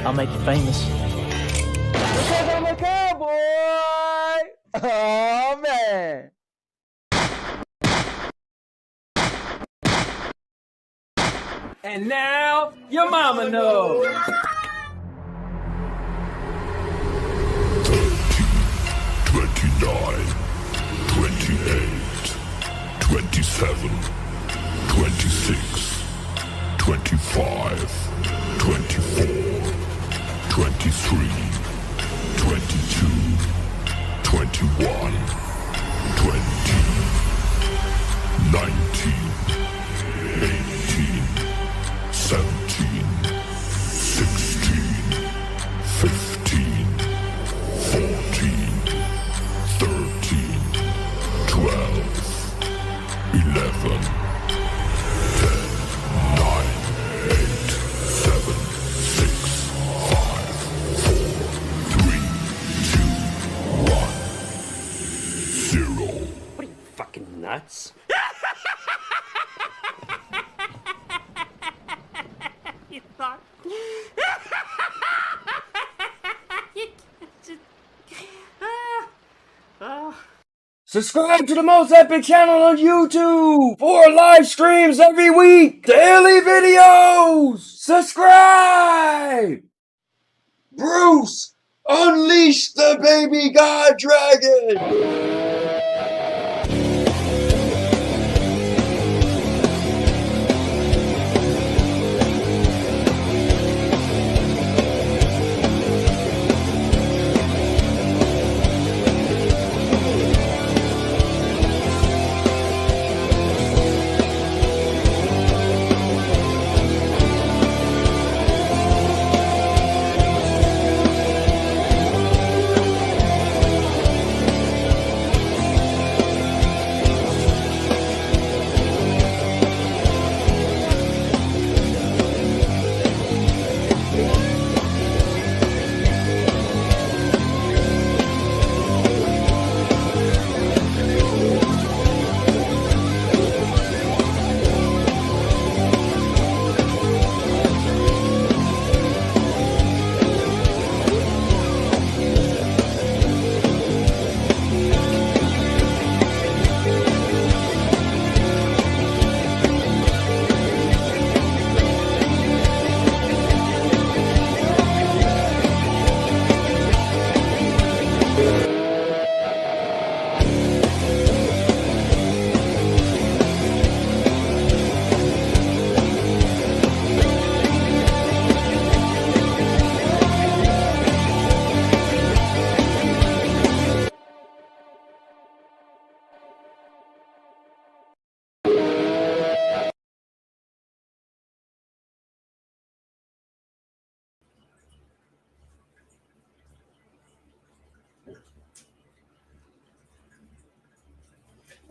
I'll make you famous. Because I'm a cowboy! Oh, man! And now, your mama knows. 29, 28, 27, 26, 25, 24, 23, 22, 21, 20, 19, 18, 17, 16, 15, 14, 13, 12, 11, 10, 9, 8, 7, 6, 5, 4, 3, 2, 1, 0. What are you, fucking nuts? You thought... Subscribe to the most epic channel on YouTube for live streams every week. Daily videos. Subscribe. Bruce, unleash the baby god dragon.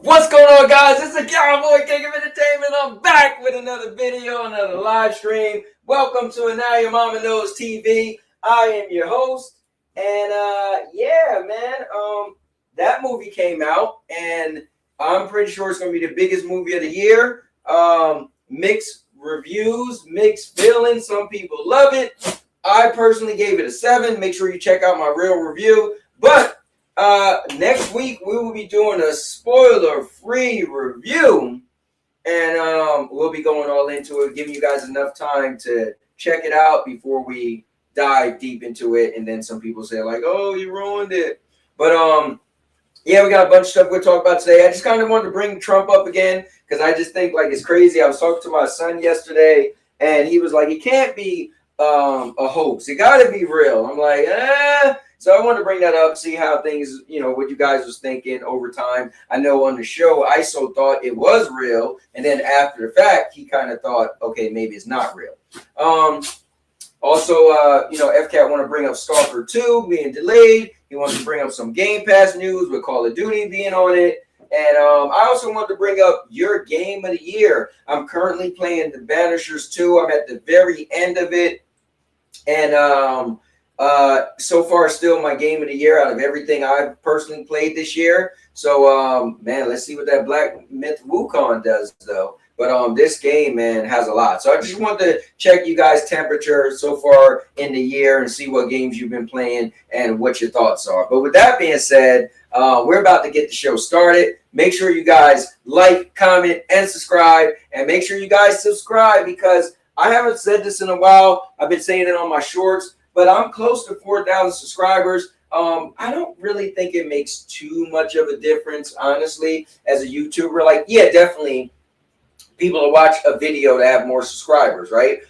What's going on, guys? It's the Cowboy King of Entertainment. I'm back with another video, another live stream. Welcome to And Now Your Mama Knows TV. I am your host, and yeah, man, that movie came out, and I'm pretty sure it's going to be the biggest movie of the year. Mixed reviews, mixed feelings. Some people love it. I personally gave it a 7. Make sure you check out my real review. But next week we will be doing a spoiler-free review, and we'll be going all into it, giving you guys enough time to check it out before we dive deep into it. And then some people say like, "Oh, you ruined it," but yeah, we got a bunch of stuff we'll talk about today. I just kind of wanted to bring Trump up again because I just think like it's crazy. I was talking to my son yesterday, and he was like, "It can't be a hoax. It got to be real." I'm like, eh. So I wanted to bring that up, see how things, you know, what you guys was thinking over time. I know on the show, ISO thought it was real. And then after the fact, he kind of thought, okay, maybe it's not real. Also, you know, FCAT want to bring up Stalker 2 being delayed. He wants to bring up some Game Pass news with Call of Duty being on it. And I also want to bring up your game of the year. I'm currently playing The Banishers 2. I'm at the very end of it. And so far, still my game of the year out of everything I've personally played this year. So, man, let's see what that Black Myth Wukong does, though. But this game, man, has a lot. So I just wanted to check you guys' temperature so far in the year and see what games you've been playing and what your thoughts are. But with that being said, we're about to get the show started. Make sure you guys like, comment, and subscribe. And make sure you guys subscribe because I haven't said this in a while. I've been saying it on my shorts, but I'm close to 4,000 subscribers. I don't really think it makes too much of a difference, honestly, as a YouTuber. Like, yeah, definitely people will watch a video to have more subscribers, right?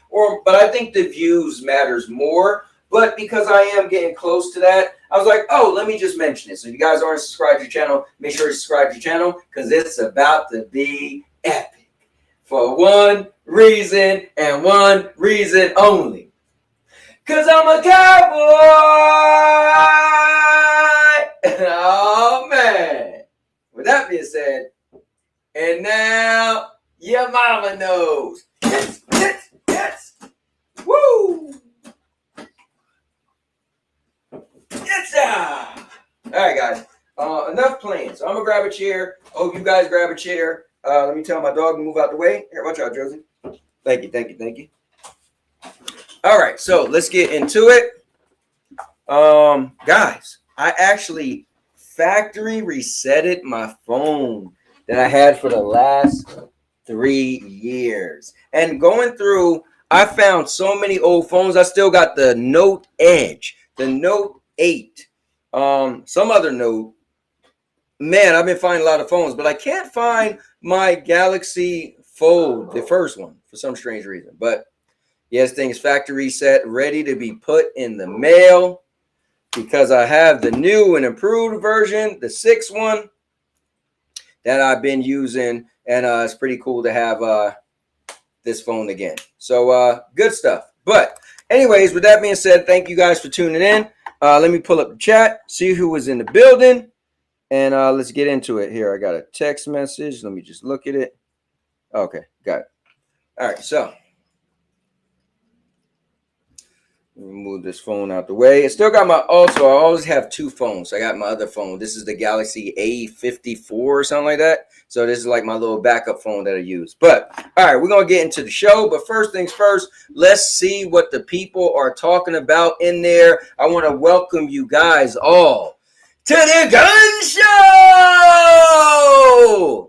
But I think the views matters more. But because I am getting close to that, I was like, oh, let me just mention it. So if you guys aren't subscribed to your channel, make sure you subscribe to your channel because it's about to be epic. For one reason and one reason only. Because I'm a cowboy. Oh, man. With that being said, and now your mama knows. Yes, yes, yes. Woo. Yes, all right, guys. Enough playing. So I'm going to grab a chair. I hope you guys grab a chair. Let me tell my dog to move out the way. Here, watch out, Josie. Thank you, thank you, thank you. All right, so let's get into it. Guys, I actually factory resetted my phone that I had for the last 3 years. And going through, I found so many old phones. I still got the Note Edge, the Note 8, some other Note. Man, I've been finding a lot of phones, but I can't find my Galaxy Fold, the first one, for some strange reason. But yes, things factory reset, ready to be put in the mail because I have the new and improved version, the 6th one that I've been using, and it's pretty cool to have this phone again. So good stuff. But anyways, with that being said, thank you guys for tuning in. Let me pull up the chat, see who was in the building, and let's get into it here. I got a text message. Let me just look at it. Okay, got it. All right, so let me move this phone out the way. I still got my, also, I always have 2 phones. I got my other phone. This is the Galaxy A54 or something like that. So this is like my little backup phone that I use. But, all right, we're going to get into the show. But first things first, let's see what the people are talking about in there. I want to welcome you guys all to the gun show.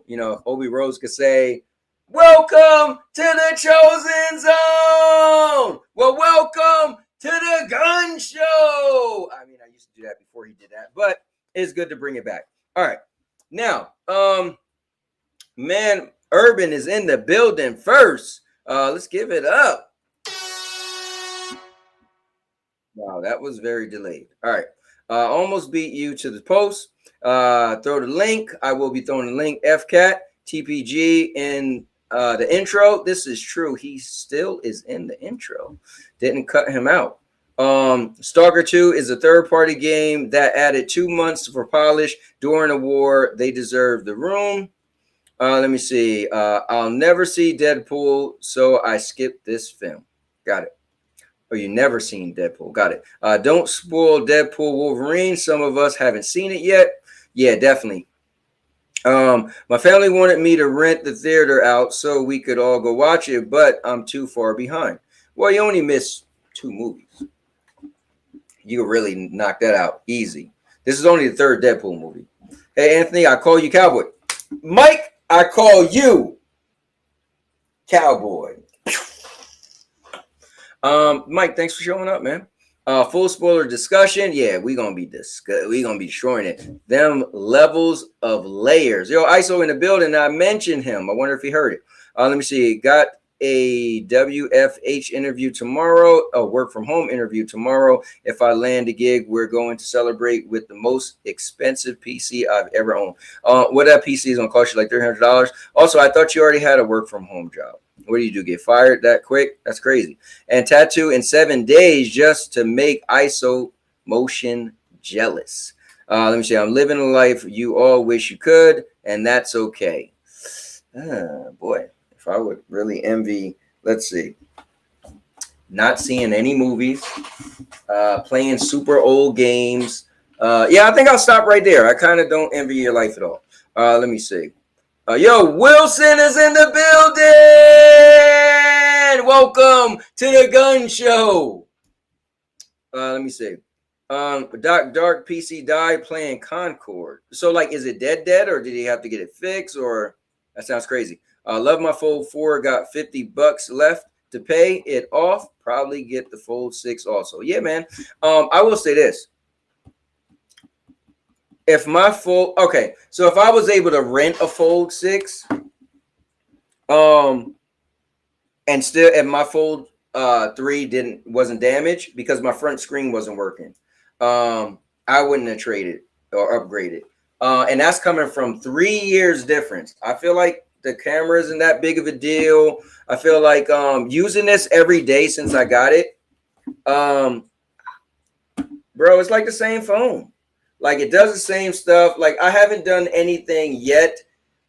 You know, Obi Rose could say, welcome to the chosen zone. Well, welcome to the gun show. I mean, I used to do that before he did that, but it's good to bring it back. All right. Now, man, Urban is in the building first. Let's give it up. Wow, that was very delayed. All right. Almost beat you to the post. Throw the link. I will be throwing the link. FCAT, TPG in the intro. This is true. He still is in the intro. Didn't cut him out. Stalker 2 is a third-party game that added 2 months for polish during the war. They deserve the room. Let me see. I'll never see Deadpool, so I skipped this film. Got it. Oh, you never seen Deadpool. Got it. Don't spoil Deadpool Wolverine. Some of us haven't seen it yet. Yeah, definitely. My family wanted me to rent the theater out so we could all go watch it, but I'm too far behind. Well, you only missed 2 movies. You really knock that out easy. This is only the 3rd Deadpool movie. Hey, Anthony, I call you Cowboy. Mike, I call you Cowboy. Mike, thanks for showing up, man. Full spoiler discussion. Yeah, we're gonna be destroying it. Them levels of layers. Yo, ISO in the building. I mentioned him. I wonder if he heard it. Let me see. Got a WFH interview tomorrow. A work from home interview tomorrow. If I land a gig, we're going to celebrate with the most expensive PC I've ever owned. What that PC is gonna cost you like $300. Also, I thought you already had a work from home job. What do you do? Get fired that quick? That's crazy. And tattoo in 7 days just to make ISO motion jealous. Let me see. I'm living a life you all wish you could, and that's okay. Boy, if I would really envy, let's see, not seeing any movies, playing super old games. Yeah, I think I'll stop right there. I kind of don't envy your life at all. Let me see. Yo, Wilson is in the building. Welcome to the gun show. Let me see. Dark PC died playing Concord. So, like, is it dead, or did he have to get it fixed? Or that sounds crazy. Love my Fold 4. Got $50 left to pay it off. Probably get the Fold 6 also. Yeah, man. I will say this. If my Fold, okay, so if I was able to rent a Fold 6, and still, if my Fold 3 wasn't damaged because my front screen wasn't working, I wouldn't have traded or upgraded. And that's coming from 3 years difference. I feel like the camera isn't that big of a deal. I feel like using this every day since I got it, bro, it's like the same phone. Like, it does the same stuff. Like, I haven't done anything yet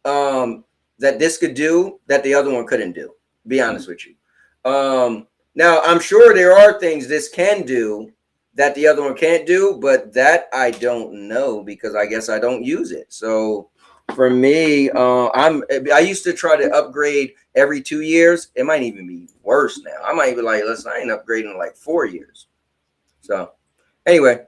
that this could do that the other one couldn't do, to be honest with you. Now, I'm sure there are things this can do that the other one can't do, but that I don't know because I guess I don't use it. So for me, I used to try to upgrade every 2 years. It might even be worse now. I might be like, listen, I ain't upgrading in like 4 years. So anyway,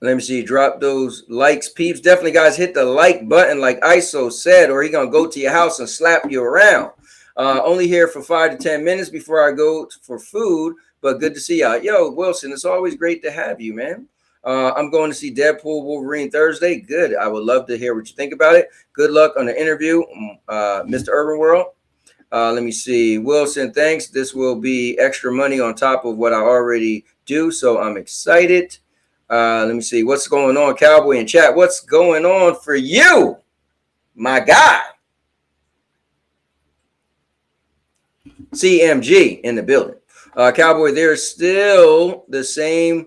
let me see. Drop those likes, peeps. Definitely, guys, hit the like button like ISO said, or he going to go to your house and slap you around. Only here for 5 to 10 minutes before I go for food, but good to see y'all. Yo, Wilson, it's always great to have you, man. I'm going to see Deadpool Wolverine Thursday. Good. I would love to hear what you think about it. Good luck on the interview, Mr. Urban World. Let me see. Wilson, thanks. This will be extra money on top of what I already do, so I'm excited. Let me see. What's going on, Cowboy in chat? What's going on for you, my guy? CMG in the building. Cowboy, there's still the same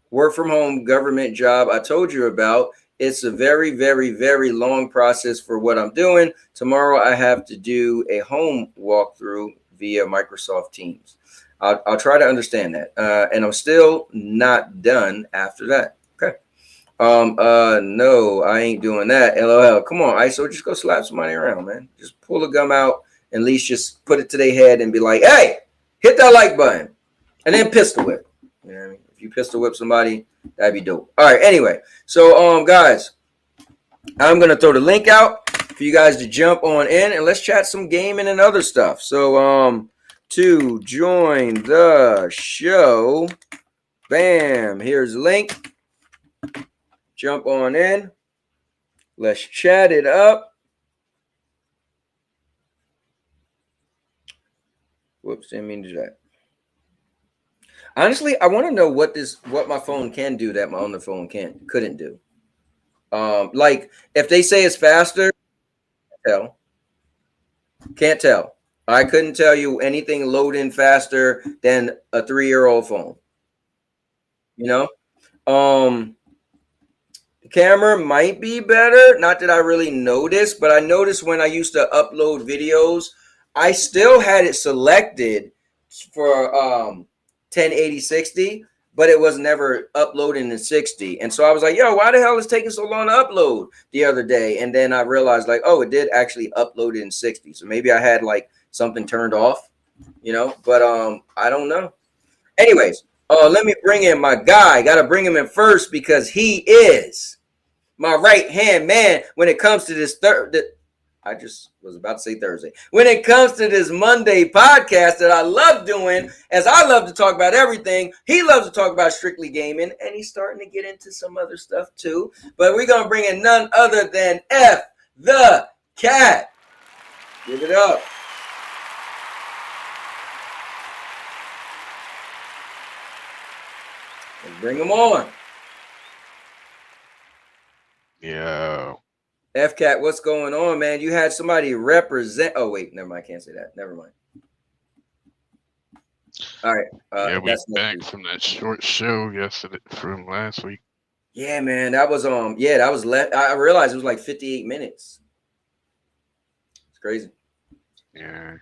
work from home government job I told you about. It's a very, very, very long process for what I'm doing. Tomorrow I have to do a home walkthrough via Microsoft Teams. I'll try to understand that. And I'm still not done after that. Okay. No, I ain't doing that. LOL. Come on, ISO, just go slap somebody around, man. Just pull the gum out and at least just put it to their head and be like, hey, hit that like button. And then pistol whip. You know what I mean? If you pistol whip somebody, that'd be dope. All right, anyway. So guys, I'm gonna throw the link out for you guys to jump on in and let's chat some gaming and other stuff. So to join the show, bam, here's the link. Jump on in. Let's chat it up. Whoops, didn't mean to do that. Honestly, I want to know what my phone can do that my other phone couldn't do. Like if they say it's faster, can't tell. I couldn't tell you anything loading faster than a 3-year-old phone. You know, the camera might be better. Not that I really noticed, but I noticed when I used to upload videos, I still had it selected for 1080-60, but it was never uploading in 60. And so I was like, yo, why the hell is it taking so long to upload the other day? And then I realized like, oh, it did actually upload it in 60. So maybe I had like something turned off, you know, but I don't know. Anyways, let me bring in my guy. Got to bring him in first because he is my right-hand man when it comes to this I just was about to say Thursday. When it comes to this Monday podcast that I love doing, as I love to talk about everything, he loves to talk about strictly gaming, and he's starting to get into some other stuff too. But we're going to bring in none other than F the Cat. Give it up. Let's bring him on. Yeah. F-Cat, what's going on, man? You had somebody represent. Oh, wait, never mind. I can't say that. Never mind. All right. Yeah, we back from that short show yesterday from last week. Yeah, man. That was that was I realized it was like 58 minutes. It's crazy. Yeah.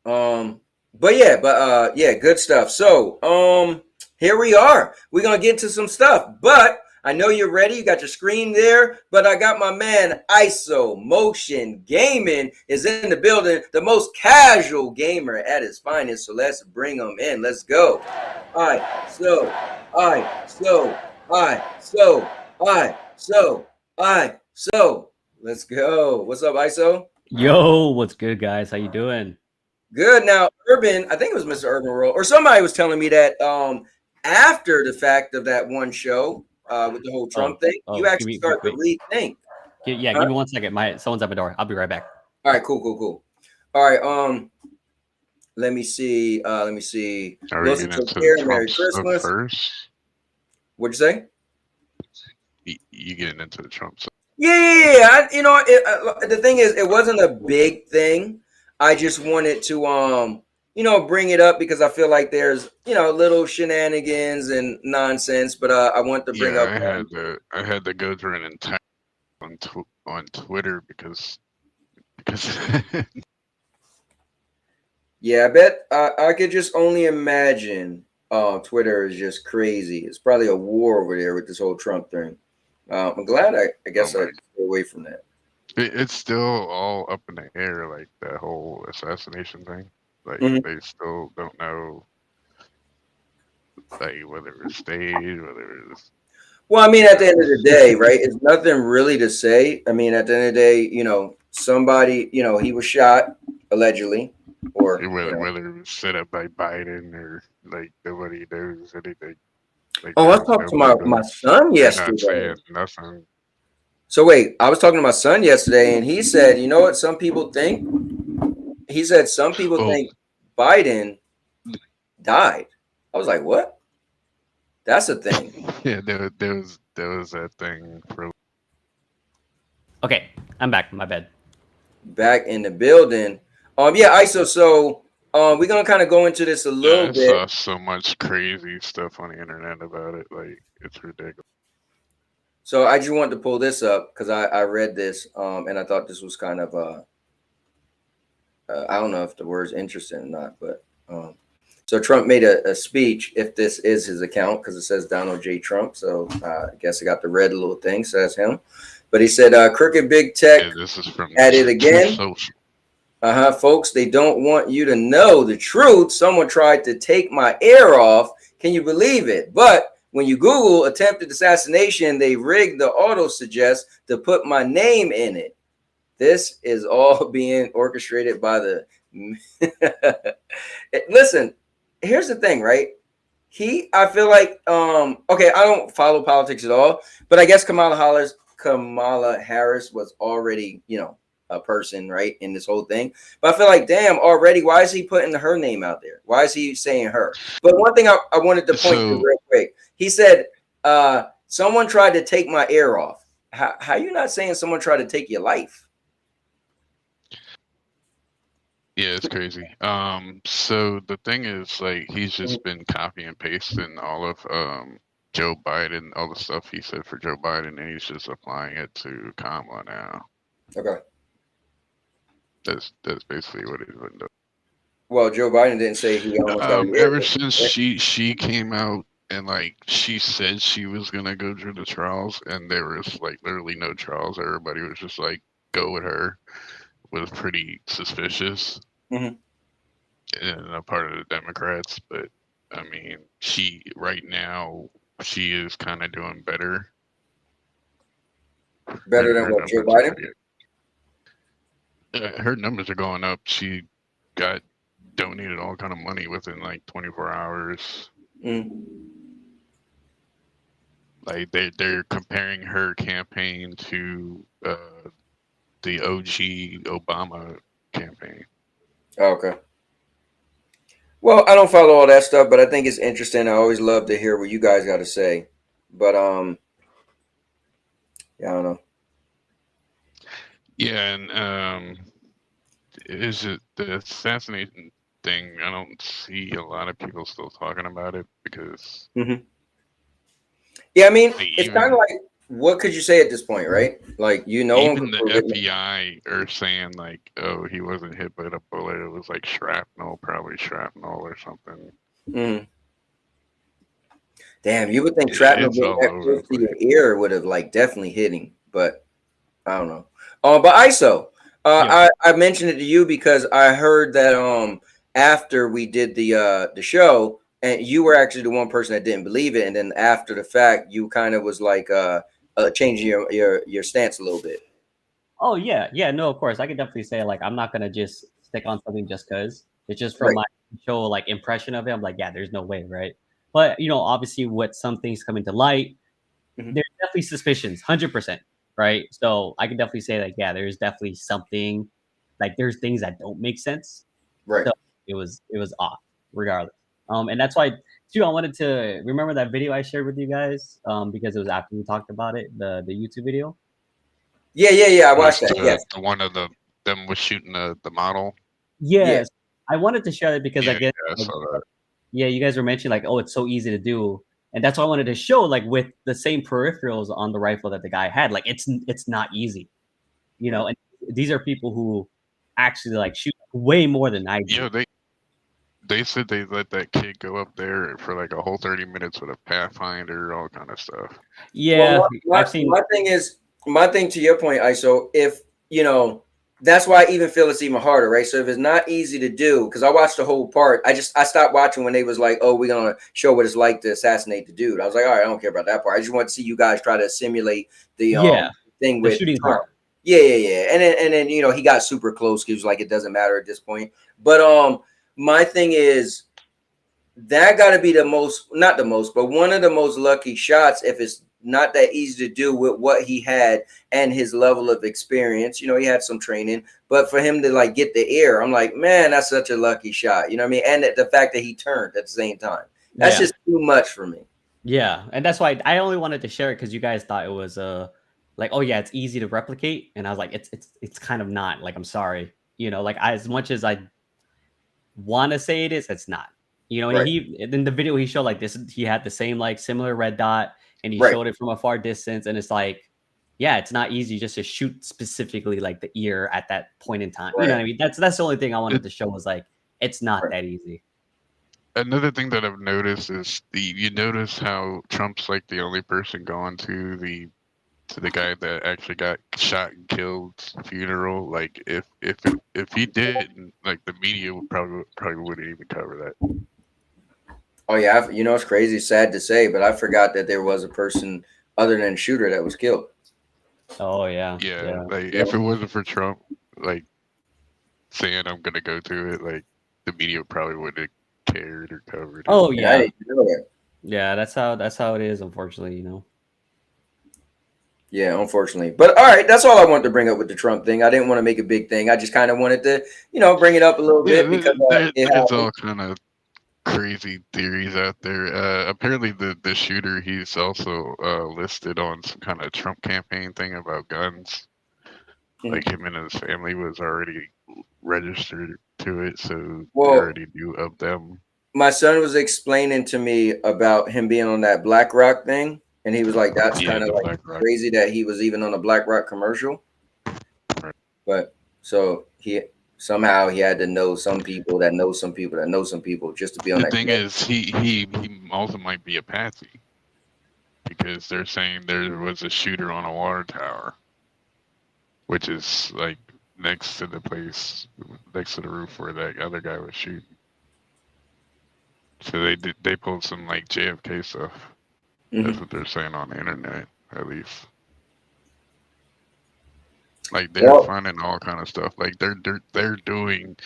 But yeah, good stuff. So, here we are. We're gonna get to some stuff, but I know you're ready. You got your screen there, but I got my man ISO Motion Gaming is in the building, the most casual gamer at his finest. So let's bring him in. Let's go. So. Let's go. What's up, ISO? Yo, what's good, guys? How you doing? Good. Now, Urban, I think it was Mr. Urban Roll, or somebody was telling me that after the fact of that one show with the whole Trump thing, you actually start to rethink. Yeah, give me 1 second. Someone's at my door. I'll be right back. All right, cool. All right, let me see. Are we Wilson getting took into care. the Merry Trump stuff Christmas. first? What'd you say? You getting into the Trump stuff? Yeah. The thing is, it wasn't a big thing. I just wanted to, bring it up because I feel like there's, little shenanigans and nonsense. But I want to bring up. I had to go through an entire on Twitter because. Yeah, I bet I could just only imagine. Twitter is just crazy. It's probably a war over there with this whole Trump thing. I'm glad I guess I stay away from that. It's still all up in the air, like that whole assassination thing. Like they still don't know, like whether it's staged, whether it's. Well, I mean, at the end of the day, right? It's nothing really to say. I mean, at the end of the day, somebody, he was shot allegedly, or whether it was set up by Biden or like nobody knows anything. Like, I was talking to my son yesterday. Not saying nothing. So wait, I was talking to my son yesterday, and he said, "You know what? Some people think." He said some people think Biden died. I was like, "What? That's a thing." Yeah, there was that thing for. Okay, I'm back. My bad. Back in the building. Yeah, ISO. So, we're gonna kind of go into this a little bit. I saw so much crazy stuff on the internet about it. Like, it's ridiculous. So I just wanted to pull this up because I read this and I thought this was kind of I don't know if the word's interesting or not, but so Trump made a speech, if this is his account, because it says Donald J. Trump. So I guess I got the red little thing, so that's him. But he said, crooked big tech this is from at it again. Folks, they don't want you to know the truth. Someone tried to take my ear off. Can you believe it? But when you Google attempted assassination, they rigged the auto suggest to put my name in it. This is all being orchestrated by the. Listen, here's the thing, right? I feel like, okay, I don't follow politics at all, but I guess Kamala Harris was already, a person, right, in this whole thing. But I feel like, damn, already, why is he putting her name out there? Why is he saying her? But one thing I wanted to point to real quick, he said, someone tried to take my ear off. How you not saying someone tried to take your life? Yeah, it's crazy. So the thing is, like, he's just been copy and pasting all of Joe Biden, all the stuff he said for Joe Biden, and he's just applying it to Kamala now. Okay. That's basically what he's been doing. Well, Joe Biden didn't say he almost got ever since she came out and like she said she was gonna go through the trials, and there was like literally no trials. Everybody was just like, go with her. Was pretty suspicious. And a part of the Democrats, but I mean, right now she is kind of doing better. Better than what, Joe Biden? Her numbers are going up. She got donated all kind of money within like 24 hours. Like they're comparing her campaign to the OG Obama campaign. Okay. Well, I don't follow all that stuff, but I think it's interesting. I always love to hear what you guys got to say. But yeah, I don't know. Yeah, and is it the assassination thing? I don't see a lot of people still talking about it because. Yeah, I mean, it's kind of like, what could you say at this point, right? Like, even the FBI are saying like, oh, he wasn't hit by a bullet; it was like shrapnel, probably shrapnel or something. Damn, you would think shrapnel It's getting all that over close the to your place. ear would have like definitely hit him, but I don't know. But ISO, Yeah. I mentioned it to you because I heard that after we did the show, and you were actually the one person that didn't believe it, and then after the fact, you kind of was like changing your stance a little bit. Oh yeah, yeah. No, of course. I could definitely say like I'm not gonna just stick on something just because it's just from Right. my initial like impression of it. I'm like, yeah, there's no way, right? But obviously, with some things coming to light, Mhm. there's definitely suspicions, 100%, right? So I can definitely say like, yeah, there's definitely something, like there's things that don't make sense. Right. So it was off regardless. And that's why too I wanted to remember that video I shared with you guys, because it was after we talked about it, the YouTube video. Yeah. I watched Was that. Yes. the one of them was shooting the model? Yeah. Yes, I wanted to share that because I Yeah, guess I like, saw that. yeah, you guys were mentioning like, oh, it's so easy to do, and that's why I wanted to show like with the same peripherals on the rifle that the guy had, like it's not easy, Right. and these are people who actually like shoot way more than I do. Yeah, they said they let that kid go up there for like a whole 30 minutes with a Pathfinder, all kind of stuff. Yeah, Well, I've seen. my thing to your point, ISO, if that's why I even feel it's even harder, right? So if it's not easy to do, because I watched the whole part, I stopped watching when they was like, oh, we're gonna show what it's like to assassinate the dude. I was like, all right, I don't care about that part. I just want to see you guys try to simulate the Yeah, thing the with shooting Trump. part. Yeah. And then he got super close. He was like, it doesn't matter at this point. But my thing is that got to be the most, not the most, but one of the most lucky shots if it's not that easy to do with what he had and his level of experience. He had some training, but for him to like get the air, I'm like, man, that's such a lucky shot. You know what I mean? And the fact that he turned at the same time, that's Yeah, just too much for me. yeah, and that's why I only wanted to share it because you guys thought it was like, oh yeah, it's easy to replicate, and I was like, it's kind of not. Like, I'm sorry, like as much as I want to say it is, it's not. And Right. in the video he showed like this, he had the same like similar red dot, and he Right. showed it from a far distance, and it's like, yeah, it's not easy just to shoot specifically like the ear at that point in time. You know Right. what I mean? That's the only thing I wanted It, to show was like it's not Right. that easy. Another thing that I've noticed is you notice how Trump's like the only person going to the guy that actually got shot and killed funeral. Like if he didn't, like the media would probably wouldn't even cover that. Oh yeah. It's crazy, sad to say, but I forgot that there was a person other than Shooter that was killed. Oh yeah, Yeah, yeah. like if it wasn't for Trump, like saying I'm gonna go to it, like the media probably wouldn't have cared or covered it. Oh And I yeah, didn't know that. yeah. That's how it is, unfortunately. Yeah, unfortunately. But all right, that's all I wanted to bring up with the Trump thing. I didn't want to make a big thing. I just kind of wanted to, bring it up a little Yeah, bit because it there's happened. all kind of crazy theories out there. Apparently, the shooter he's also listed on some kind of Trump campaign thing about guns. Mhm. Like him and his family was already registered to it, so they Well, already knew of them. my son was explaining to me about him being on that BlackRock thing, and he was like, "That's Yeah, kind of the like BlackRock. crazy that he was even on a BlackRock commercial." Right. But so he had to know some people that know some people that know some people just to be on The that thing commercial. is, he also might be a patsy because they're saying there was a shooter on a water tower, which is like next to the place, next to the roof where that other guy was shooting. So they pulled some like JFK stuff. That's Mhm. what they're saying on the internet, at least. Like they're Well, finding all kind of stuff. Like they're doing,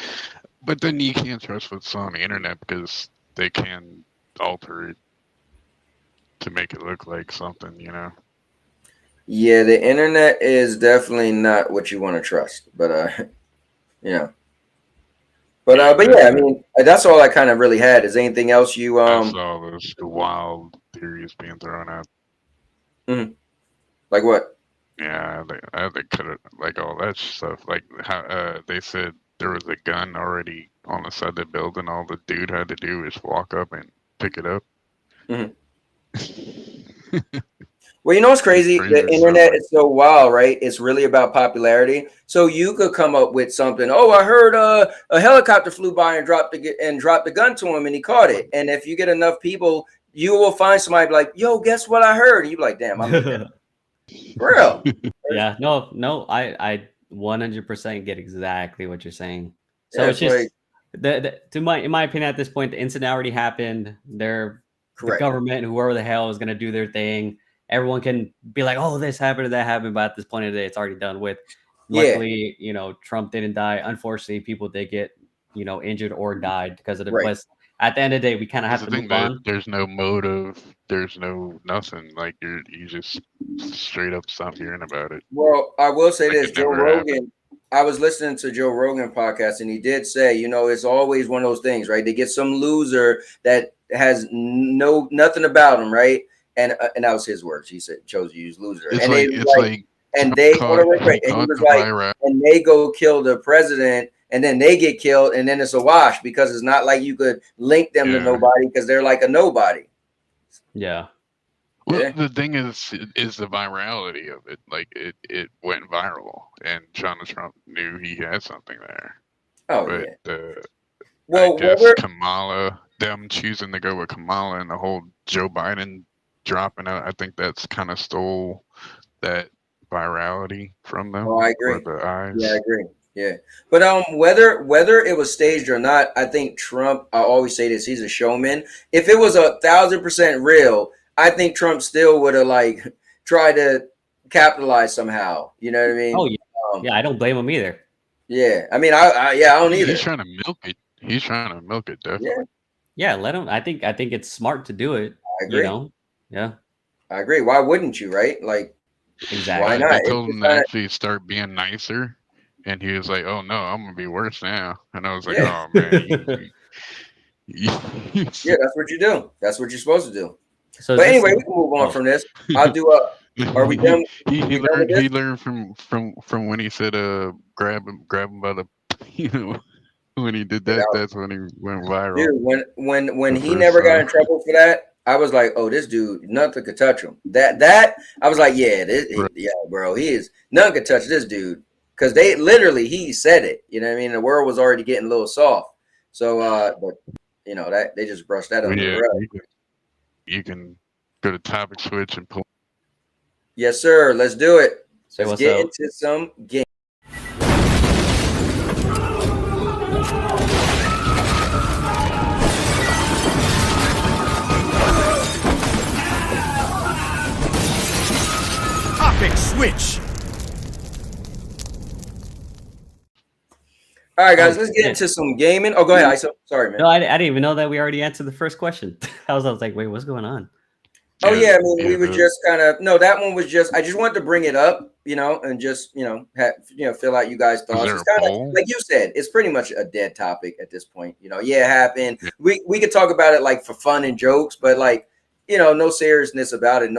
but then you can't trust what's on the internet because they can alter it to make it look like something, you know. yeah, the internet is definitely not what you want to trust, but yeah. But yeah, I Exactly. mean, that's all I kind of really had. Is anything else you I saw those wild theories being thrown out. mhm. Like what? Yeah, they could have like all that stuff. Like how they said there was a gun already on the side of the building. All the dude had to do is walk up and pick it up. Mhm. Well, you know what's Just crazy? The crazy stuff internet like is so wild, right? It's really about popularity. So you could come up with something. Oh, I heard a helicopter flew by and dropped the gun to him, and he caught it. And if you get enough people, you will find somebody like, yo, guess what I heard? And you be like, damn, I made that. For real. Yeah, no, I 100% get exactly what you're saying. So Yeah, it's it's just in my opinion, at this point, the incident already happened. The correct. government, whoever the hell is gonna do their thing. Everyone can be like, oh, this happened or that happened, but at this point of the day, it's already done with. Yeah. Luckily, Trump didn't die. Unfortunately, people did get, injured or died because of it. Right. But at the end of the day, we kind of have the to thing move that on. there's no motive, there's no nothing. Like you just straight up stop hearing about it. Well, I will say Like this, it Joe never Rogan. happened. I was listening to Joe Rogan podcast, and he did say, it's always one of those things, right? They get some loser that has nothing about him, right? And that was his words. He said chose to use loser, It's and like and Trump they caught, hold on, wait, he and he caught was the like, virus. and they go kill the president, and then they get killed, and then it's a wash because it's not like you could link them to Yeah. nobody because they're like a nobody. Yeah. Well, Yeah. the thing is the virality of it. Like it went viral, and Donald Trump knew he had something there. Oh But yeah. I Well, guess Kamala, them choosing to go with Kamala, and the whole Joe Biden dropping out, I think that's kind of stole that virality from them. Oh, I agree. Or the eyes. Yeah, I agree. Yeah, but whether it was staged or not, I think Trump. I always say this: he's a showman. If it was 1,000% real, I think Trump still would have like tried to capitalize somehow. You know what I mean? Oh yeah. Yeah, I don't blame him either. Yeah, I mean, I don't either. He's trying to milk it. He's trying to milk it, definitely. Yeah, let him. I think it's smart to do it. I agree. Yeah. I agree. Why wouldn't you? Right? Like, exactly. Why not? They told him to actually start being nicer, and he was like, "Oh no, I'm gonna be worse now." And I was like, Yeah. "Oh man." Yeah, that's what you do. That's what you're supposed to do. So but anyway, we can move on from this. I'll do Are we done? He learned from when he said grab him by the when he did that, that's when he went viral. Dude, when he never got in trouble for that, I was like, oh, this dude, nothing could touch him. That I was like, yeah, yeah, bro, nothing could touch this dude because he said it. You know what I mean? The world was already getting a little soft. So, but that they just brushed that under the rug. You can go to topic switch and pull. Yes, sir. Let's do it. Let's get up? into some game. Topic switch. All right, guys, let's get into some gaming. Oh, go ahead, Iso. Sorry, man. No, I didn't even know that we already answered the first question. I was like, wait, what's going on? Oh yeah, I mean, we were just kind of that one was just I just wanted to bring it up, and just fill out you guys' thoughts. It's kind of like you said, it's pretty much a dead topic at this point. Yeah, it happened. Yeah. We could talk about it like for fun and jokes, but like no seriousness about it.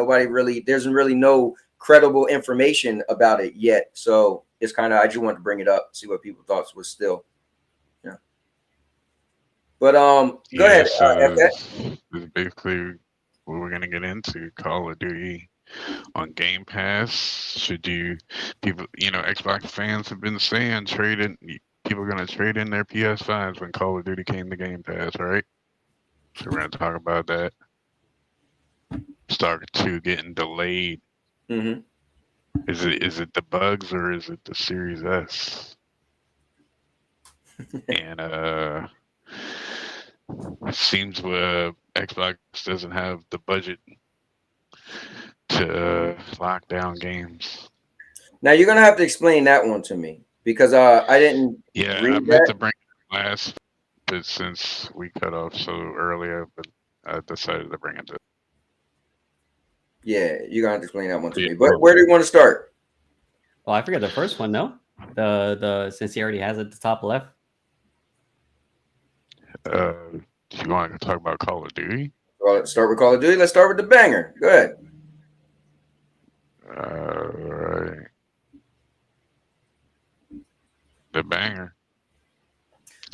There's really no credible information about it yet. So it's kind of I just wanted to bring it up, see what people thought was still. Yeah. But go ahead. It's basically what we're gonna get into Call of Duty on Game Pass. Xbox fans have been saying people are gonna trade in their PS5s when Call of Duty came to Game Pass, right? So we're gonna talk about that. Stalker 2 getting delayed. Mm-hmm. Is it the bugs or is it the Series S? And seems Xbox doesn't have the budget to lock down games. Now you're gonna have to explain that one to me because I didn't. Yeah, read I meant to bring it last, but since we cut off so earlier, but I decided to bring it to. Yeah, you're gonna have to explain that one to me. But where do you want to start? Well, I forget the first one. No, the since he already has it at the top left. Do you want to talk about Call of Duty? Well, let's start with Call of Duty. Let's start with the banger. Go ahead. Right. The banger.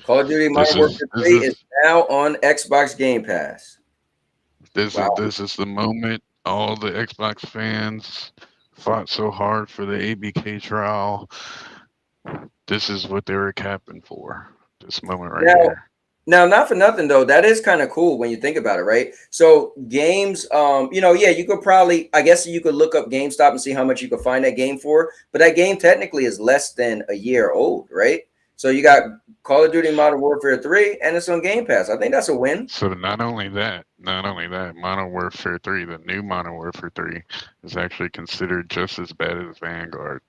Call of Duty Modern Warfare 3 is now on Xbox Game Pass. This is the moment all the Xbox fans fought so hard for the ABK trial. This is what they were capping for. This moment right here. Now, not for nothing though, that is kind of cool when you think about it, right? So games, yeah, you could probably, I guess you could look up GameStop and see how much you could find that game for, but that game technically is less than a year old, right? So you got Call of Duty Modern Warfare 3 and it's on Game Pass. I think that's a win. So not only that, Modern Warfare 3, the new Modern Warfare 3, is actually considered just as bad as Vanguard.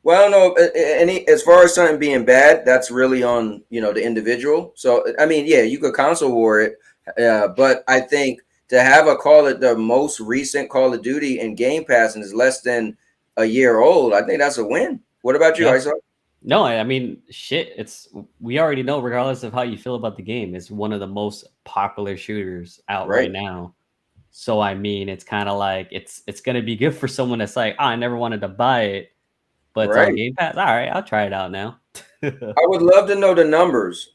Well, no, as far as something being bad, that's really on the individual. So I mean, yeah, you could console war it, but I think to have the most recent Call of Duty in Game Pass and is less than a year old, I think that's a win. What about you, Yeah. Isaac? No, I mean, shit. We already know, regardless of how you feel about the game, it's one of the most popular shooters out right now. So I mean, it's kind of like it's gonna be good for someone that's like, I never wanted to buy it, but it's on Game Pass. All right, I'll try it out now. I would love to know the numbers,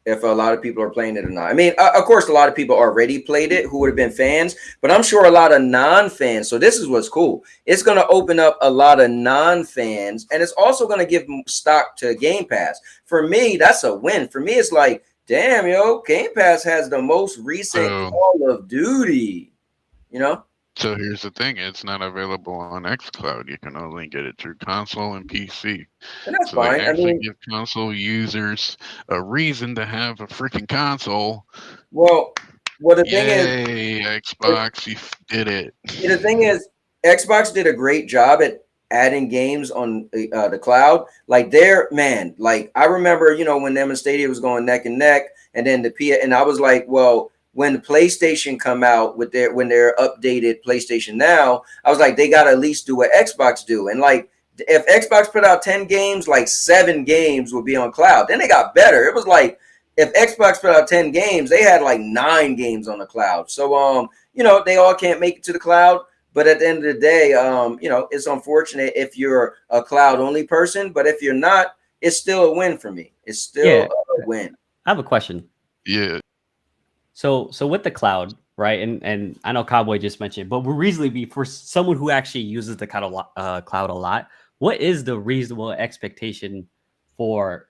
if a lot of people are playing it or not. I mean, of course, a lot of people already played it who would have been fans, but I'm sure a lot of non-fans. So this is what's cool. It's going to open up a lot of non-fans, and it's also going to give stock to Game Pass. For me, that's a win. For me, it's like, damn, Game Pass has the most recent Call of Duty, So here's the thing, it's not available on xCloud. You can only get it through console and PC. And that's so fine. They actually give console users a reason to have a freaking console. Well, the thing is, Xbox, you did it. The thing is, Xbox did a great job at adding games on the cloud. Like I remember, when them and Stadia was going neck and neck, and then and I was like, well, when the PlayStation come out with when their updated PlayStation Now, I was like, they got to at least do what Xbox do. And like, if Xbox put out 10 games, like 7 games would be on cloud. Then they got better. It was like, if Xbox put out 10 games, they had like 9 games on the cloud. So, they all can't make it to the cloud. But at the end of the day, it's unfortunate if you're a cloud only person. But if you're not, it's still a win for me. It's still a win. I have a question. Yeah. So with the cloud, right? And I know Cowboy just mentioned, but will reasonably be for someone who actually uses the cloud a lot. What is the reasonable expectation for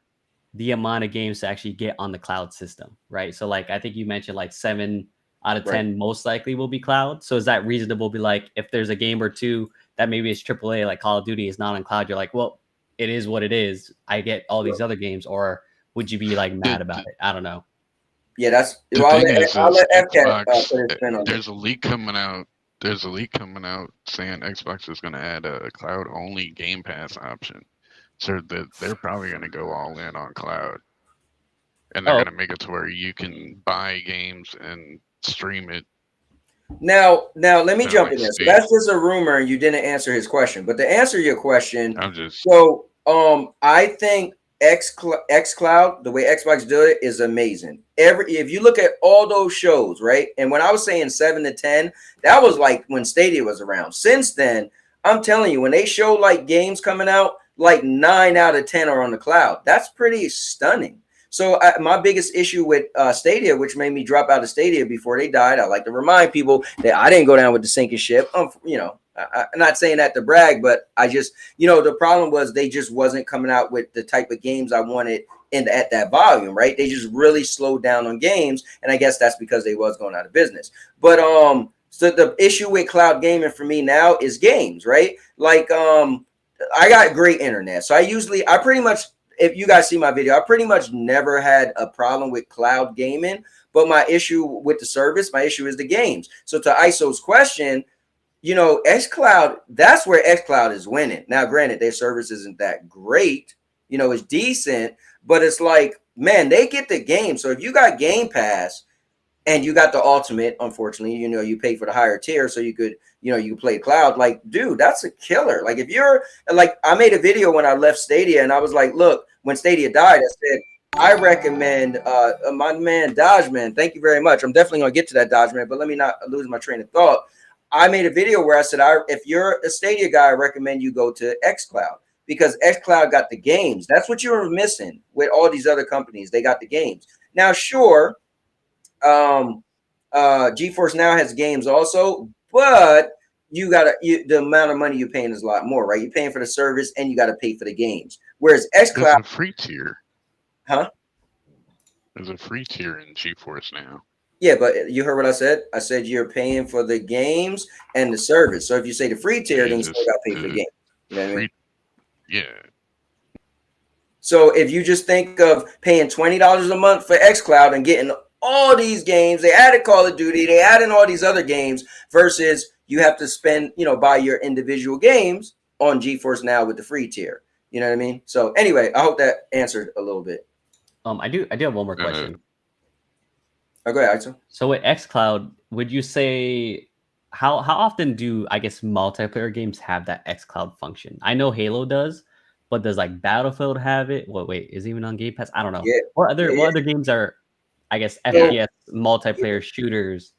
the amount of games to actually get on the cloud system, right? So like I think you mentioned like 7 out of 10 most likely will be cloud. So is that reasonable? Be like, if there's a game or two that maybe it's AAA, like Call of Duty is not on cloud, you're like, well, it is what it is. I get all these other games, or would you be like mad about it? I don't know. Yeah, that's. I'll let Xbox, there's a leak coming out. There's a leak coming out saying Xbox is going to add a cloud-only Game Pass option. So they're probably going to go all in on cloud, and they're going to make it to where you can buy games and stream it. Now, let me jump in there. So that's just a rumor, and you didn't answer his question. But to answer your question, I think xCloud, the way Xbox do it, is amazing. If you look at all those shows, right? And when I was saying 7 to 10, that was like when Stadia was around. Since then, I'm telling you, when they show like games coming out, like 9 out of 10 are on the cloud. That's pretty stunning. So my biggest issue with Stadia, which made me drop out of Stadia before they died, I like to remind people that I didn't go down with the sinking ship. I'm not saying that to brag, but I just, the problem was they just wasn't coming out with the type of games I wanted at that volume, right? They just really slowed down on games, and I guess that's because they was going out of business. But so the issue with cloud gaming for me now is games, right? Like I got great internet, so I pretty much, if you guys see my video, I pretty much never had a problem with cloud gaming. But my issue with the service, my issue is the games. So to ISO's question, xCloud, that's where xCloud is winning. Now, granted, their service isn't that great. It's decent, but it's like, man, they get the game. So if you got Game Pass and you got the ultimate, unfortunately, you pay for the higher tier so you could, you can play cloud. Like, dude, that's a killer. Like, if you're like, I made a video when I left Stadia and I was like, look, when Stadia died, I said, I recommend my man Dodgeman. Thank you very much. I'm definitely going to get to that Dodgeman, but let me not lose my train of thought. I made a video where I said, if you're a Stadia guy, I recommend you go to xCloud because xCloud got the games. That's what you were missing with all these other companies. They got the games. Now, sure, GeForce Now has games also, but the amount of money you're paying is a lot more, right? You're paying for the service and you got to pay for the games. Whereas xCloud, free tier, huh? There's a free tier in GeForce now. Yeah, but you heard what I said. I said you're paying for the games and the service. So if you say the free tier, then you still got to pay for the game. You know what I mean? Yeah. So if you just think of paying $20 a month for xCloud and getting all these games, they added Call of Duty, they added all these other games versus you have to spend, buy your individual games on GeForce Now with the free tier. You know what I mean? So anyway, I hope that answered a little bit. I do have one more question. Oh, go ahead, Axel. So with xCloud, would you say how often do I guess multiplayer games have that xCloud function? I know Halo does, but does like Battlefield have it? Well, wait, is it even on Game Pass? I don't know. Yeah. What other games are, I guess, FPS multiplayer shooters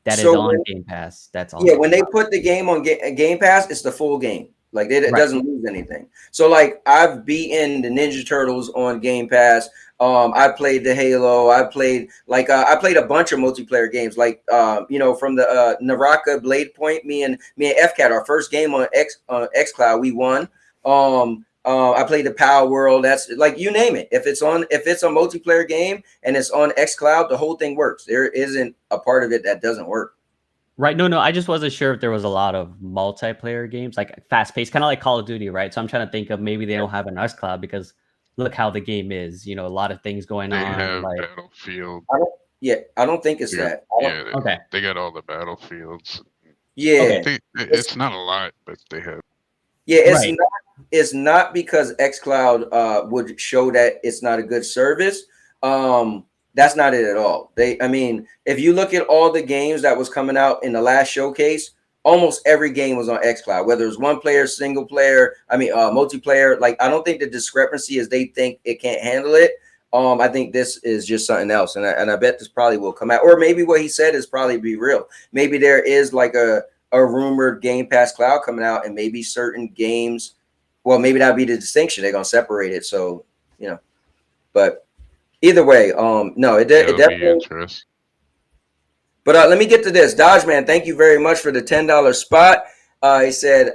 that is on Game Pass? That's all. Yeah, when they put the game on Game Pass, it's the full game. Like it doesn't lose anything. So like I've beaten the Ninja Turtles on Game Pass. I played the Halo. I played I played a bunch of multiplayer games. Like from the Naraka Blade Point. Me and FCAT, our first game on xCloud, we won. I played the Power World. That's like you name it. If it's a multiplayer game and it's on xCloud, the whole thing works. There isn't a part of it that doesn't work. Right. No, I just wasn't sure if there was a lot of multiplayer games, like fast paced, kind of like Call of Duty, right? So I'm trying to think of maybe they don't have an xCloud because look how the game is, a lot of things going on. They have like Battlefield. I don't think it's that. Okay. They got all the Battlefields. Yeah. It's not a lot, but they have. Yeah, it's not because xCloud would show that it's not a good service. That's not it at all. If you look at all the games that was coming out in the last showcase, almost every game was on xCloud, whether it was one player, single player, multiplayer. Like, I don't think the discrepancy is they think it can't handle it. I think this is just something else. And I bet this probably will come out. Or maybe what he said is probably be real. Maybe there is like a rumored Game Pass Cloud coming out, and maybe certain games, well, maybe that'd be the distinction. They're going to separate it. So, but either way, no, it definitely. But let me get to this. Dodge Man, thank you very much for the $10 spot. He said,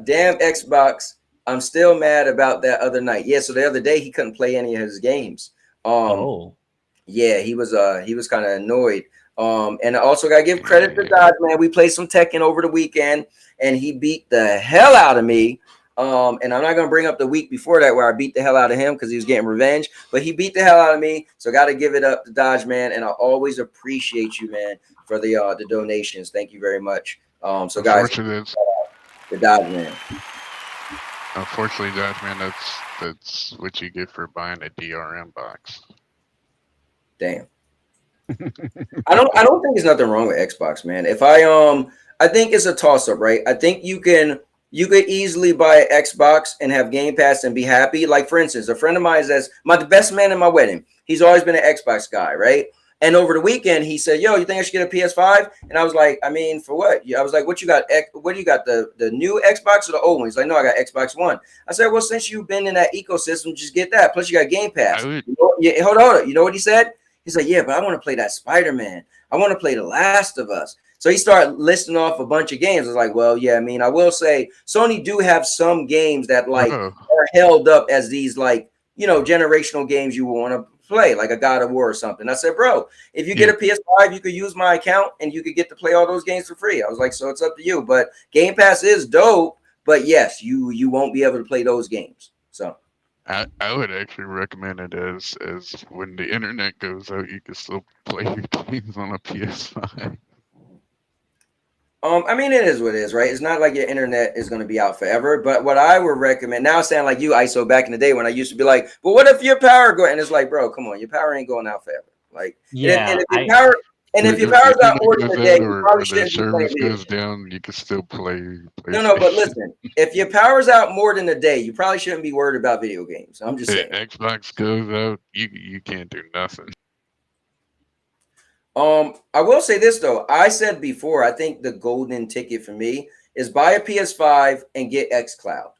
damn Xbox, I'm still mad about that other night. Yeah, so the other day he couldn't play any of his games. Yeah, he was kind of annoyed. And I also got to give credit to Dodge Man. We played some Tekken over the weekend, and he beat the hell out of me. And I'm not going to bring up the week before that where I beat the hell out of him because he was getting revenge, but he beat the hell out of me. So got to give it up to Dodge Man. And I always appreciate you, man, for the donations. Thank you very much. So guys, the Dodge Man. Unfortunately, Dodge Man, that's what you get for buying a DRM box. Damn. I don't think there's nothing wrong with Xbox, man. I think it's a toss up, right? I think you could easily buy an Xbox and have Game Pass and be happy. Like, for instance, a friend of mine says, the best man in my wedding, he's always been an Xbox guy, right? And over the weekend, he said, yo, you think I should get a PS5? And I was like, for what? I was like, what you got? What do you got? The new Xbox or the old one? He's like, no, I got Xbox One. I said, well, since you've been in that ecosystem, just get that. Plus, you got Game Pass. Hold on. You know what he said? He's like, yeah, but I want to play that Spider-Man. I want to play The Last of Us. So he started listing off a bunch of games. I was like, well, yeah, I will say Sony do have some games that are held up as these generational games you want to play, like a God of War or something. I said, bro, if you get a PS5, you could use my account and you could get to play all those games for free. I was like, so it's up to you. But Game Pass is dope. But yes, you won't be able to play those games. So I would actually recommend it as when the internet goes out, you can still play your games on a PS5. It is what it is, right? It's not like your internet is going to be out forever. But what I would recommend now, sound like you, ISO, back in the day when I used to be like, but what if your power go? And it's like, bro, come on, your power ain't going out forever. Like, yeah, if your power's out more than a day, you probably shouldn't be playing video goes down, you can still play. No, but listen, if your power's out more than a day, you probably shouldn't be worried about video games. I'm just saying. Xbox goes out, you can't do nothing. I will say this though. I said before, I think the golden ticket for me is buy a PS5 and get xCloud.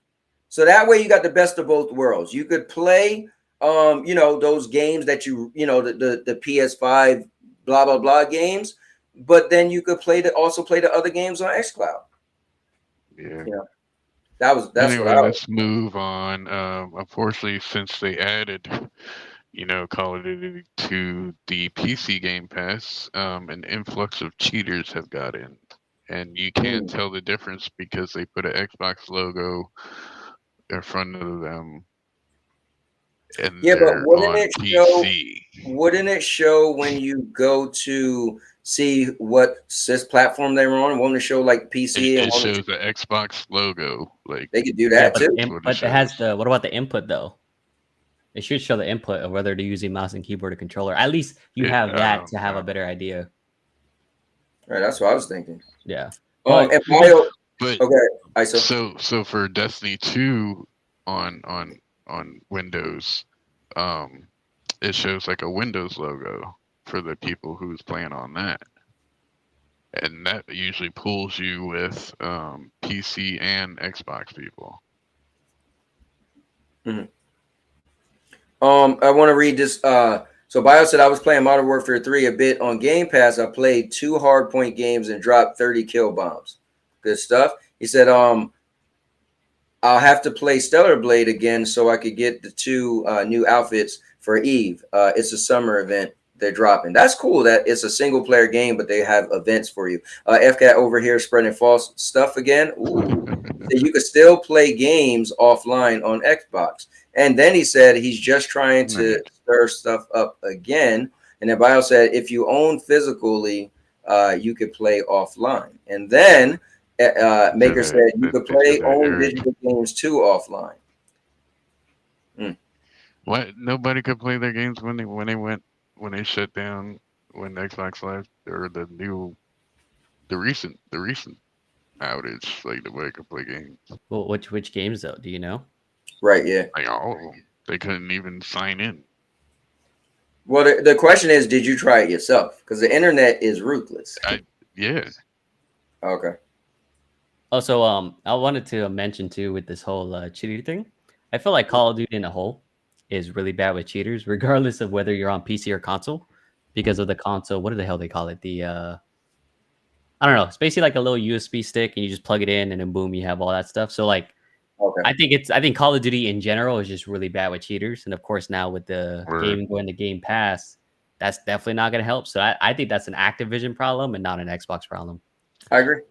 So that way you got the best of both worlds. You could play, those games that the PS5 blah blah blah games, but then you could also play the other games on xCloud. Yeah. That's anyway, let's move on. Unfortunately, since they added Call of Duty to the PC Game Pass, an influx of cheaters have got in, and you can't tell the difference because they put an Xbox logo in front of them, and Yeah, but they're on PC. wouldn't it show when you go to see what platform they were on? Won't it show like PC It, and it shows the Xbox logo, like they could do Yeah, that but, too? that's what it but it has shows. the. What about the input though? It should show the input of whether they're using mouse and keyboard or controller. At least you have I that don't to have a know. better idea. Right, that's what I was thinking. Yeah. But And Bio, But okay, ISO. so for Destiny 2 on Windows, it shows like a Windows logo for the people who's playing on that. And that usually pulls you with PC and Xbox people. I want to read this. So Bio said I was playing Modern Warfare 3 a bit on Game Pass. I played 2 hardpoint games and dropped 30 kill bombs. Good stuff. He said, I'll have to play Stellar Blade again so I could get the 2 new outfits for Eve. It's a summer event they're dropping. That's cool that it's a single player game, but they have events for you. FCAT over here spreading false stuff again. Ooh. So you could still play games offline on Xbox. And then he said he's just trying to stir stuff up again. And then Bio said if you own physically, you could play offline. And then Maker said you could play own digital games too offline. What? Nobody could play their games when they shut down when Xbox Live or the recent outage, like nobody could play games. well, which games though? Do you know? Right, yeah. Like all of them, they couldn't even sign in. Well, the question is, did you try it yourself? Because the internet is ruthless. Yeah. Okay. Also, I wanted to mention too with this whole cheating thing. I feel like Call of Duty in a whole is really bad with cheaters, regardless of whether you're on PC or console, because of the console. What the hell they call it? The I don't know. It's basically like a little USB stick, and you just plug it in, and then boom, you have all that stuff. So like, Okay. I think Call of Duty in general is just really bad with cheaters, and of course now with the game going to Game Pass, that's definitely not going to help. So I think that's an Activision problem and not an Xbox problem. I agree.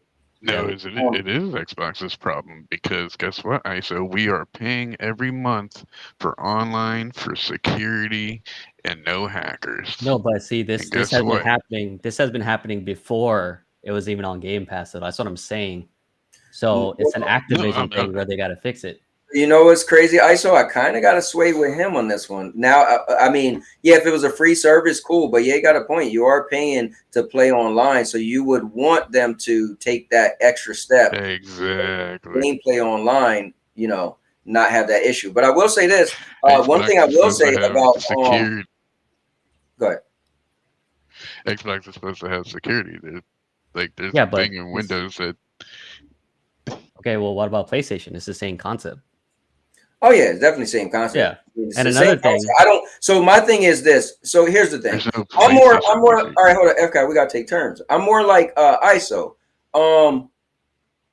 No, Yeah. it is Xbox's problem because guess what, ISO? We are paying every month for online, for security, and no hackers. No, but see, this And has guess been what? happening. This has been happening before it was even on Game Pass. So that's what I'm saying. So it's an Activision thing where they got to fix it. You know what's crazy, ISO? I kind of got to sway with him on this one. Now, I mean, yeah, if it was a free service, cool. But yeah, you got a point. You are paying to play online, so you would want them to take that extra step. Exactly. Gameplay online, not have that issue. But I will say this. One thing I will say about security. Go ahead. Xbox is supposed to have security. There's Yeah, a but thing in Windows that. Okay, well, what about PlayStation? It's the same concept. Oh yeah, it's definitely the same concept. Yeah. It's And the another same thing, concept. I don't. So my thing is this. So here's the thing. There's no I'm more. PlayStation All right, hold on, FK. We gotta take turns. I'm more like ISO.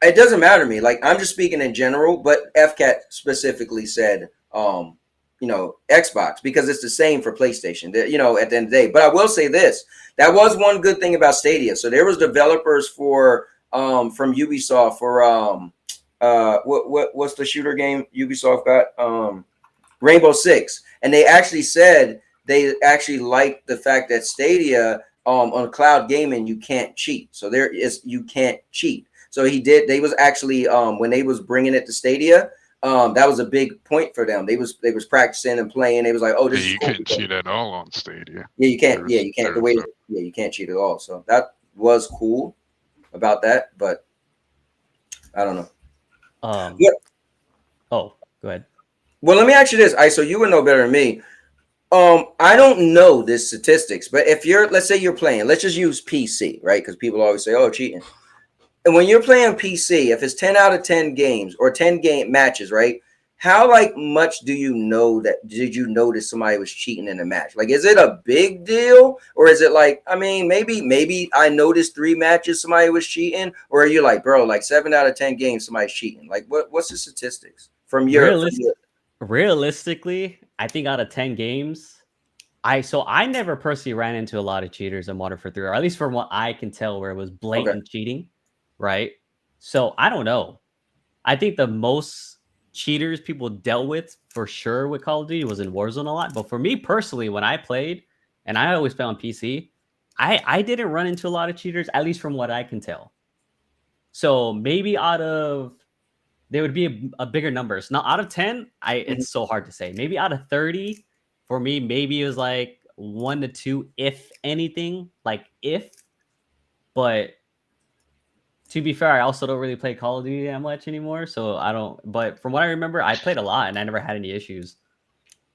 It doesn't matter to me. Like I'm just speaking in general, but FCAT specifically said, Xbox because it's the same for PlayStation. At the end of the day. But I will say this: that was one good thing about Stadia. So there was developers for from Ubisoft for what's the shooter game Ubisoft got? Rainbow Six, and they actually said they actually liked the fact that Stadia on cloud gaming you can't cheat. So you can't cheat. So they was actually when they was bringing it to Stadia, that was a big point for them. They was practicing and playing. They was like, oh, this is you cool. couldn't cheat at all on Stadia. Yeah, you can't. Yeah, you can't. You can't cheat at all. So that was cool about that, but I don't know. Oh, go ahead. Well, let me ask you this, ISO. You would know better than me. I don't know this statistics, but if let's say you're playing, let's just use PC, right? Because people always say, oh, cheating. And when you're playing PC, if it's 10 out of 10 games or 10 game matches, right? How much did you notice somebody was cheating in a match? Like, is it a big deal? Or is it like, I mean, maybe I noticed 3 matches somebody was cheating, or are you like, bro, like 7 out of 10 games somebody's cheating? Like what's the statistics from your Realistically, I think out of 10 games, I never personally ran into a lot of cheaters in Modern Warfare 3, or at least from what I can tell, where it was blatant cheating, right? So I don't know. I think the most cheaters people dealt with for sure with Call of Duty was in Warzone a lot. But for me personally, when I played, and I always play on PC, I didn't run into a lot of cheaters, at least from what I can tell. So maybe out of there would be a bigger numbers. Now out of 10, it's so hard to say. Maybe out of 30, for me, maybe it was like 1 to 2, if anything, like if. But to be fair, I also don't really play Call of Duty that much anymore, so I don't. But from what I remember, I played a lot and I never had any issues.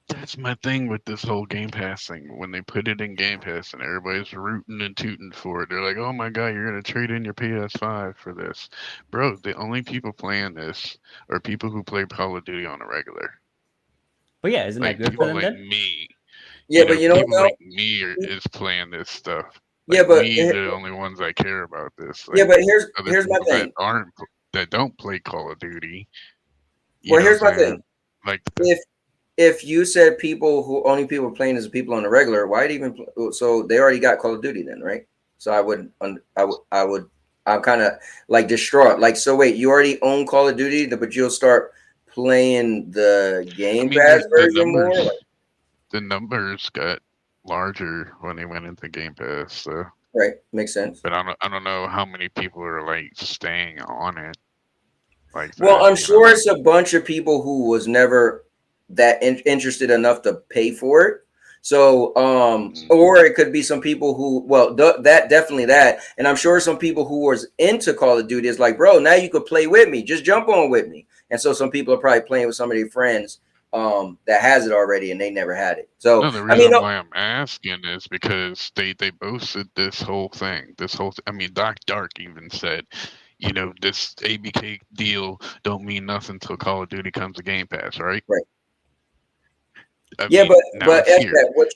That's my thing with this whole Game Pass thing. When they put it in Game Pass and everybody's rooting and tooting for it, they're like, "Oh my god, you're gonna trade in your PS5 for this, bro." The only people playing this are people who play Call of Duty on a regular. But yeah, isn't that Like good for people them like then? me. Yeah, but you know what people though? like me is playing this stuff. Yeah, Like but we the only ones that care about this. yeah, Like but other here's my people thing. that don't play Call of Duty. You Well, know here's what my I'm saying? thing. Like If you said people who only people playing is people on the regular, why even? So they already got Call of Duty then, right? So I'm kind of like distraught. Like, so wait, you already own Call of Duty, but you'll start playing the I Game mean, Pass the version more. numbers, the numbers got larger when they went into Game Pass. So, Right, makes sense. but I don't know how many people are like staying on it like Well, that. I'm sure it's a bunch of people who was never that interested enough to pay for it. So, or it could be some people who, well, that definitely that, and I'm sure some people who was into Call of Duty is like, bro, now you could play with me, just jump on with me. And so some people are probably playing with some of their friends that has it already and they never had it. So, No, the I mean, reason why I'm asking is because they boasted this whole thing. I mean, Doc Dark even said, this ABK deal don't mean nothing until Call of Duty comes to Game Pass, right? right. I Yeah, mean, now but it's here. what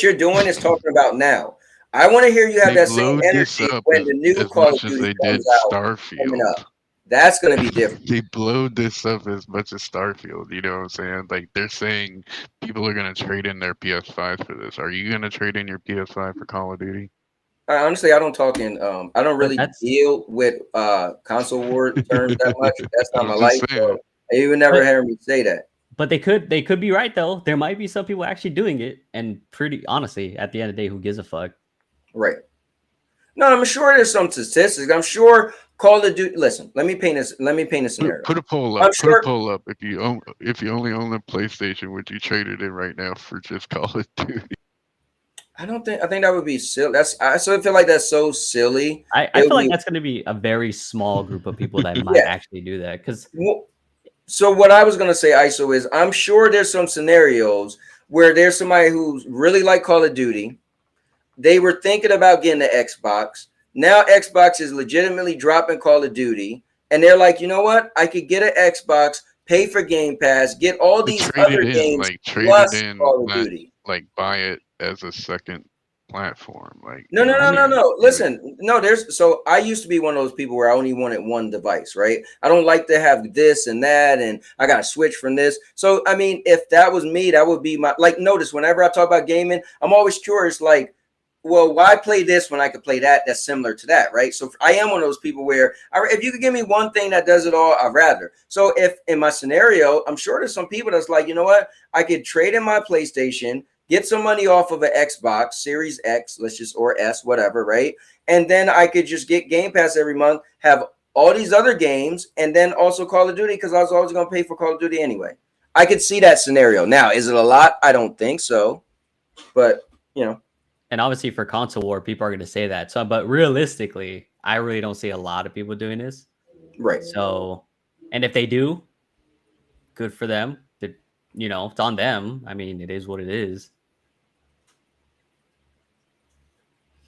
you're doing is talking about now. I want to hear you have They that same blowed this energy up when the new as Call of much as Duty they comes did out coming Starfield. up. That's going to be different. They blowed this up as much as Starfield. You know what I'm saying? Like they're saying people are gonna trade in their PS5 for this. Are you gonna trade in your PS5 for Call of Duty? Honestly, I don't I don't But really that's deal with console war terms that much. That's not my I'm life. just saying. So you would never but hear me say that. but they could be right though. There might be some people actually doing it, and pretty honestly, at the end of the day, who gives a fuck? Right. No, I'm sure there's some statistics. I'm sure Call of Duty. Listen, let me paint this. Let me paint a scenario. Put a poll I'm up. Put a sure. poll up. If you only own a PlayStation, would you trade it in right now for just Call of Duty? I don't think. I think that would be silly. I sort of feel like that's so silly. I feel like that's going to be a very small group of people that might Yeah. actually do that. Because So what I was gonna say, ISO, is I'm sure there's some scenarios where there's somebody who's really like Call of Duty. They were thinking about getting the Xbox. Now Xbox is legitimately dropping Call of Duty, and they're like, you know what? I could get an Xbox, pay for Game Pass, get all these other games trade it plus in, Call of not Duty. like buy it as a second platform. Like No, no, what no, I'm no, saying? no. Listen, no, so I used to be one of those people where I only wanted one device, right? I don't like to have this and that, and I got to switch from this. So, I mean, if that was me, that would be my, like, notice whenever I talk about gaming, I'm always curious, like, well, why play this when I could play that that's similar to that, right? So I am one of those people where if you could give me one thing that does it all, I'd rather. So if in my scenario, I'm sure there's some people that's like, you know what? I could trade in my PlayStation, get some money off of an Xbox Series X, or S, whatever, right? And then I could just get Game Pass every month, have all these other games, and then also Call of Duty because I was always going to pay for Call of Duty anyway. I could see that scenario. Now, is it a lot? I don't think so, but and obviously for console war, people are going to say that. So, but realistically, I really don't see a lot of people doing this. Right. So, and if they do, good for them. It's on them. I mean, it is what it is.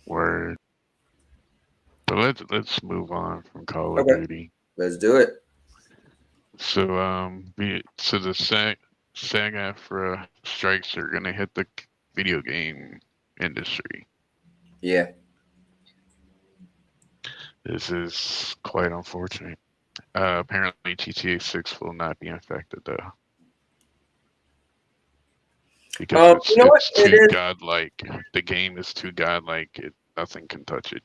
Word. But let's move on from Call of Duty. Let's do it. So the SAG-AFTRA strikes are gonna hit the video game industry. Yeah. This is quite unfortunate. Apparently GTA 6 will not be affected though. because You know what? it's It too is. godlike. The game is too godlike. Nothing can touch it.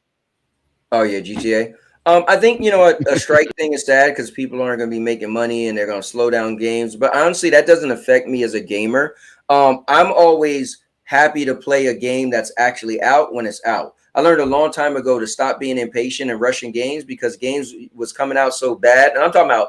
Oh yeah, GTA. I think you know what, a strike thing is sad because people aren't going to be making money and they're going to slow down games. But honestly, that doesn't affect me as a gamer. I'm always happy to play a game that's actually out when it's out. I learned a long time ago to stop being impatient and rushing games because games was coming out so bad. And I'm talking about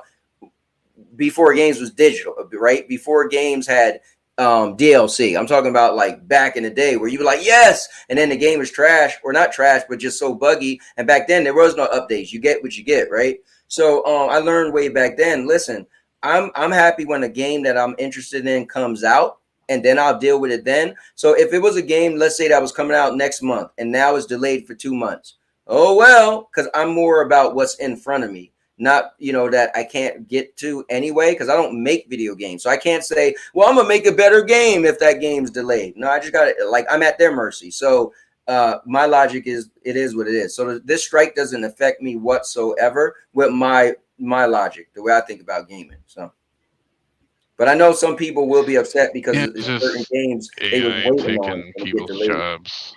before games was digital, right? Before games had DLC. I'm talking about like back in the day where you were like, yes, and then the game is trash or not trash, but just so buggy. And back then there was no updates. You get what you get, right? So I learned way back then. Listen, I'm happy when a game that I'm interested in comes out. And then I'll deal with it then. So if it was a game, let's say that was coming out next month and now it's delayed for 2 months. Oh, well, because I'm more about what's in front of me, not that I can't get to anyway, because I don't make video games. So I can't say, well, I'm gonna make a better game if that game's delayed. No, I just got it. Like, I'm at their mercy. So my logic is it is what it is. So this strike doesn't affect me whatsoever with my logic, the way I think about gaming. So, but I know some people will be upset because Yeah, of it's certain just games they was AI waiting on taking and get people's delayed. jobs.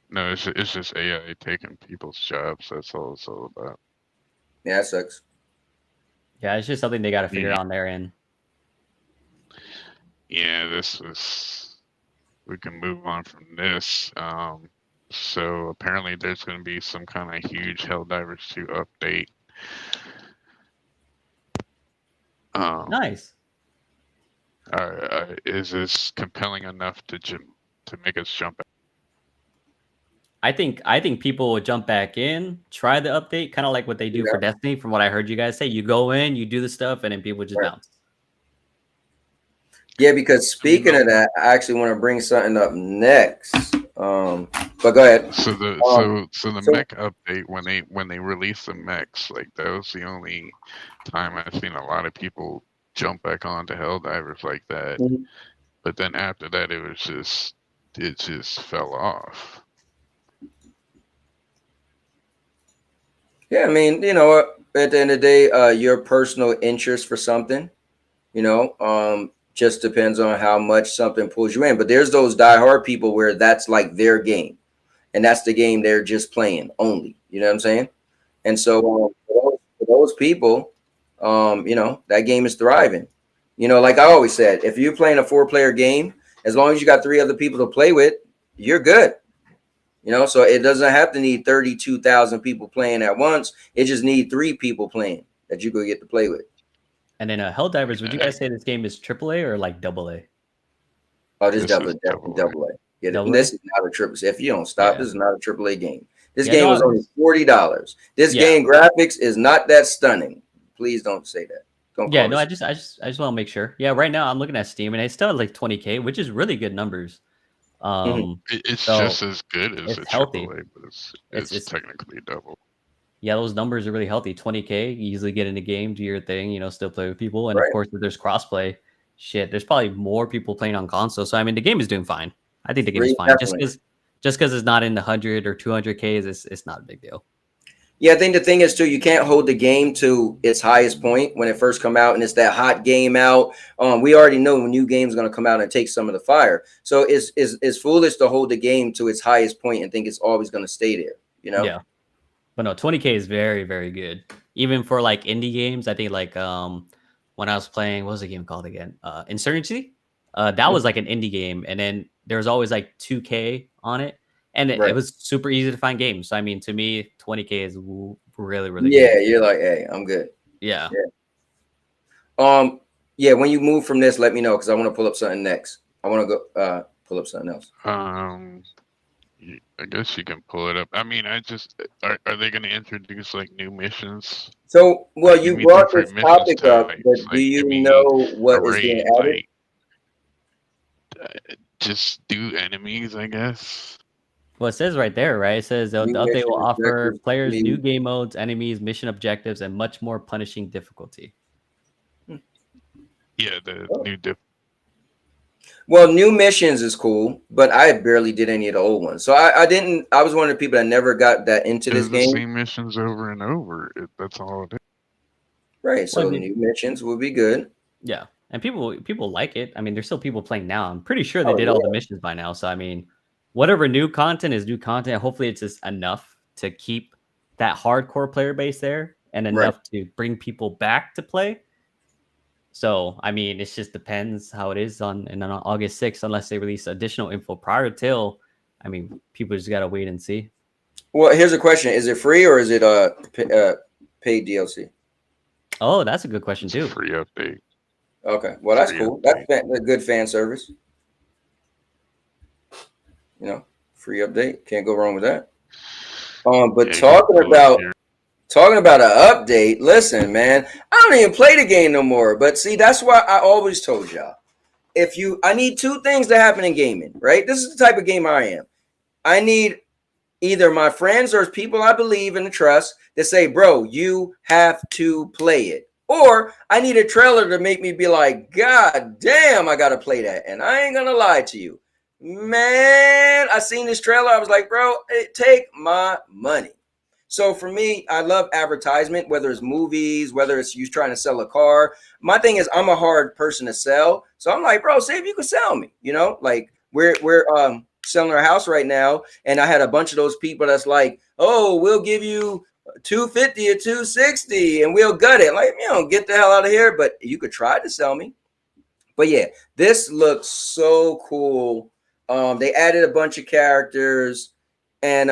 No, it's just AI taking people's jobs. That's all it's all about. Yeah, that sucks. Yeah, it's just something they got to figure Yeah. on their end. Yeah, this is. We can move on from this. So apparently there's going to be some kind of huge Helldivers 2 update. Nice. Is this compelling enough to make us jump? I think people will jump back in, try the update, kind of like what they do for Destiny. From what I heard you guys say, you go in, you do the stuff, and then people just bounce. Yeah, because speaking of that, I actually want to bring something up next. But go ahead. So the mech update, when they released the mechs, like that was the only time I've seen a lot of people jump back onto Helldivers like that. But then after that, it just fell off. Yeah, I mean, you know, at the end of the day, your personal interest for something, just depends on how much something pulls you in. But there's those diehard people where that's like their game, and that's the game they're just playing only. You know what I'm saying? And so for those people, that game is thriving. Like I always said, if you're playing a 4-player game, as long as you got 3 other people to play with, you're good. So it doesn't have to need 32,000 people playing at once. It just need 3 people playing that you go get to play with. And then Helldivers, would you guys say this game is AAA or like AA? Oh, this definitely AA. Yeah, this is not a triple. If you don't stop, this is not a AAA game. This game was only $40. This game graphics is not that stunning. Please don't say that. I just want to make sure. Yeah, right now I'm looking at Steam and it's still at like 20K, which is really good numbers. It's just as good as a healthy. AAA, but it's technically double. Yeah, those numbers are really healthy. 20K, you easily get in the game, do your thing, still play with people. And of course, if there's crossplay, there's probably more people playing on console. So I mean, the game is doing fine. I think the game is fine. Definitely. Just because it's not in the 100 or 200Ks, it's not a big deal. Yeah, I think the thing is too, you can't hold the game to its highest point when it first come out, and it's that hot game out. We already know when new game's going to come out and take some of the fire. So it's foolish to hold the game to its highest point and think it's always going to stay there. Yeah, but no, 20K is very, very good. Even for like indie games, I think like when I was playing, what was the game called again? Insurgency. That was like an indie game, and then there was always like 2K on it. And it was super easy to find games. So, I mean, to me, 20K is really, really good. Yeah, you're like, hey, I'm good. Yeah. Yeah, when you move from this, let me know because I want to pull up something next. I want to go pull up something else. I guess you can pull it up. I mean, are they going to introduce like new missions? So, well, you brought this topic up, but do you know what is being added? Just do enemies, I guess. Well, it says right there, right? It says the update will offer players new game modes, enemies, mission objectives, and much more punishing difficulty. Yeah, new Well, new missions is cool, but I barely did any of the old ones. So I didn't. I was one of the people that never got that into this game. The same missions over and over. That's all it is. Right. So new missions will be good. Yeah. and people like it. I mean, there's still people playing now. I'm pretty sure they did all the missions by now. So I mean, whatever new content is new content. Hopefully, it's just enough to keep that hardcore player base there and enough to bring people back to play. So I mean, it just depends how it is on August 6th, unless they release additional info prior till. I mean, people just gotta wait and see. Well, here's a question: is it free or is it paid DLC? Oh, that's a good question too. Free update. Okay, well that's cool. That's a good fan service. You know, free update, can't go wrong with that. But talking about an update, listen, man, I don't even play the game no more. But see, that's why I always told y'all, I need two things to happen in gaming, right? This is the type of game I am. I need either my friends or people I believe and trust that say, bro, you have to play it. Or I need a trailer to make me be like, God damn, I got to play that. And I ain't going to lie to you. Man, I seen this trailer. I was like, bro, take my money. So for me, I love advertisement, whether it's movies, whether it's you trying to sell a car. My thing is I'm a hard person to sell. So I'm like, bro, see if you can sell me, you know, like we're selling our house right now. And I had a bunch of those people that's like, oh, we'll give you $250 or $260 and we'll gut it. Like, you know, get the hell out of here. But you could try to sell me. But yeah, this looks so cool. They added a bunch of characters and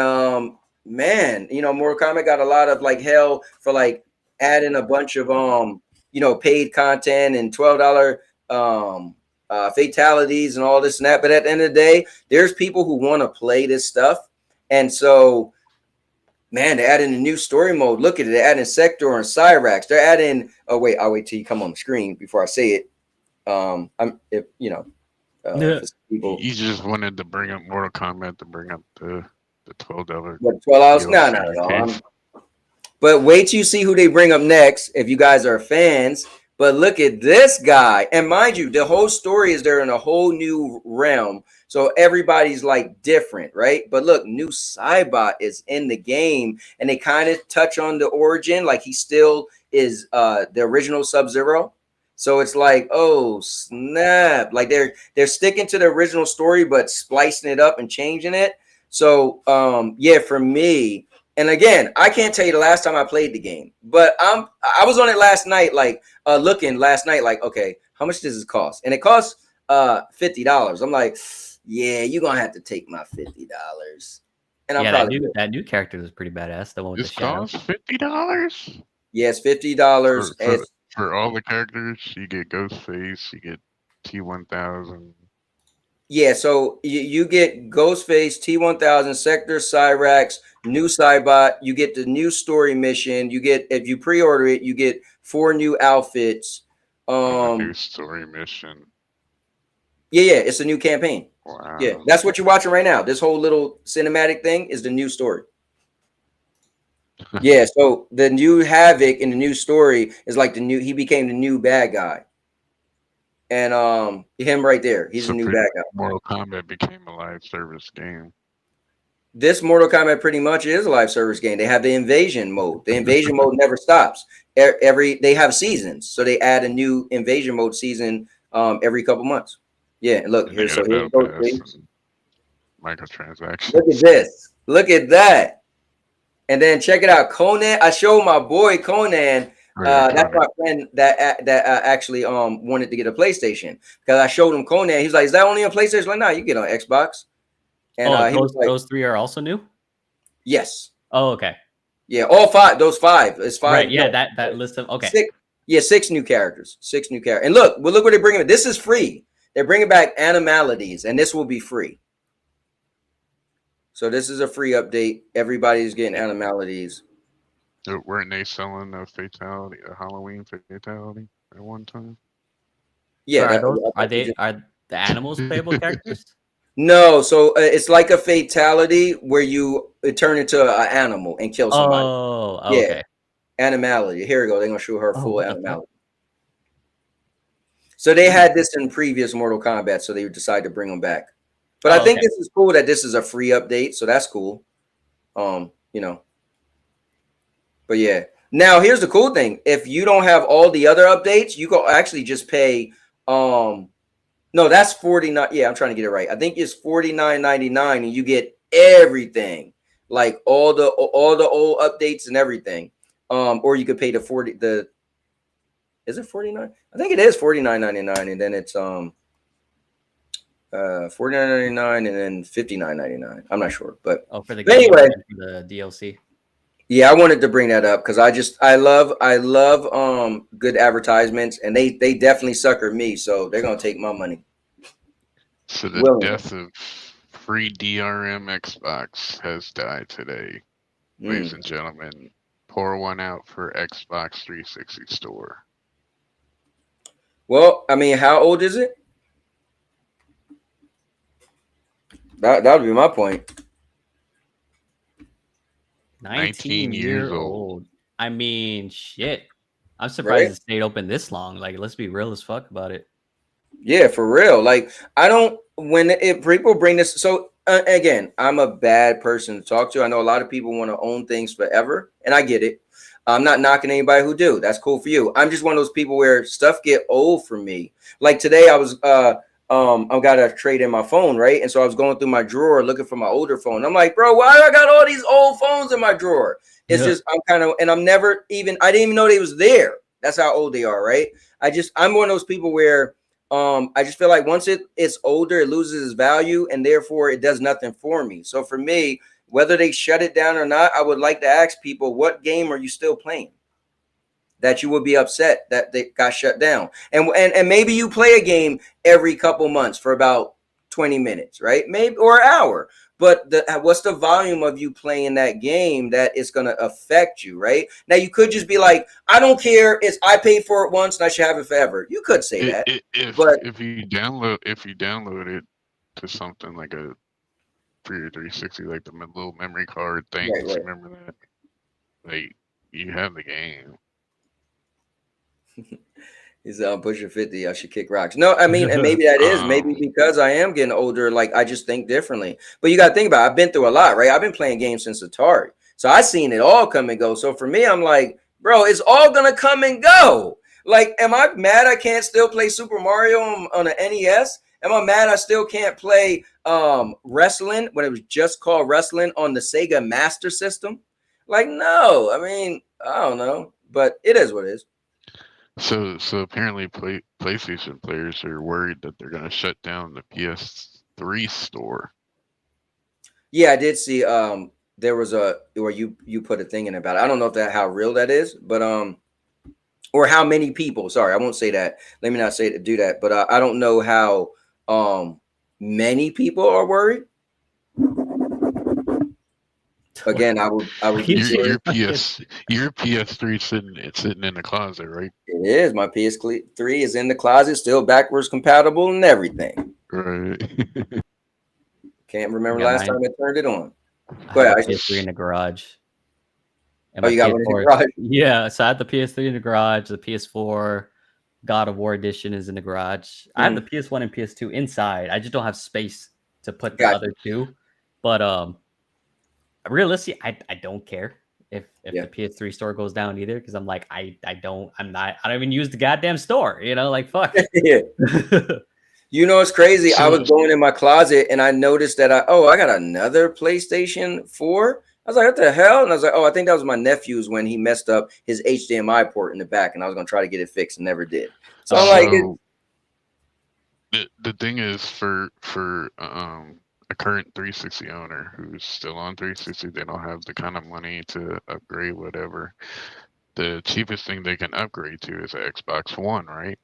man, you know, Mortal Kombat got a lot of like hell for like adding a bunch of you know, paid content and $12 fatalities and all this and that. But at the end of the day, there's people who want to play this stuff. And so, man, they're adding a new story mode. Look at it. They're adding Sector and Cyrax. They're adding, oh, wait, I'll wait till you come on the screen before I say it. People. You just wanted to bring up Mortal Kombat to bring up the $12. What, $12? No. But wait till you see who they bring up next if you guys are fans. But look at this guy. And mind you, the whole story is they're in a whole new realm. So everybody's like different, right? But look, new Cybot is in the game. And they kind of touch on the origin. Like he still is the original Sub-Zero. So it's like, oh, snap. Like they're sticking to the original story, but splicing it up and changing it. So, yeah, for me, and again, I can't tell you the last time I played the game, but I was on it last night, like looking last night, like, okay, how much does this cost? And it costs $50. I'm like, yeah, you're gonna have to take my $50. And I'm that new character is pretty badass. The one with the shadow. $50? Yes, $50. For all the characters, you get Ghostface, you get T-1000. Yeah, so you get Ghostface, T-1000, Sector, Cyrax, new Cybot. You get the new story mission. You get, if you pre-order it, you get 4 new outfits. New story mission. Yeah, it's a new campaign. Wow. Yeah, that's what you're watching right now. This whole little cinematic thing is the new story. Yeah, so the new Havoc in the new story is like he became the new bad guy. And him right there, he's a new bad guy. Mortal Kombat became a live service game. This Mortal Kombat pretty much is a live service game. They have the invasion mode. The invasion mode never stops. They have seasons, so they add a new invasion mode season every couple months. Yeah, look here. So here's microtransactions. Look at this. Look at that. And then check it out, Conan. I showed my boy Conan. That's my friend that actually wanted to get a PlayStation because I showed him Conan. He's like, "Is that only on PlayStation?" Like, nah, you get on Xbox. And those 3 are also new. Yes. Oh, okay. Yeah, all 5. Those 5. It's 5. Right. Yeah, that list of 6 new characters. 6 new characters. And look what they're bringing. This is free. They're bringing back Animalities, and this will be free. So this is a free update. Everybody's getting Animalities. Weren't they selling a Halloween fatality at one time? Yeah. So are the animals playable characters? No, so it's like a fatality where you turn into an animal and kill somebody. Oh, okay. Yeah. Animality. Here we go. They're gonna show her full animality. So they had this in previous Mortal Kombat, so they decided to bring them back. But I think this is cool that this is a free update, so that's cool. You know. But yeah. Now here's the cool thing. If you don't have all the other updates, you can actually just pay No, that's 49. Yeah, I'm trying to get it right. I think it's $49.99 and you get everything, like all the old updates and everything. Or you could pay the 40 the is it 49? I think it is $49.99 and then it's $49.99 and then $59.99. I'm not sure, but Oh, for the game anyway, and for the DLC. yeah, I wanted to bring that up because I love good advertisements and they definitely sucker me, so they're gonna take my money So the willingly. death of free DRM Xbox has died today, ladies and gentlemen. Pour one out for Xbox 360 store. Well, I mean, how old is it? That would be my point. 19 years year old. old. I mean, shit. I'm surprised Right? it stayed open this long. Like, let's be real as fuck about it. Yeah, for real. Like, I don't when it people bring this. So again, I'm a bad person to talk to. I know a lot of people want to own things forever, and I get it. I'm not knocking anybody who do. That's cool for you. I'm just one of those people where stuff get old for me. Like today, I got to trade in my phone, right? And so I was going through my drawer looking for my older phone. I'm like, bro, why do I got all these old phones in my drawer? It's Yeah. just I'm kind of, and I'm never even. I didn't even know they was there. That's how old they are, right? I'm one of those people where I just feel like once it's older, it loses its value, and therefore it does nothing for me. So for me, whether they shut it down or not, I would like to ask people, what game are you still playing that you would be upset that they got shut down? And maybe you play a game every couple months for about 20 minutes, right? Maybe or an hour. But what's the volume of you playing that game that is going to affect you, right? Now you could just be like, I don't care. I paid for it once and I should have it forever. You could say that, but If you download it to something like a for your 360, like the little memory card right, things, right. remember that? Like you have the game. He's pushing 50. I should kick rocks. No, I mean, and maybe that is maybe Um, because I am getting older. Like I just think differently. But you got to think about it. I've been through a lot, right? I've been playing games since Atari, so I seen it all come and go. So for me, I'm like, bro, it's all gonna come and go. Like, am I mad I can't still play Super Mario on an NES? Am I mad I still can't play wrestling when it was just called wrestling on the Sega Master System? Like, no. I mean, I don't know, but it is what it is. so apparently, PlayStation players are worried that they're gonna shut down the PS3 store. Yeah, I did see there was a where you put a thing in about it. I don't know if that how real that is, but or how many people, sorry, I won't say that. Let me not say to do that, but I don't know how many people are worried. Again, I would be Your curious. PS3 sitting in the closet, right? It is. My PS3 is in the closet, still backwards compatible and everything. Right. Can't remember Yeah, last time mine. I turned it on. I Go have ahead. the PS3 in the garage. And Oh, my you got one in the PS4. garage? Yeah, so I have the PS3 in the garage. The PS4 God of War edition is in the garage. I have the PS1 and PS2 inside. I just don't have space to put the Gotcha. other two. But realistically, I don't care if Yeah. the PS3 store goes down either, because I'm like, I don't even use the goddamn store, like fuck. Yeah. You know, it's crazy. I was So going in my closet and I noticed that I got another PlayStation 4. I was like, what the hell? And I was like, oh, I think that was my nephew's when he messed up his HDMI port in the back, and I was gonna try to get it fixed and never did. So I'm like, so the thing is for a current 360 owner who's still on 360, they don't have the kind of money to upgrade whatever. The cheapest thing they can upgrade to is an Xbox One, right?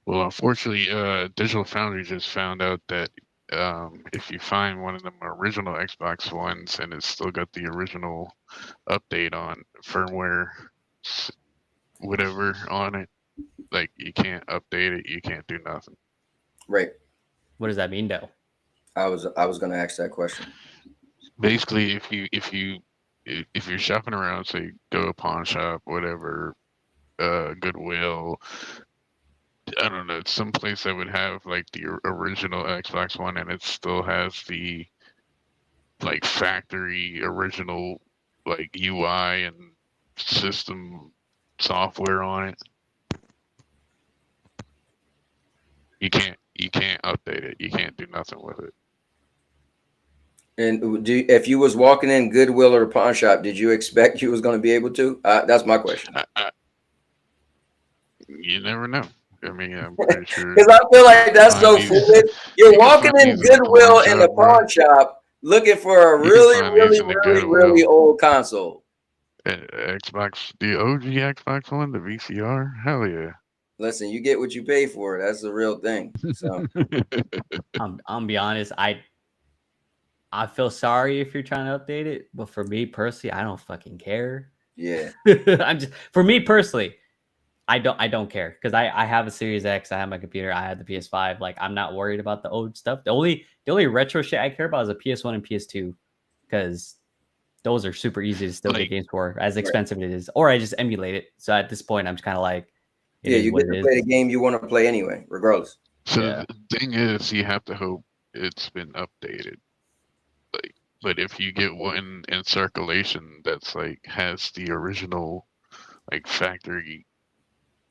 Well, unfortunately, Digital Foundry just found out that if you find one of them original Xbox Ones and it's still got the original update on firmware, whatever on it, like you can't update it, you can't do nothing. right. What does that mean, though? I was gonna ask that question. Basically, if you're shopping around, say go to a pawn shop, whatever, Goodwill, I don't know, some place that would have like the original Xbox One and it still has the like factory original like UI and system software on it. You can't update it. You can't do nothing with it. And if you was walking in Goodwill or the pawn shop, did you expect you was going to be able to? That's my question. You never know. I mean, I'm pretty sure. Because I feel like that's so these, foolish. You're you can walking find in these in the Goodwill pawn in the shop, bro. pawn shop looking for a You can really, find these really, in the really, Goodwill. really old console. Xbox, the OG Xbox One, the VCR. Hell yeah. Listen, you get what you pay for. That's the real thing. So I'm be honest, I feel sorry if you're trying to update it, but for me personally, I don't fucking care. yeah, For me personally, I don't care because I have a Series X, I have my computer, I have the PS5. Like I'm not worried about the old stuff. The only retro shit I care about is a PS1 and PS2 because those are super easy to still get games for, as expensive it is. Or I just emulate it. So at this point, I'm just kind of like, you get to play the game you want to play anyway, regardless. So the thing is, you have to hope it's been updated. Like, but if you get one in circulation that's like has the original like factory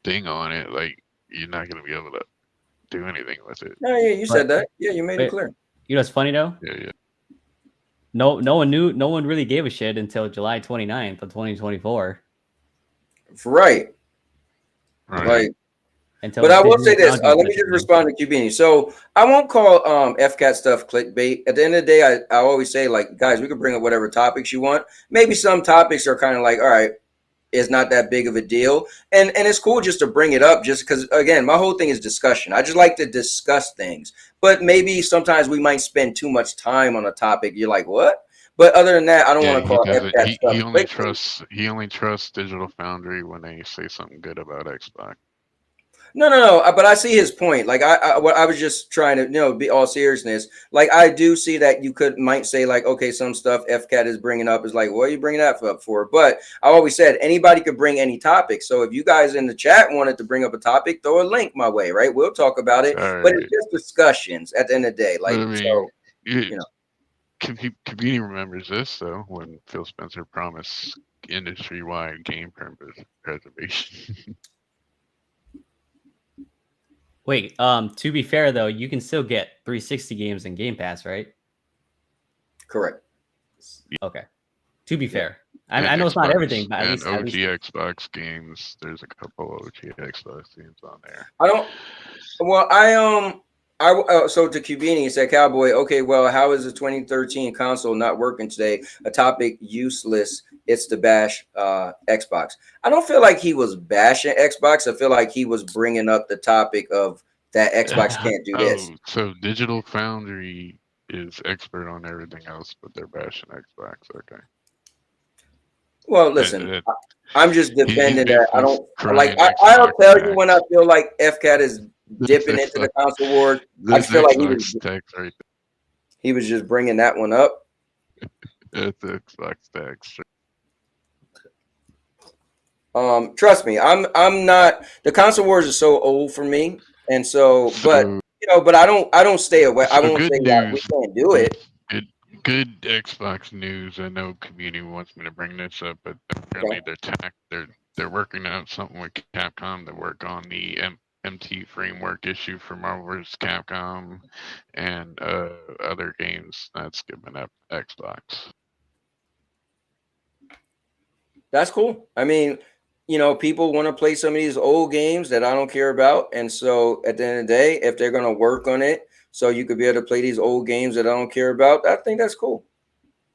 thing on it, like you're not gonna be able to do anything with it. No, yeah, you said that. Yeah, you made it clear. You know what's funny though? Yeah. No one knew. No one really gave a shit until July 29th of 2024. Right. Like, but I will say this. Let me just respond to Cubini. So I won't call FCAT stuff clickbait. At the end of the day, I always say, like, guys, we can bring up whatever topics you want. Maybe some topics are kind of like, all right, it's not that big of a deal. And it's cool just to bring it up just because, again, my whole thing is discussion. I just like to discuss things. But maybe sometimes we might spend too much time on a topic. You're like, what? But other than that, I don't want to call FCAT stuff. He only trusts Digital Foundry when they say something good about Xbox. No. But I see his point. Like I was just trying to, be all seriousness. Like I do see that you might say like, okay, some stuff FCAT is bringing up is like, what are you bringing that up for? But I always said anybody could bring any topic. So if you guys in the chat wanted to bring up a topic, throw a link my way, right? We'll talk about it. But it's just discussions at the end of the day. Like, Kabini remembers this though when Phil Spencer promised industry-wide game preservation. Wait, to be fair though, you can still get 360 games in Game Pass, right? Correct. Okay. To be fair, I know it's not everything, but at least Xbox games, there's a couple OG Xbox games on there. So to Cubini, he said, Cowboy, okay, well, how is the 2013 console not working today? A topic useless. It's to bash Xbox. I don't feel like he was bashing Xbox. I feel like he was bringing up the topic of that Xbox can't do this. So Digital Foundry is expert on everything else, but they're bashing Xbox. Okay. Well, listen, I'm just defending that. I don't like. I'll tell you when I feel like FCAT is dipping into the console wars. I feel like he was just bringing that one up. It's Xbox tax. Trust me, I'm not. The console wars are so old for me, and so but I don't stay away. I won't say that we can't do it. Good Xbox news. I know community wants me to bring this up, but apparently they're working out something with Capcom to work on the MT framework issue for Marvel vs. Capcom and other games that's given up Xbox. That's cool. I mean, people want to play some of these old games that I don't care about, and so at the end of the day, if they're going to work on it, so you could be able to play these old games that I don't care about, I think that's cool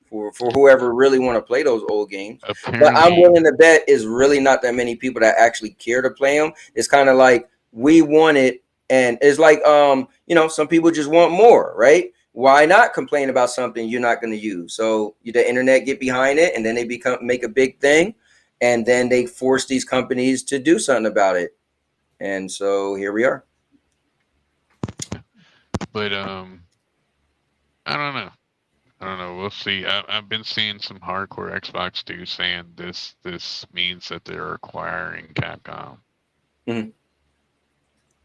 for whoever really want to play those old games. But I'm willing to bet is really not that many people that actually care to play them. It's kind of like we want it, and it's like some people just want more, right? Why not complain about something you're not going to use? So the internet get behind it, and then they make a big thing, and then they force these companies to do something about it. And so here we are. But I don't know. We'll see. I've been seeing some hardcore Xbox dudes saying this means that they're acquiring Capcom. Mm-hmm.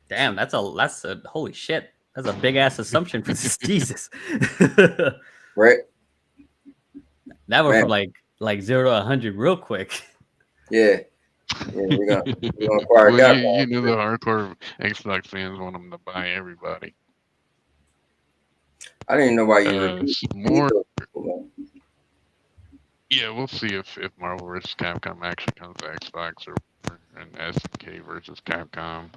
Damn, that's a holy shit. That's a big ass assumption for this. Jesus. Right. That went from like 0 to 100 real quick. Yeah. Yeah, we're gonna acquire Well, that you one. know the hardcore Xbox fans want them to buy everybody. I didn't even know why you repeat More. those people, man. Yeah, we'll see if Marvel vs. Capcom actually comes to Xbox or an SNK versus Capcom.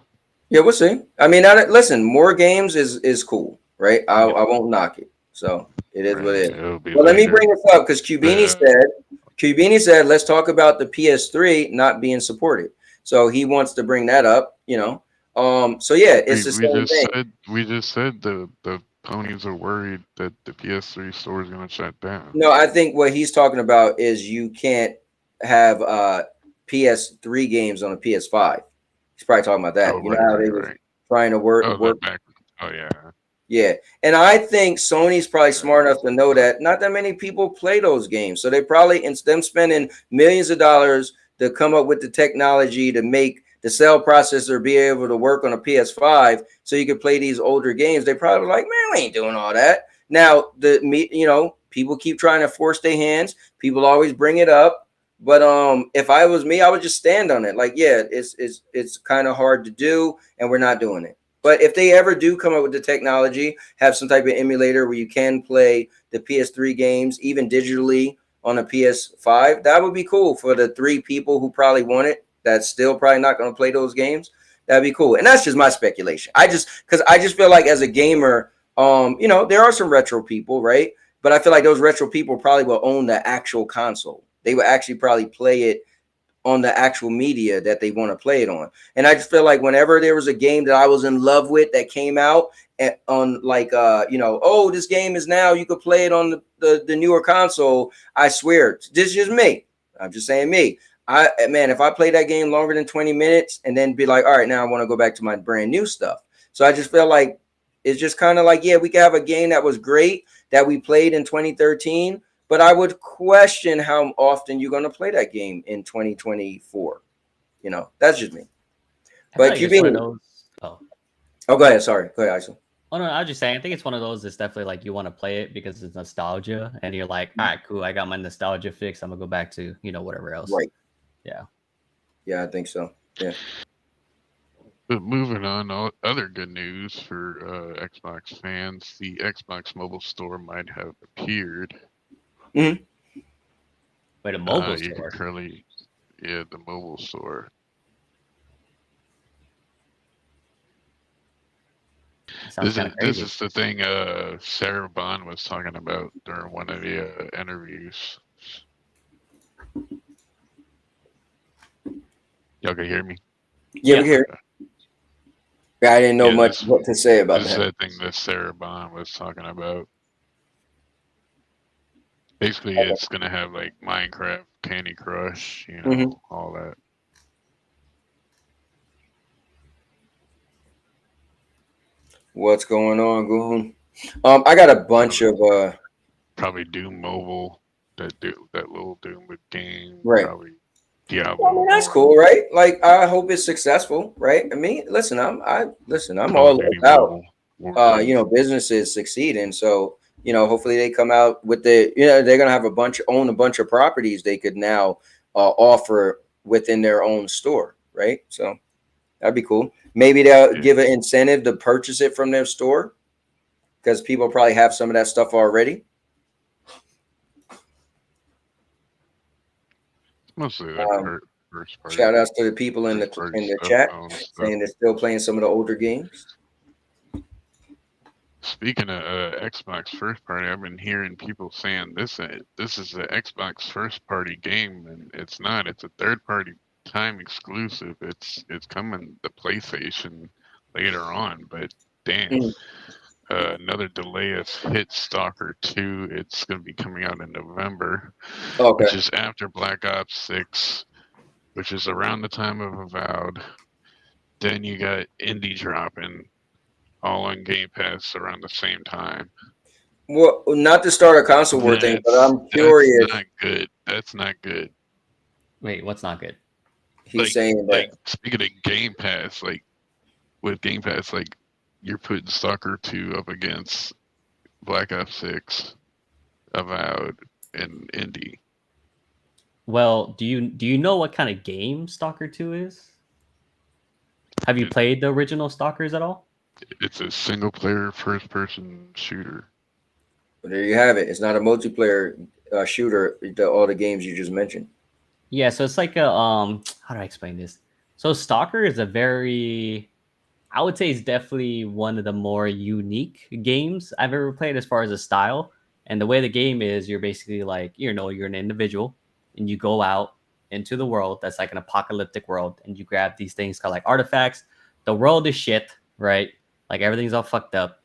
Yeah, we'll see. I mean, listen, more games is cool, right? I won't knock it. So it is what Right, it is. it'll be Well, let me later. bring this up because Cubini said, let's talk about the PS3 not being supported. So he wants to bring that up, you know. So yeah, it's the same thing. We just said the ponies are worried that the PS3 store is gonna shut down. No, I think what he's talking about is you can't have PS3 games on a PS5. He's probably talking about that. Oh, You know right, how they right, was right. trying to Oh, work. that back. Oh, yeah. Yeah, and I think Sony's probably smart Right. enough to know that not that many people play those games, so they probably instead of spending millions of dollars to come up with the technology to make the cell processor be able to work on a PS5, so you could play these older games. They probably like, man, we ain't doing all that. Now people keep trying to force their hands. People always bring it up, but if I was me, I would just stand on it. Like, yeah, it's kind of hard to do, and we're not doing it. But if they ever do come up with the technology, have some type of emulator where you can play the PS3 games even digitally on a PS5, that would be cool for the 3 people who probably want it. That's still probably not going to play those games. That'd be cool. And that's just my speculation. I just feel like as a gamer, there are some retro people, right? But I feel like those retro people probably will own the actual console. They would actually probably play it on the actual media that they want to play it on. And I just feel like whenever there was a game that I was in love with that came out on like oh, this game is now you could play it on the newer console. I swear, this is just me. I'm just saying me. If I play that game longer than 20 minutes and then be like, all right, now I want to go back to my brand new stuff. So I just feel like it's just kind of like, yeah, we could have a game that was great that we played in 2013, but I would question how often you're going to play that game in 2024. That's just me. I feel But like you it's one of being, those. Oh, go ahead. Sorry. Go ahead, Aisha. oh no, I was just saying. I think it's one of those. It's definitely like you want to play it because it's nostalgia, and you're like, all right, cool. I got my nostalgia fix. I'm gonna go back to whatever else. Right. Yeah. Yeah, I think so. Yeah. But moving on, other good news for Xbox fans: the Xbox Mobile Store might have appeared. Mm-hmm. Wait, a mobile You can store. currently, yeah, the mobile store. Sounds kind of This crazy. is the thing Sarah Bond was talking about during one of the interviews. Y'all can hear me? Yeah, Yeah. we hear. Yeah, I didn't know Yeah, much what to say about this is that. the thing that Sarah Bond was talking about. Basically, it's gonna have like Minecraft, Candy Crush, Mm-hmm. all that. What's going on, Goon? I got a bunch of Probably Doom Mobile, that little Doom game, right. probably Well, I Diablo mean, that's Immortal, cool, right? Like, I hope it's successful, right? I mean, listen, I'm Call of all Duty about Mobile, Warzone. businesses succeeding. So, hopefully they come out with they're gonna have own a bunch of properties they could now offer within their own store, right? So that'd be cool. Maybe they'll Yeah. give an incentive to purchase it from their store because people probably have some of that stuff already. Mostly their Um, first Shout party, outs to the people in first party in the stuff, chat own stuff. saying they're still playing some of the older games. Speaking of Xbox first party, I've been hearing people saying this is the Xbox first party game, and it's not. It's a third party time exclusive. It's coming to PlayStation later on, but damn. Mm. Another delay of Hit Stalker 2. It's going to be coming out in November, Okay. which is after Black Ops 6, which is around the time of Avowed. Then you got Indie dropping all on Game Pass around the same time. Well, not to start a console war thing, but I'm That's curious. not good. That's not good. Wait, what's not good? He's saying that. Speaking of Game Pass, like with Game Pass, like you're putting Stalker 2 up against Black Ops 6, Avowed, and Indie. Well, do you know what kind of game Stalker 2 is? Have you played the original Stalkers at all? It's a single player first person shooter. But there you have it. It's not a multiplayer shooter. All the games you just mentioned. Yeah, so it's like a how do I explain this? So Stalker is a very, I would say it's definitely one of the more unique games I've ever played as far as a style. And the way the game is, you're basically like, you're an individual and you go out into the world that's like an apocalyptic world and you grab these things called like artifacts. The world is shit, right? Like everything's all fucked up.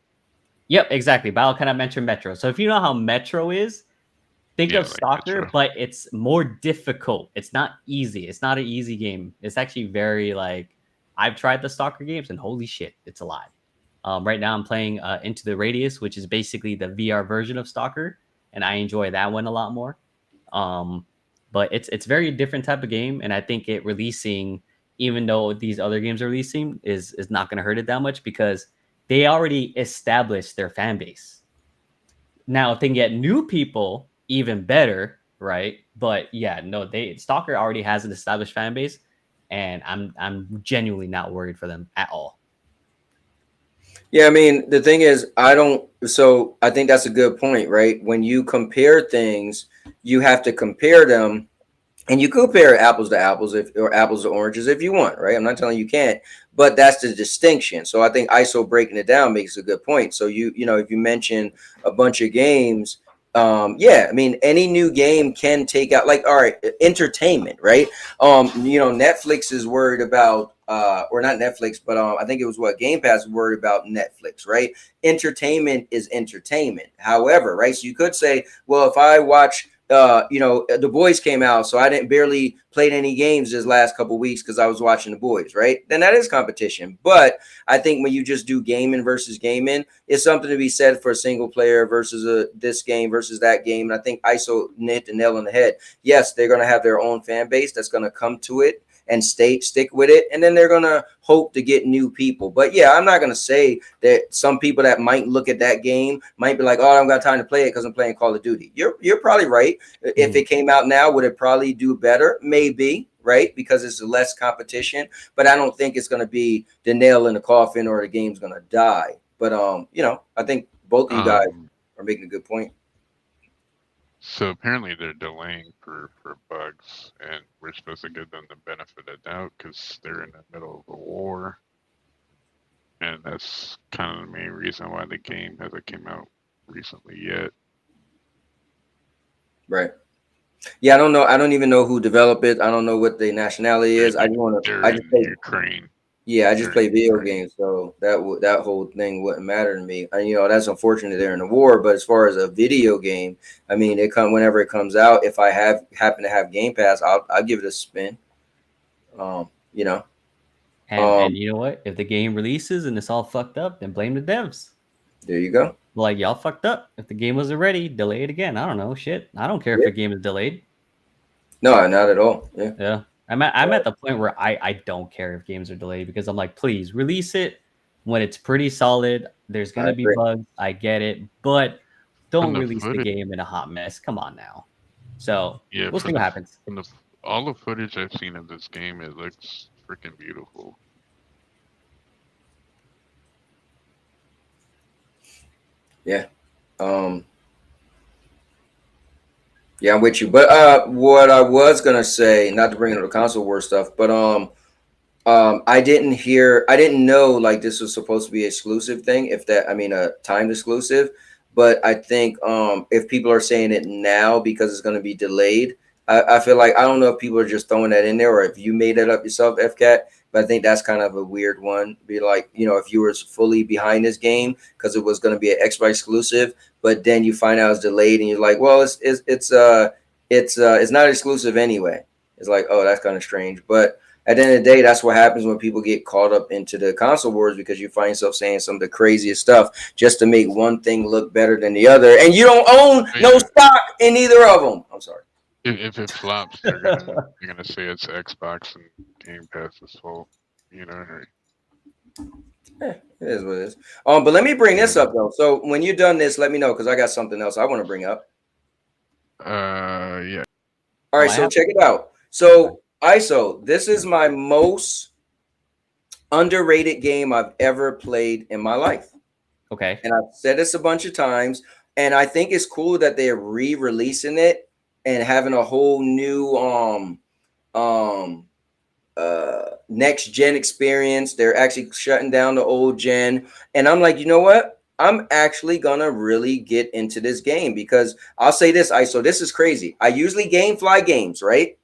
Yep, exactly. Bao kind of mentioned Metro. So if you know how Metro is, think Yeah, of like Stalker, Metro. but it's more difficult. It's not easy. It's not an easy game. It's actually very like, I've tried the Stalker games and holy shit, it's a lot. Right now I'm playing Into the Radius, which is basically the VR version of Stalker, and I enjoy that one a lot more. Um, but it's very different type of game, and I think it releasing, even though these other games are releasing, is not going to hurt it that much because they already established their fan base. Now, if they can get new people, even better, right? But yeah, no, they Stalker already has an established fan base, and I'm genuinely not worried for them at all. Yeah, I mean, the thing is, so I think that's a good point, right? When you compare things, you have to compare them, and you compare apples to apples or apples to oranges if you want, right? I'm not telling you can't, but that's the distinction. So I think ISO breaking it down makes a good point. So if you mention a bunch of games, yeah, I mean, any new game can take out, like, all right, entertainment, right? Netflix is worried about or not Netflix, but I think it was what Game Pass was worried about Netflix, right? Entertainment is entertainment. However, right, so you could say, well, if I watch The Boys came out, so I didn't barely played any games this last couple weeks because I was watching The Boys, right? Then that is competition. But I think when you just do gaming versus gaming, it's something to be said for a single player versus this game versus that game. And I think ISO hit the nail on the head. Yes, they're going to have their own fan base that's going to come to it and stick with it, and then they're gonna hope to get new people. But yeah, I'm not gonna say that some people that might look at that game might be like, oh, I don't got time to play it because I'm playing Call of Duty. You're probably right. If it came out now, would it probably do better? Maybe, right? Because it's less competition. But I don't think it's gonna be the nail in the coffin or the game's gonna die. But I think both of you guys are making a good point. So apparently they're delaying for bugs, and we're supposed to give them the benefit of doubt because they're in the middle of a war, and that's kind of the main reason why the game hasn't came out recently yet. Right. Yeah, I don't know. I don't even know who developed it. I don't know what the nationality is. I just want to. I just play Ukraine. Yeah, I just play video games, so that whole thing wouldn't matter to me. And that's unfortunate they're in a war. But as far as a video game, I mean, whenever it comes out. If I happen to have Game Pass, I'll give it a spin. And you know what? If the game releases and it's all fucked up, then blame the devs. There you go. Like, y'all fucked up. If the game wasn't ready, delay it again. I don't know. Shit. I don't care if a game is delayed. No, not at all. Yeah. Yeah. I'm at the point where I don't care if games are delayed because I'm like, please release it when it's pretty solid. There's gonna be bugs. I get it, but don't release the game in a hot mess. Come on now. So yeah, we'll see what happens. From all the footage I've seen of this game, it looks freaking beautiful. Yeah. Yeah, I'm with you. But what I was gonna say, not to bring up the console war stuff, but I didn't know like this was supposed to be an exclusive thing. A timed exclusive. But I think if people are saying it now because it's going to be delayed, I feel like I don't know if people are just throwing that in there or if you made it up yourself, FCAT. But I think that's kind of a weird one. Be like, if you were fully behind this game because it was going to be an Xbox exclusive, but then you find out it's delayed and you're like, well, it's not exclusive anyway. It's like, oh, that's kind of strange. But at the end of the day, that's what happens when people get caught up into the console wars because you find yourself saying some of the craziest stuff just to make one thing look better than the other, and you don't own no stock in either of them. I'm sorry. If it flops, they're gonna say it's Xbox and Game Pass's fault. It is what it is. But let me bring this up though. So when you're done this, let me know because I got something else I want to bring up. Yeah. All right, I so have. check it out. So ISO, this is my most underrated game I've ever played in my life. Okay. And I've said this a bunch of times, and I think it's cool that they're re-releasing it and having a whole new um next gen experience. They're actually shutting down the old gen. And I'm like, you know what? I'm actually gonna really get into this game because I'll say this, ISO, this is crazy. I usually GameFly games, right?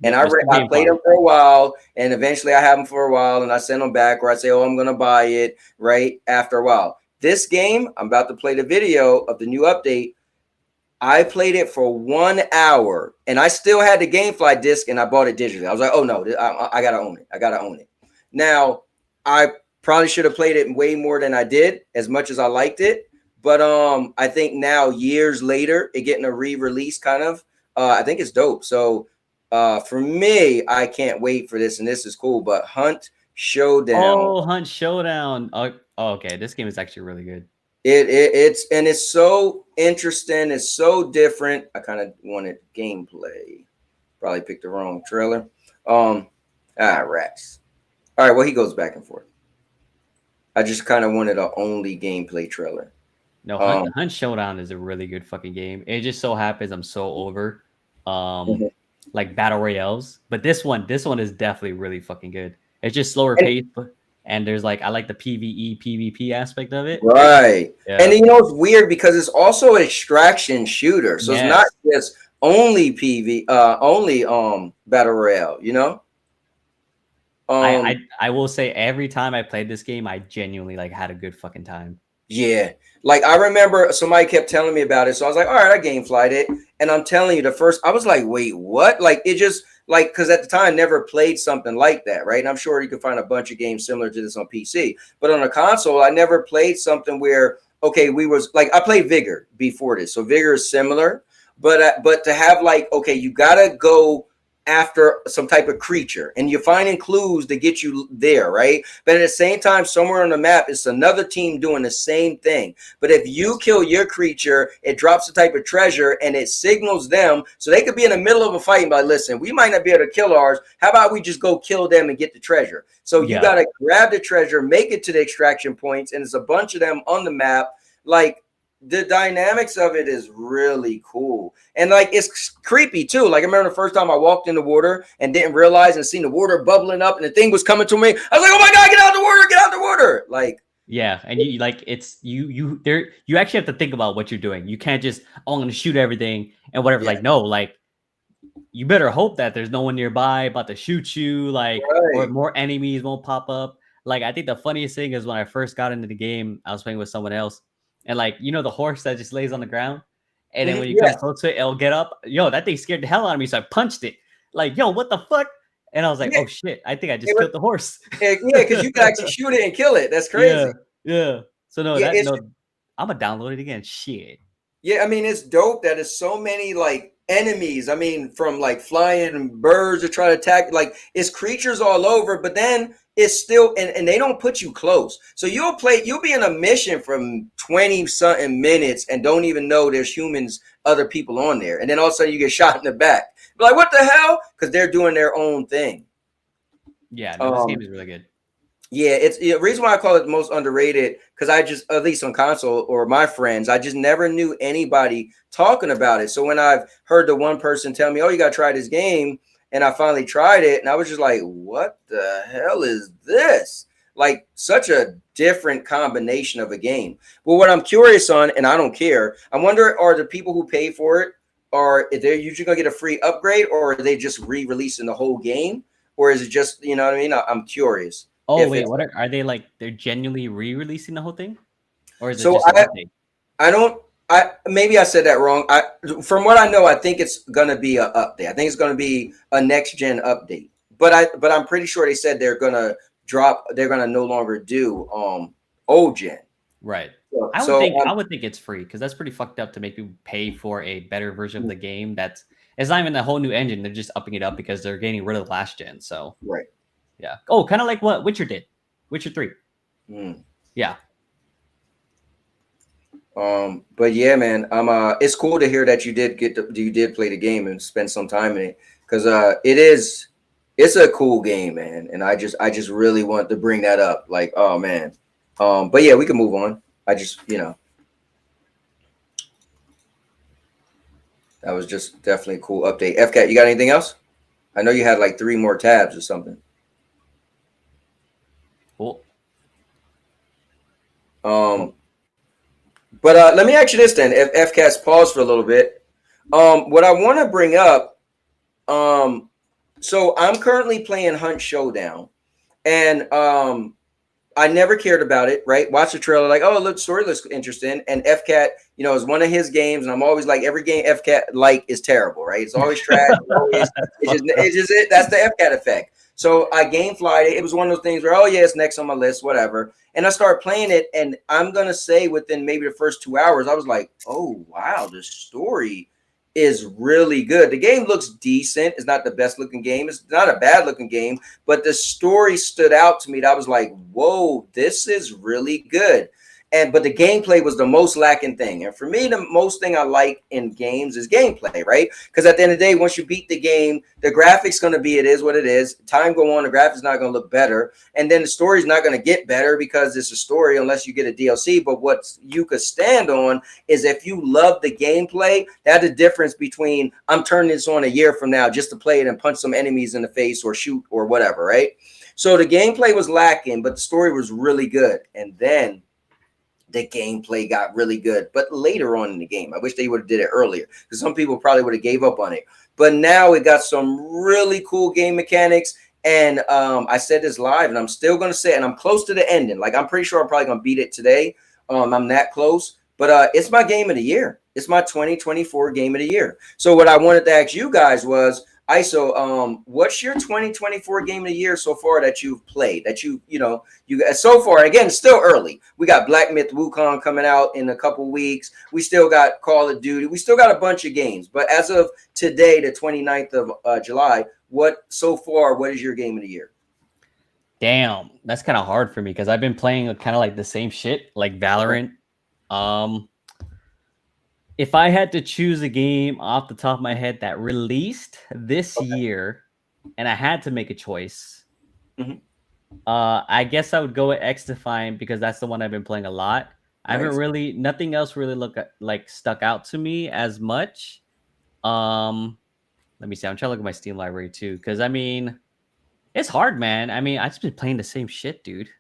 And Yep, Mr. I played Gamefly. them for a while, and eventually I have them for a while, and I send them back, or I say, "Oh, I'm gonna buy it." Right after a while, this game I'm about to play the video of the new update. I played it for 1 hour, and I still had the GameFly disc, and I bought it digitally. I was like, "Oh no, I gotta own it. I gotta own it." Now, I probably should have played it way more than I did, as much as I liked it. But I think now, years later, it getting a re-release, kind of. I think it's dope. So, for me, I can't wait for this, and this is cool. But Hunt Showdown, Oh, Hunt Showdown. Oh, okay. This game is actually really good. it's so interesting. It's so different. I kind of wanted gameplay. Probably picked the wrong trailer. Rats. All right, well, he goes back and forth. I just kind of wanted a only gameplay trailer. No, Hunt Showdown is a really good fucking game. It just so happens I'm so over Mhm. like battle royales, but this one is definitely really fucking good. It's just slower And- pace, and there's like I like the PvE PvP aspect of it. Right. Yeah. And you know it's weird because it's also an extraction shooter. So it's not just only only battle royale, you know? I will say every time I played this game, I genuinely like had a good fucking time. Yeah. Like I remember somebody kept telling me about it. So I was like, all right, I GameFly'd it. And I'm telling you, the first I was like, wait, what? Like it just like because at the time I never played something like that, right? And I'm sure you can find a bunch of games similar to this on PC. But on a console, I never played something where okay, we was like I played Vigor before this. So Vigor is similar, but to have like, okay, you gotta go after some type of creature and you're finding clues to get you there, right? But at the same time, somewhere on the map, it's another team doing the same thing. But if you kill your creature, it drops a type of treasure and it signals them. So they could be in the middle of a fight and be like, listen, we might not be able to kill ours. How about we just go kill them and get the treasure? So you got to grab the treasure, make it to the extraction points. And there's a bunch of them on the map. Like, the dynamics of it is really cool. And like it's creepy too. Like I remember the first time I walked in the water and didn't realize and seen the water bubbling up and the thing was coming to me. I was like, oh my God, get out of the water, get out of the water. Like yeah, and you like it's you there you actually have to think about what you're doing. You can't just I'm gonna shoot everything and whatever. Yeah. Like no, like you better hope that there's no one nearby about to shoot you, like or more enemies won't pop up. Like I think the funniest thing is when I first got into the game, I was playing with someone else. And like you know the horse that just lays on the ground, and then when you come close to it, it'll get up. Yo, that thing scared the hell out of me, so I punched it. Like, yo, what the fuck? And I was like, oh shit, I think I just killed the horse. Yeah, because you can actually shoot it and kill it. That's crazy. Yeah. So no, I'm gonna download it again. Shit. Yeah, I mean it's dope that it's so many like enemies. I mean, from like flying birds to try to attack, like it's creatures all over, but then it's still and they don't put you close. So you'll be in a mission from 20 something minutes and don't even know there's humans, other people on there. And then all of a sudden you get shot in the back. Like, what the hell? Because they're doing their own thing. Yeah, no, this game is really good. Yeah, it's the reason why I call it the most underrated because I just, at least on console or my friends, I just never knew anybody talking about it. So when I've heard the one person tell me, oh, you got to try this game, and I finally tried it, and I was just like, what the hell is this? Like such a different combination of a game. Well, what I'm curious on, and I don't care, I wonder, are the people who pay for it, are they usually going to get a free upgrade, or are they just re-releasing the whole game? Or is it just, you know what I mean? I'm curious. Oh wait, what are they like? They're genuinely re-releasing the whole thing, or is it just I don't. Maybe I said that wrong. From what I know, I think it's gonna be an update. I think it's gonna be a next gen update. But I'm pretty sure they said they're gonna drop. They're gonna no longer do old gen. Right. So, I would think it's free because that's pretty fucked up to make people pay for a better version of the game. It's not even a whole new engine. They're just upping it up because they're getting rid of the last gen. So right. Yeah. Oh, kind of like what Witcher did. Witcher 3. Mm. Yeah. But yeah, man, it's cool to hear that you did play the game and spend some time in it, because it's a cool game, man. And I just really want to bring that up. Like, oh man. But yeah, we can move on. I just, that was just definitely a cool update. FCAT, you got anything else? I know you had like 3 more tabs or something. Cool. But let me ask you this then. If FCAT's pause for a little bit, what I want to bring up, so I'm currently playing Hunt Showdown, and I never cared about it, right? Watch the trailer, like, oh, look, story looks interesting. And FCAT, is one of his games, and I'm always like, every game FCAT is terrible, right? It's always trash. It's just it. That's the FCAT effect. So I gameflied it. It was one of those things where, oh yeah, it's next on my list, whatever. And I started playing it, and I'm gonna say within maybe the first 2 hours, I was like, oh wow, the story is really good. The game looks decent. It's not the best looking game. It's not a bad looking game, but the story stood out to me. That I was like, whoa, this is really good. But the gameplay was the most lacking thing. And for me, the most thing I like in games is gameplay, right? Because at the end of the day, once you beat the game, the graphics going to be, it is what it is. Time go on, the graphics not going to look better. And then the story's not going to get better because it's a story unless you get a DLC. But what you could stand on is if you love the gameplay, that's the difference between I'm turning this on a year from now just to play it and punch some enemies in the face or shoot or whatever, right? So the gameplay was lacking, but the story was really good. And then the gameplay got really good, but later on in the game. I wish they would have did it earlier, because some people probably would have gave up on it. But now it got some really cool game mechanics. And I said this live, and I'm still going to say it, and I'm close to the ending. Like, I'm pretty sure I'm probably going to beat it today. I'm that close. But it's my game of the year. It's my 2024 game of the year. So what I wanted to ask you guys was, ISO, what's your 2024 game of the year so far that you've played? That you so far, again, still early. We got Black Myth Wukong coming out in a couple weeks. We still got Call of Duty. We still got a bunch of games. But as of today, the 29th of July, what is your game of the year? Damn, that's kind of hard for me because I've been playing kind of like the same shit, like Valorant. If I had to choose a game off the top of my head that released this year, and I had to make a choice, I guess I would go with X-Defiant because that's the one I've been playing a lot. I haven't really, nothing else really stuck out to me as much. Let me see. I'm trying to look at my Steam library too, because I mean, it's hard, man. I mean, I just been playing the same shit, dude.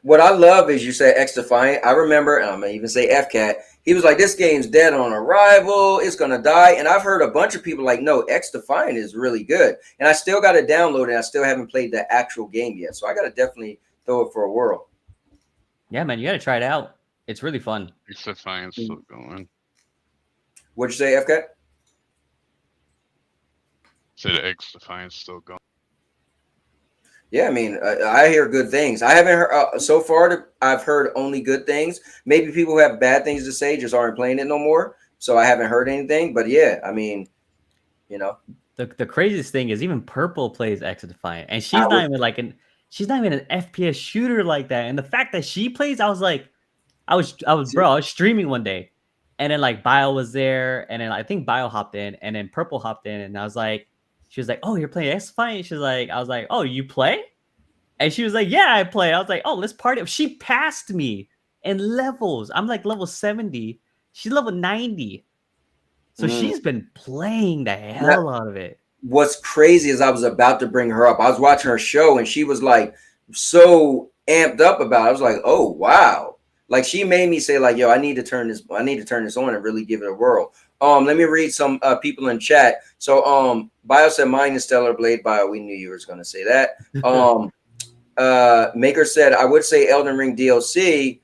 What I love is you say X-Defiant. I remember, and I'm gonna even say FCAT. He was like, this game's dead on arrival. It's going to die. And I've heard a bunch of people like, no, X-Defiant is really good. And I still got to download it. I still haven't played the actual game yet. So I got to definitely throw it for a whirl. Yeah, man, you got to try it out. It's really fun. X-Defiant's still going. What'd you say, FCAT? Said X-Defiant's still going. Yeah, I mean, I hear good things. I haven't heard so far. I've heard only good things. Maybe people who have bad things to say just aren't playing it no more. So I haven't heard anything. But yeah, I mean, the craziest thing is even Purple plays X-Defiant, and she's not even an FPS shooter like that. And the fact that she plays, I was streaming one day, and then like Bio was there, and then I think Bio hopped in, and then Purple hopped in, and I was like. She was like, "Oh, you're playing X-Defiant?" I was like, "Oh, you play?" And she was like, "Yeah, I play." I was like, "Oh, let's party." She passed me in levels. I'm like level 70. She's level 90. So she's been playing the hell out of it. What's crazy is I was about to bring her up. I was watching her show, and she was like so amped up about it. I was like, "Oh, wow." Like, she made me say like, "Yo, I need to turn this on and really give it a whirl." Let me read some people in chat. So Bio said mine is Stellar Blade. Bio, we knew you were going to say that. Maker said, I would say Elden Ring DLC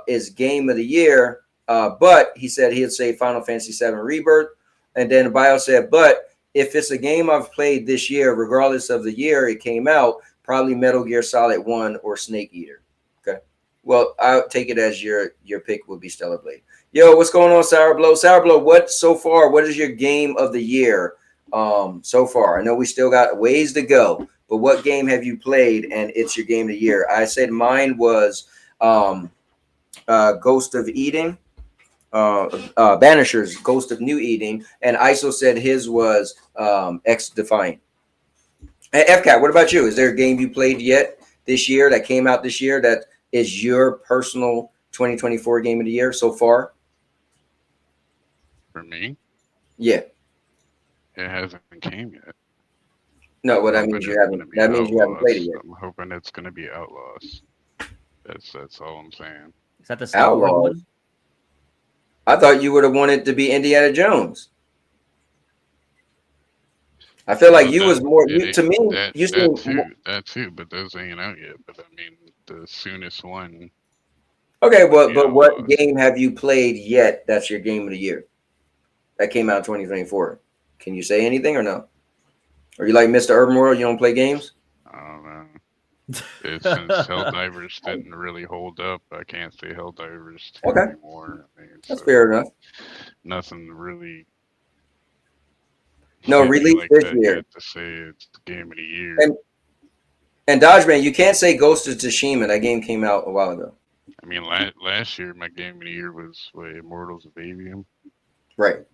is game of the year, but he said he'd say Final Fantasy VII Rebirth. And then Bio said, but if it's a game I've played this year, regardless of the year it came out, probably Metal Gear Solid 1 or Snake Eater. Okay. Well, I'll take it as your pick would be Stellar Blade. Yo, what's going on, Sour Blow? Sour Blow, what is your game of the year so far? I know we still got ways to go, but what game have you played and it's your game of the year? I said mine was Ghost of Eden, Banisher's Ghost of New Eden, and ISO said his was X Defiant. Hey, FCAT, what about you? Is there a game you played yet this year that came out this year that is your personal 2024 game of the year so far? For me, Yeah. it hasn't came yet. No, what that Hoping means you it's haven't. gonna be That means you haven't played it Outlaws. yet. I'm hoping it's gonna be Outlaws. That's all I'm saying. Is that the Star Wars Outlaws. one? I thought you would have wanted to be Indiana Jones. I feel like Well, you was more it you, to me. You seem that too, but those ain't out yet. But I mean, the soonest one. okay. would be But what Outlaws. game have you played yet? That's your game of the year. That came out in 2024. Can you say anything or no? Are you like Mr. Urban World? You don't play games? I don't know. Since Helldivers didn't really hold up, I can't say Helldivers 2 Okay. anymore. I mean, That's so fair enough. nothing really. No, hit me released like this that year. yet to say it's the game of the year. And Dodge Man, you can't say Ghost of Tsushima. That game came out a while ago. I mean, last year my game of the year was Immortals of Avium. Right.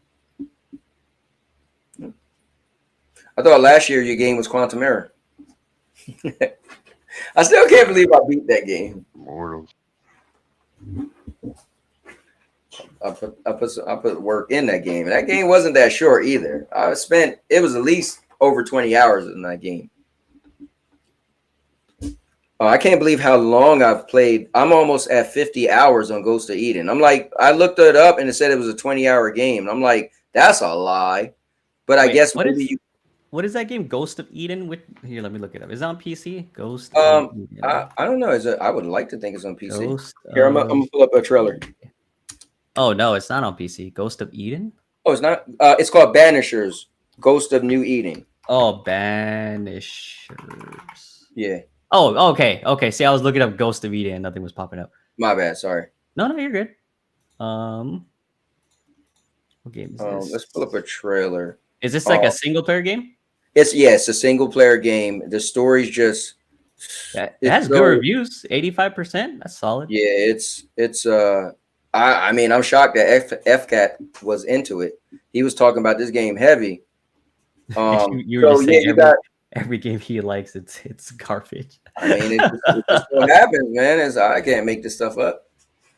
I thought last year your game was Quantum Error. I still can't believe I beat that game. Immortals. I put work in that game. And that game wasn't that short either. It was at least over 20 hours in that game. Oh, I can't believe how long I've played. I'm almost at 50 hours on Ghost of Eden. I'm like, I looked it up and it said it was a 20-hour game. And I'm like, that's a lie. But I Wait, guess what maybe is what is that game? Ghost of Eden? Here, let me look it up. Is it on PC? Ghost you of Eden. I don't know. I would like to think it's on PC. Ghost Here, I'm gonna pull up a trailer. Oh no, it's not on PC. Ghost of Eden? Oh, it's not. It's called Banishers, Ghost of New Eden. Oh, Banishers. Yeah, Oh, okay. Okay. See, I was looking up Ghost of Eden and nothing was popping up. my bad. Sorry. No, you're good. What game is this? Let's pull up a trailer. Is this like a single player game? It's a single player game. The story's just Yeah, it has good reviews. 85%. That's solid. yeah. It's I mean I'm shocked that FCAT was into it. He was talking about this game heavy. You were just saying every game he likes, it's garbage. I mean, it just what happens, man. I can't make this stuff up.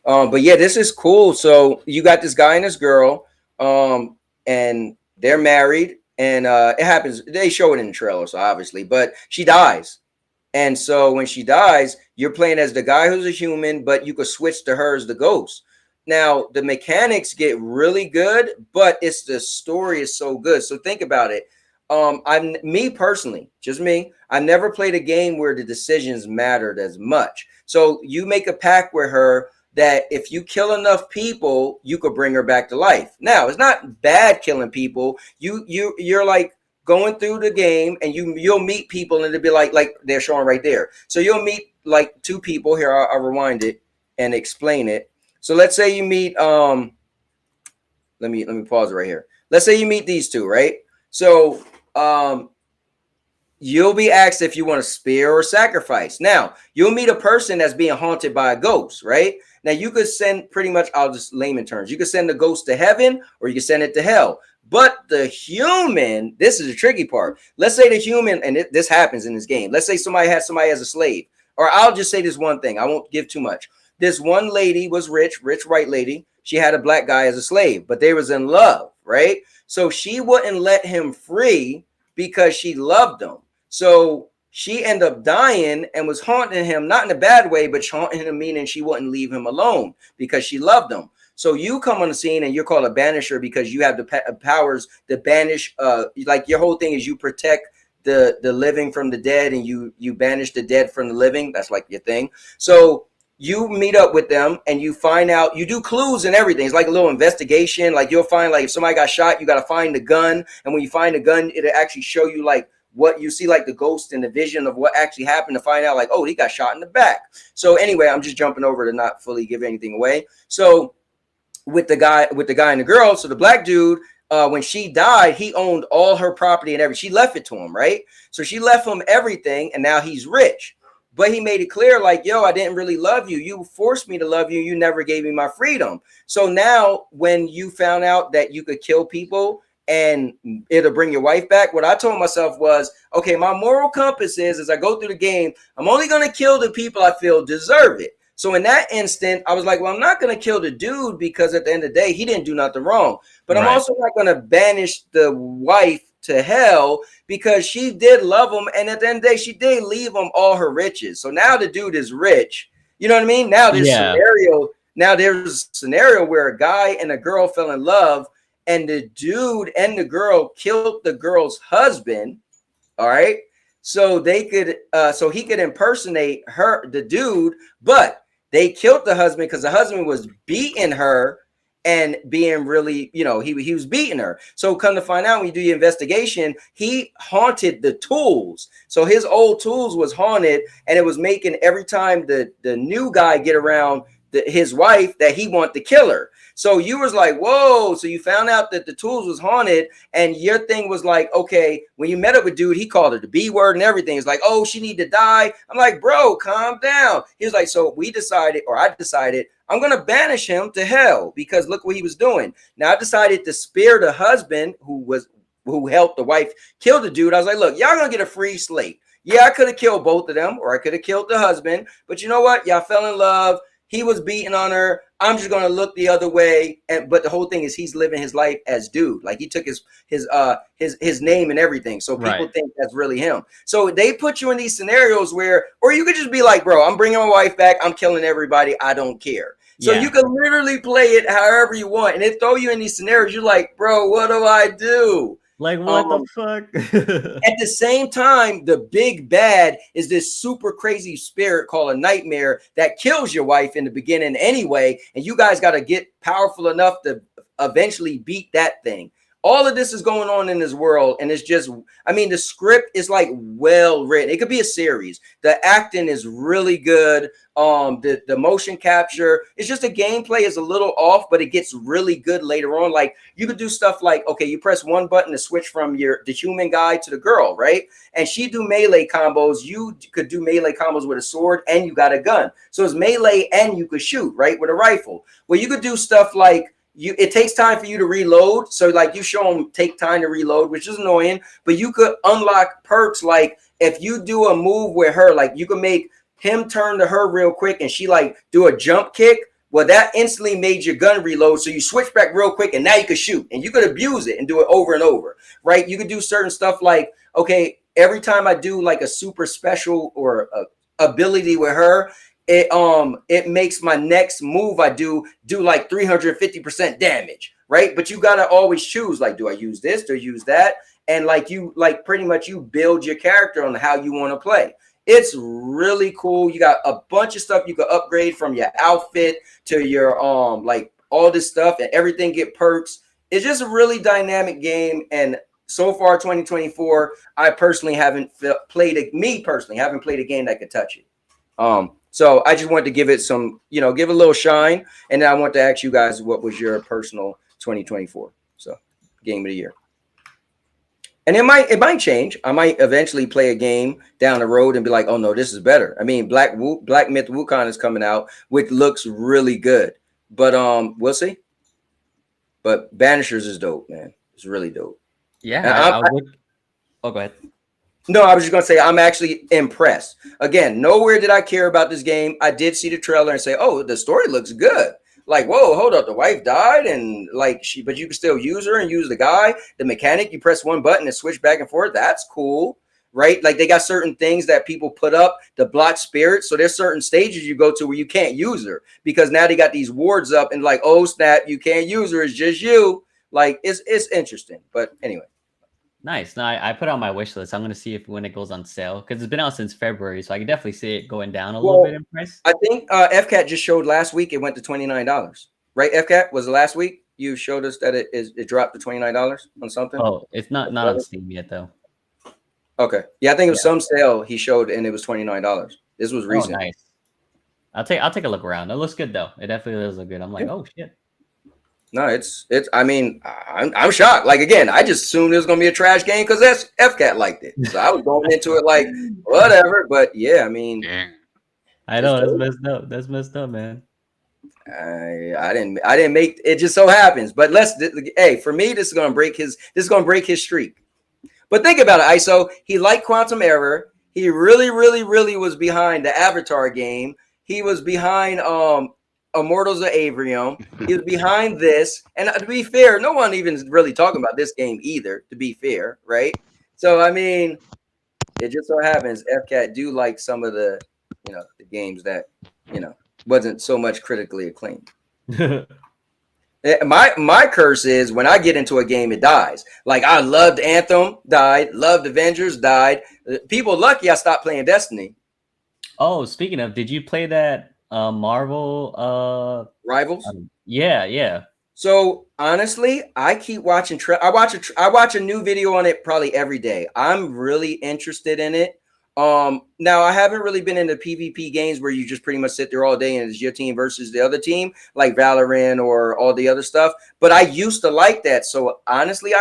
But yeah, this is cool. So you got this guy and this girl, and they're married, and it happens. They show it in the trailer, so obviously, but she dies. And so when she dies, you're playing as the guy who's a human, but you could switch to her as the ghost. Now the mechanics get really good, but it's the story is so good. So think about it. Me personally, just me, I never played a game where the decisions mattered as much. So you make a pact with her that if you kill enough people, you could bring her back to life. Now it's not bad killing people. You're like going through the game and you'll meet people and it'll be like they're showing right there. So you'll meet like two people here. I'll rewind it and explain it. So let's say you meet let me pause it right here. Let's say you meet these two, right? So you'll be asked if you want to spare or sacrifice. Now you'll meet a person that's being haunted by a ghost, right? Now you could send pretty much, I'll just layman terms, you could send the ghost to heaven or you can send it to hell. But the human, this is the tricky part. Let's say the human, and this happens in this game. Let's say somebody has somebody as a slave, or I'll just say this one thing. I won't give too much. This one lady was rich white lady. She had a black guy as a slave, but they was in love, right? So she wouldn't let him free because she loved him. So she ended up dying and was haunting him, not in a bad way, but haunting him, meaning she wouldn't leave him alone because she loved him. So you come on the scene and you're called a banisher because you have the powers to banish. Like your whole thing is you protect the living from the dead and you banish the dead from the living. That's like your thing. So you meet up with them and you find out, you do clues and everything. It's like a little investigation. Like you'll find like if somebody got shot, you got to find the gun. And when you find the gun, it'll actually show you like what you see, like the ghost and the vision of what actually happened to find out like, oh, he got shot in the back. So anyway, I'm just jumping over to not fully give anything away. So with the guy and the girl, so the black dude, when she died, he owned all her property and everything. She left it to him, right? So she left him everything, and now he's rich. but he made it clear, like, yo, I didn't really love you. You forced me to love you. You never gave me my freedom. So now when you found out that you could kill people and it'll bring your wife back, what I told myself was, okay, my moral compass is, as I go through the game, I'm only going to kill the people I feel deserve it. So in that instant, I was like, well, I'm not going to kill the dude because at the end of the day, he didn't do nothing wrong. But I'm also not going to banish the wife to hell because she did love him. And at the end of the day, she did leave him all her riches. So now the dude is rich. You know what I mean? Now there's a scenario where a guy and a girl fell in love and the dude and the girl killed the girl's husband. All right. So they could, so he could impersonate the dude, but they killed the husband because the husband was beating her and being really, he was beating her. So come to find out, when you do your investigation, he haunted the tools. So his old tools was haunted, and it was making every time the new guy get around his wife that he wanted to kill her. So you was like, whoa. So you found out that the tools was haunted, and your thing was like, okay, when you met up with dude, he called her the B word and everything. It's like, oh, she need to die. I'm like, bro, calm down. He was like, so I decided I'm going to banish him to hell because look what he was doing. Now I decided to spare the husband who helped the wife kill the dude. I was like, look, y'all going to get a free slate. Yeah, I could have killed both of them, or I could have killed the husband, but you know what? Y'all fell in love. He was beating on her. I'm just gonna look the other way. But the whole thing is he's living his life as dude. Like he took his name and everything. So people think that's really him. So they put you in these scenarios where, or you could just be like, bro, I'm bringing my wife back. I'm killing everybody. I don't care. So you can literally play it however you want, and they throw you in these scenarios. You're like, bro, what do I do? Like, what the fuck? At the same time, the big bad is this super crazy spirit called a nightmare that kills your wife in the beginning anyway. And you guys got to get powerful enough to eventually beat that thing. All of this is going on in this world. And it's just, I mean, the script is like well written. It could be a series. The acting is really good. The motion capture, it's just the gameplay is a little off, but it gets really good later on. Like you could do stuff like, okay, you press one button to switch from the human guy to the girl, right? And she do melee combos. You could do melee combos with a sword and you got a gun. So it's melee and you could shoot, right? With a rifle. Well, you could do stuff like, it takes time for you to reload. So like you show them take time to reload, which is annoying, but you could unlock perks. Like if you do a move with her, like you can make him turn to her real quick and she like do a jump kick. Well, that instantly made your gun reload. So you switch back real quick and now you can shoot and you could abuse it and do it over and over, right? You could do certain stuff like, okay, every time I do like a super special or a ability with her, it makes my next move I do like 350% damage, right? But you gotta always choose, like, do I use this, do I use that? And like you, like pretty much you build your character on how you want to play. It's really cool. You got a bunch of stuff you can upgrade from your outfit to your like all this stuff, and everything get perks. It's just a really dynamic game. And so far 2024, I personally haven't played a game that could touch it. So I just wanted to give it some, give it a little shine. And then I want to ask you guys, what was your personal 2024? So game of the year. And it might change. I might eventually play a game down the road and be like, oh no, this is better. I mean, Black Myth Wukong is coming out, which looks really good. But we'll see. But Banishers is dope, man. It's really dope. Yeah, I would. Oh, go ahead. No, I was just going to say I'm actually impressed. Again, nowhere did I care about this game. I did see the trailer and say, oh, the story looks good. Like, whoa, hold up. The wife died and but you can still use her and use the guy. The mechanic, you press one button and switch back and forth. That's cool, right? Like they got certain things that people put up to block spirits. So there's certain stages you go to where you can't use her because now they got these wards up and like, oh, snap, you can't use her. It's just you. Like, it's interesting. But anyway. Nice. No, I put it on my wish list. I'm going to see when it goes on sale because it's been out since February, so I can definitely see it going down a little bit in price. I think FCAT just showed last week it went to $29, right? FCAT was the last week you showed us that it dropped to $29 on something. Oh, it's not on Steam yet though. Okay, yeah, I think it was some sale he showed and it was $29. This was recent. Oh, nice. I'll take a look around. It looks good though. It definitely does look good. I'm like, oh shit. No, it's. I mean, I'm shocked. Like again, I just assumed it was gonna be a trash game because that's FCAT liked it. So I was going into it like whatever. But yeah, I mean, Yeah. I know that's messed up. That's messed up, man. I didn't make it. Just so happens. But hey, for me, this is gonna break his streak. But think about it, ISO. He liked Quantum Error. He really, really, really was behind the Avatar game. He was behind Immortals of Avrium. He was behind this. And to be fair, no one even is really talking about this game either, to be fair, right? So, I mean, it just so happens FCAT do like some of the games that, wasn't so much critically acclaimed. My curse is when I get into a game, it dies. Like I loved Anthem, died. Loved Avengers, died. People lucky I stopped playing Destiny. Oh, speaking of, did you play that Marvel Rivals? Yeah. So honestly, I keep watching. I watch a new video on it probably every day. I'm really interested in it. Now I haven't really been into PvP games where you just pretty much sit there all day and it's your team versus the other team, like Valorant or all the other stuff. But I used to like that. So honestly,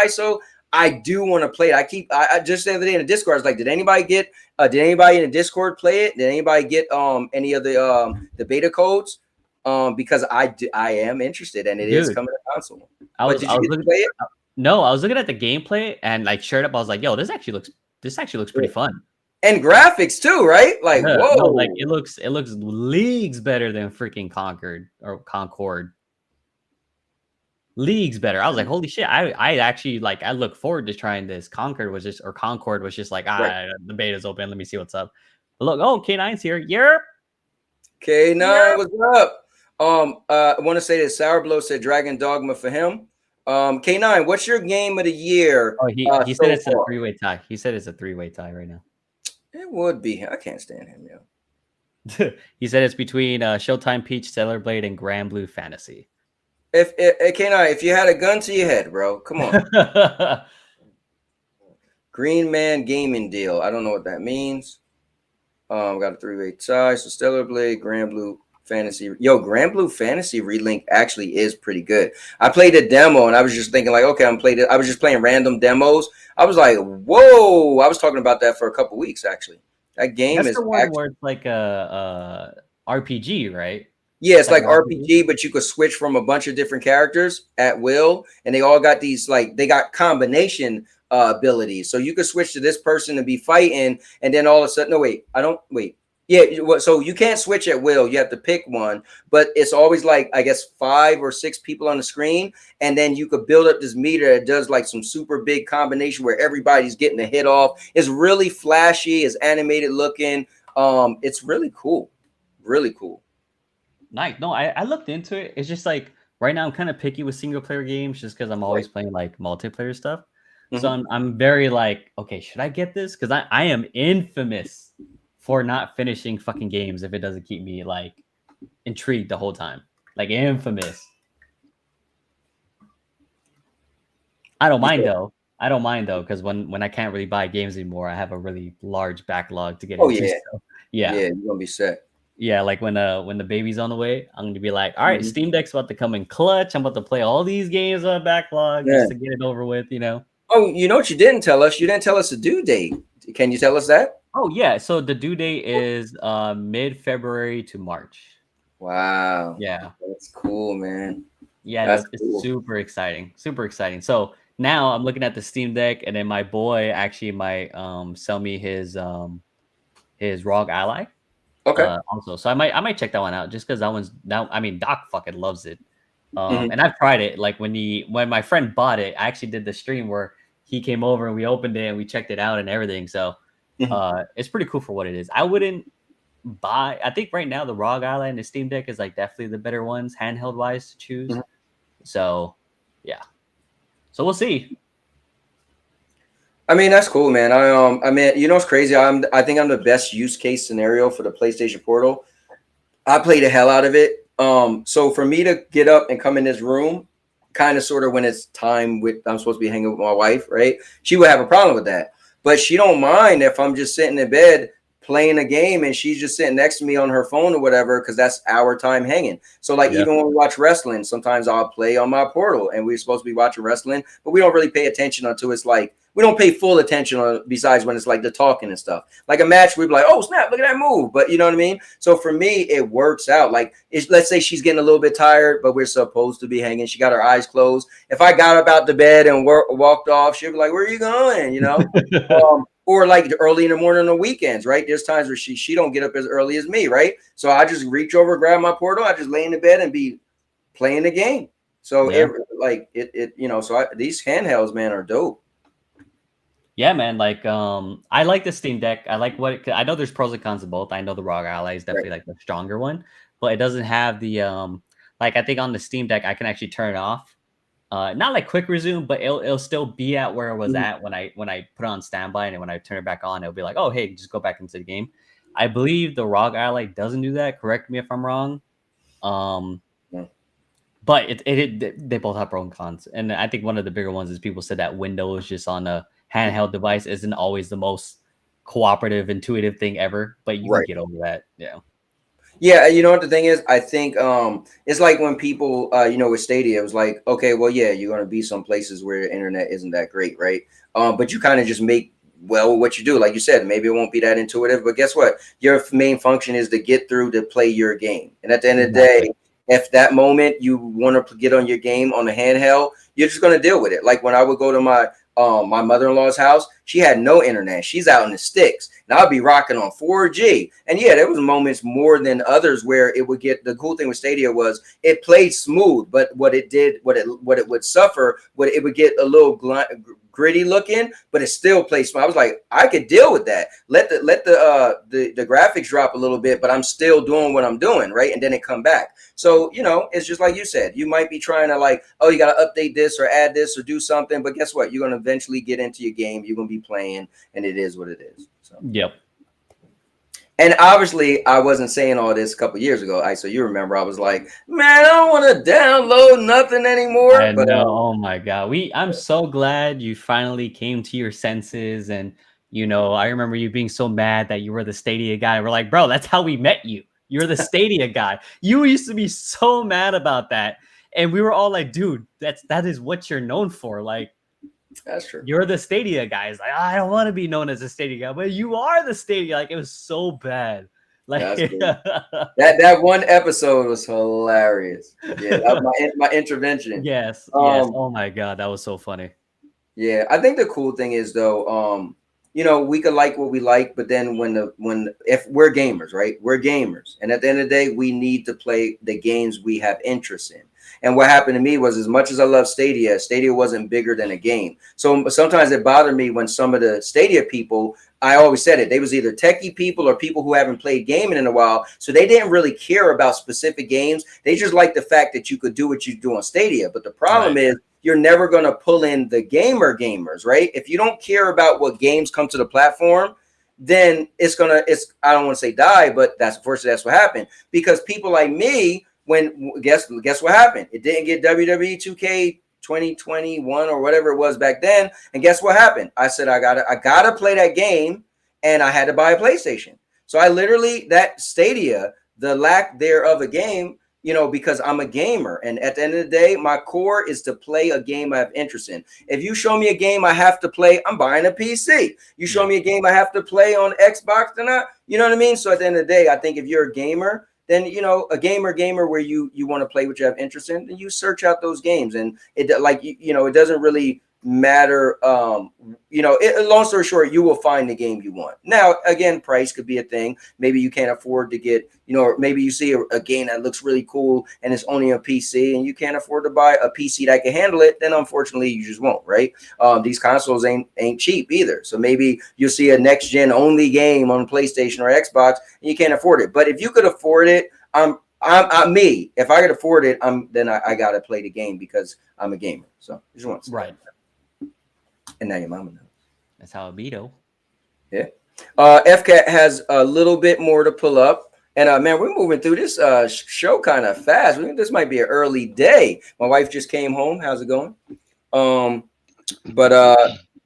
I do want to play it. I just the other day in the Discord, I was like, did anybody in the Discord play it? Did anybody get any of the beta codes? Because I am interested and it is coming to console. Did you get to play it? No, I was looking at the gameplay and like shared up. I was like, yo, this actually looks pretty fun. And graphics too, right? Like, whoa! No, like it looks leagues better than freaking Concord. Leagues better. I was like, holy shit! I actually like. I look forward to trying this. Concord was just like, right. The beta's open. Let me see what's up. But look, K9's here. Yerp. K9, what's up? I want to say that Sour Blow said Dragon Dogma for him. K9, what's your game of the year? Oh, he said it's a three-way tie. He said it's a three-way tie right now. It would be. I can't stand him, yo. He said it's between Showtime Peach, Stellar Blade, and Grand Blue Fantasy. If you had a gun to your head, bro, come on. Green Man Gaming Deal. I don't know what that means. Got a three-way tie. So Stellar Blade, Grand Blue Fantasy. Yo, Grand Blue Fantasy Relink actually is pretty good. I played a demo and I was just thinking like, okay, I was just playing random demos. I was like, whoa! I was talking about that for a couple weeks actually. That game is the one where it's like a RPG, right? Yeah, it's like RPG, but you could switch from a bunch of different characters at will, and they all got these they got combination abilities. So you could switch to this person and be fighting, and then all of a sudden, Yeah, so you can't switch at will. You have to pick one, but it's always like, I guess, 5 or 6 people on the screen. And then you could build up this meter that does like some super big combination where everybody's getting a hit off. It's really flashy. It's animated looking. It's really cool. Really cool. Nice. No, I looked into it. It's just like right now I'm kind of picky with single player games just because I'm always playing like multiplayer stuff. Mm-hmm. So I'm very like, okay, should I get this? Because I am infamous for not finishing fucking games if it doesn't keep me like intrigued the whole time. Like infamous. I don't mind though. Because when I can't really buy games anymore, I have a really large backlog to get into. Yeah. So, yeah, you're gonna be set. Yeah, like when the baby's on the way, I'm gonna be like, all right, Steam Deck's about to come in clutch. I'm about to play all these games on backlog just to get it over with, you know. Oh, you know what you didn't tell us? You didn't tell us the due date. Can you tell us that? Oh yeah, so the due date is mid-February to March. Wow. Yeah. That's cool, man. Yeah, it's cool. Super exciting. Super exciting. So now I'm looking at the Steam Deck, and then my boy actually might sell me his ROG Ally. Okay. Also, so I might check that one out just because that one's now. I mean, Doc fucking loves it. And I've tried it. Like when my friend bought it, I actually did the stream where he came over and we opened it and we checked it out and everything. So it's pretty cool for what it is. I wouldn't buy. I think right now the ROG Ally and the Steam Deck is like definitely the better ones handheld wise to choose. So yeah. So we'll see. I mean, that's cool, man. I mean, you know what's crazy? I think I'm the best use case scenario for the PlayStation Portal. I play the hell out of it. So for me to get up and come in this room, kind of sort of when it's time I'm supposed to be hanging with my wife, right? She would have a problem with that, but she don't mind if I'm just sitting in bed playing a game and she's just sitting next to me on her phone or whatever, because that's our time hanging. So like even when we watch wrestling, sometimes I'll play on my portal and we're supposed to be watching wrestling, but we don't really pay attention until it's like, we don't pay full attention on, besides when it's like the talking and stuff. Like a match, we'd be like, oh snap, look at that move. But you know what I mean? So for me, it works out. Like let's say she's getting a little bit tired, but we're supposed to be hanging. She got her eyes closed. If I got up out the bed and walked off, she'd be like, where are you going? You know? Or like early in the morning on the weekends, right? There's times where she don't get up as early as me, right? So I just reach over, grab my portal, I just lay in the bed and be playing the game. So it you know, so these handhelds, man, are dope. Yeah, man. Like, I like the Steam Deck. I like I know there's pros and cons of both. I know the ROG Ally is definitely like the stronger one, but it doesn't have the like I think on the Steam Deck I can actually turn it off. Not like quick resume, but it'll still be at where it was at when I put it on standby, and then when I turn it back on, it'll be like, oh hey, just go back into the game. I believe the ROG Ally doesn't do that. Correct me if I'm wrong. But they both have pros and cons, and I think one of the bigger ones is people said that Windows just on a handheld device isn't always the most cooperative, intuitive thing ever. But you can get over that, Yeah, you know what the thing is? I think it's like when people, you know, with Stadia, it was like, okay, well, yeah, you're going to be some places where the internet isn't that great, right? But you kind of just make well what you do. Like you said, maybe it won't be that intuitive, but guess what? Your main function is to get through to play your game. And at the end of the day, if that moment you want to get on your game on the handheld, you're just going to deal with it. Like when I would go to my mother-in-law's house, she had no internet. She's out in the sticks, and I'll be rocking on 4G. And yeah, there was moments more than others where it would get. The cool thing with Stadia was it played smooth, but what it would suffer, it would get a little gritty looking, but it still plays smooth. I was like, I could deal with that. Let the graphics drop a little bit, but I'm still doing what I'm doing, right? And then it come back. So you know, it's just like you said. You might be trying to like, oh, you got to update this or add this or do something, but guess what? You're gonna eventually get into your game. You're gonna be playing, and it is what it is. So. Yep. And obviously, I wasn't saying all this a couple years ago. So you remember, I was like, man, I don't want to download nothing anymore. I know. Oh my God. I'm so glad you finally came to your senses. And, you know, I remember you being so mad that you were the Stadia guy. We're like, bro, that's how we met you. You're the Stadia guy. You used to be so mad about that. And we were all like, dude, that is what you're known for. Like, that's true. You're the Stadia guy. It's like, I don't want to be known as a Stadia guy, but you are the Stadia. Like, it was so bad. Like that one episode was hilarious. Yeah, that was my intervention. Yes. Oh my God, that was so funny. Yeah, I think the cool thing is though, you know, we could like what we like, but then if we're gamers, right? We're gamers, and at the end of the day, we need to play the games we have interest in. And what happened to me was, as much as I love Stadia, Stadia wasn't bigger than a game. So sometimes it bothered me when some of the Stadia people, I always said it, they was either techie people or people who haven't played gaming in a while. So they didn't really care about specific games. They just liked the fact that you could do what you do on Stadia. But the problem is, you're never going to pull in the gamers, right? If you don't care about what games come to the platform, then it's I don't want to say die, but that's what happened. Because people like me, guess what happened? It didn't get WWE 2K 2021 or whatever it was back then. And guess what happened? I said, I gotta play that game, and I had to buy a PlayStation. So I literally, that Stadia, the lack thereof a game, you know, because I'm a gamer, and at the end of the day, my core is to play a game I have interest in. If you show me a game I have to play, I'm buying a PC. You show me a game I have to play on Xbox, then you know what I mean? So at the end of the day, I think if you're a gamer, then, you know, a gamer where you want to play what you have interest in, then you search out those games. And it, like, you know, it doesn't really matter. You know, long story short, you will find the game you want. Now, again, price could be a thing. Maybe you can't afford to get, you know, or maybe you see a game that looks really cool and it's only a PC, and you can't afford to buy a PC that can handle it. Then unfortunately, you just won't, right? These consoles ain't cheap either. So maybe you'll see a next gen only game on PlayStation or Xbox, and you can't afford it. But if you could afford it, I'm me. If I could afford it, then I gotta play the game because I'm a gamer. So just want to right. And now your mama knows. That's how it be, though. Yeah. FCAT has a little bit more to pull up. And man, we're moving through this show kind of fast. This might be an early day. My wife just came home. How's it going? But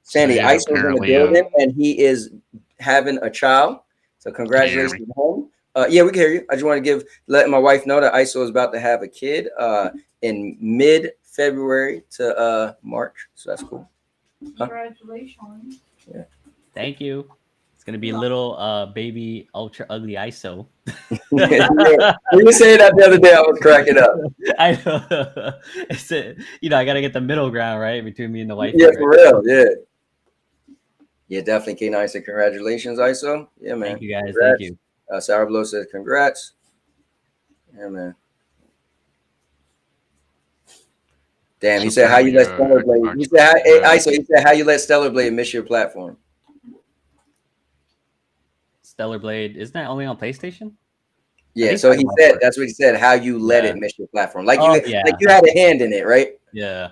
Sandy, So, yeah, Ice was in the building, and he is having a child. So Can you hear congratulations to him. Yeah, we can hear you. I just want to let my wife know that ISO is about to have a kid in mid-February to March. So that's cool. Congratulations. Yeah. Thank you. It's gonna be a little baby ultra ugly ISO. Yeah. When you said that the other day, I was cracking up. I know. It's I gotta get the middle ground right between me and the wife. Yeah, for real. Yeah. Yeah, definitely. K9 said congratulations, ISO. Yeah, man. Thank you guys. Congrats. Thank you. Sour Blow says congrats. Yeah, man. Damn, he So said how you let apparently, Stellar Blade. Xbox He said, hey, has- ISO, he said how you let Stellar Blade miss your platform. Stellar Blade, isn't that only on PlayStation? Yeah, think so I he want said it. that's what he said. How you let Yeah. it miss your platform, like Oh, you had a hand in it, right? Yeah.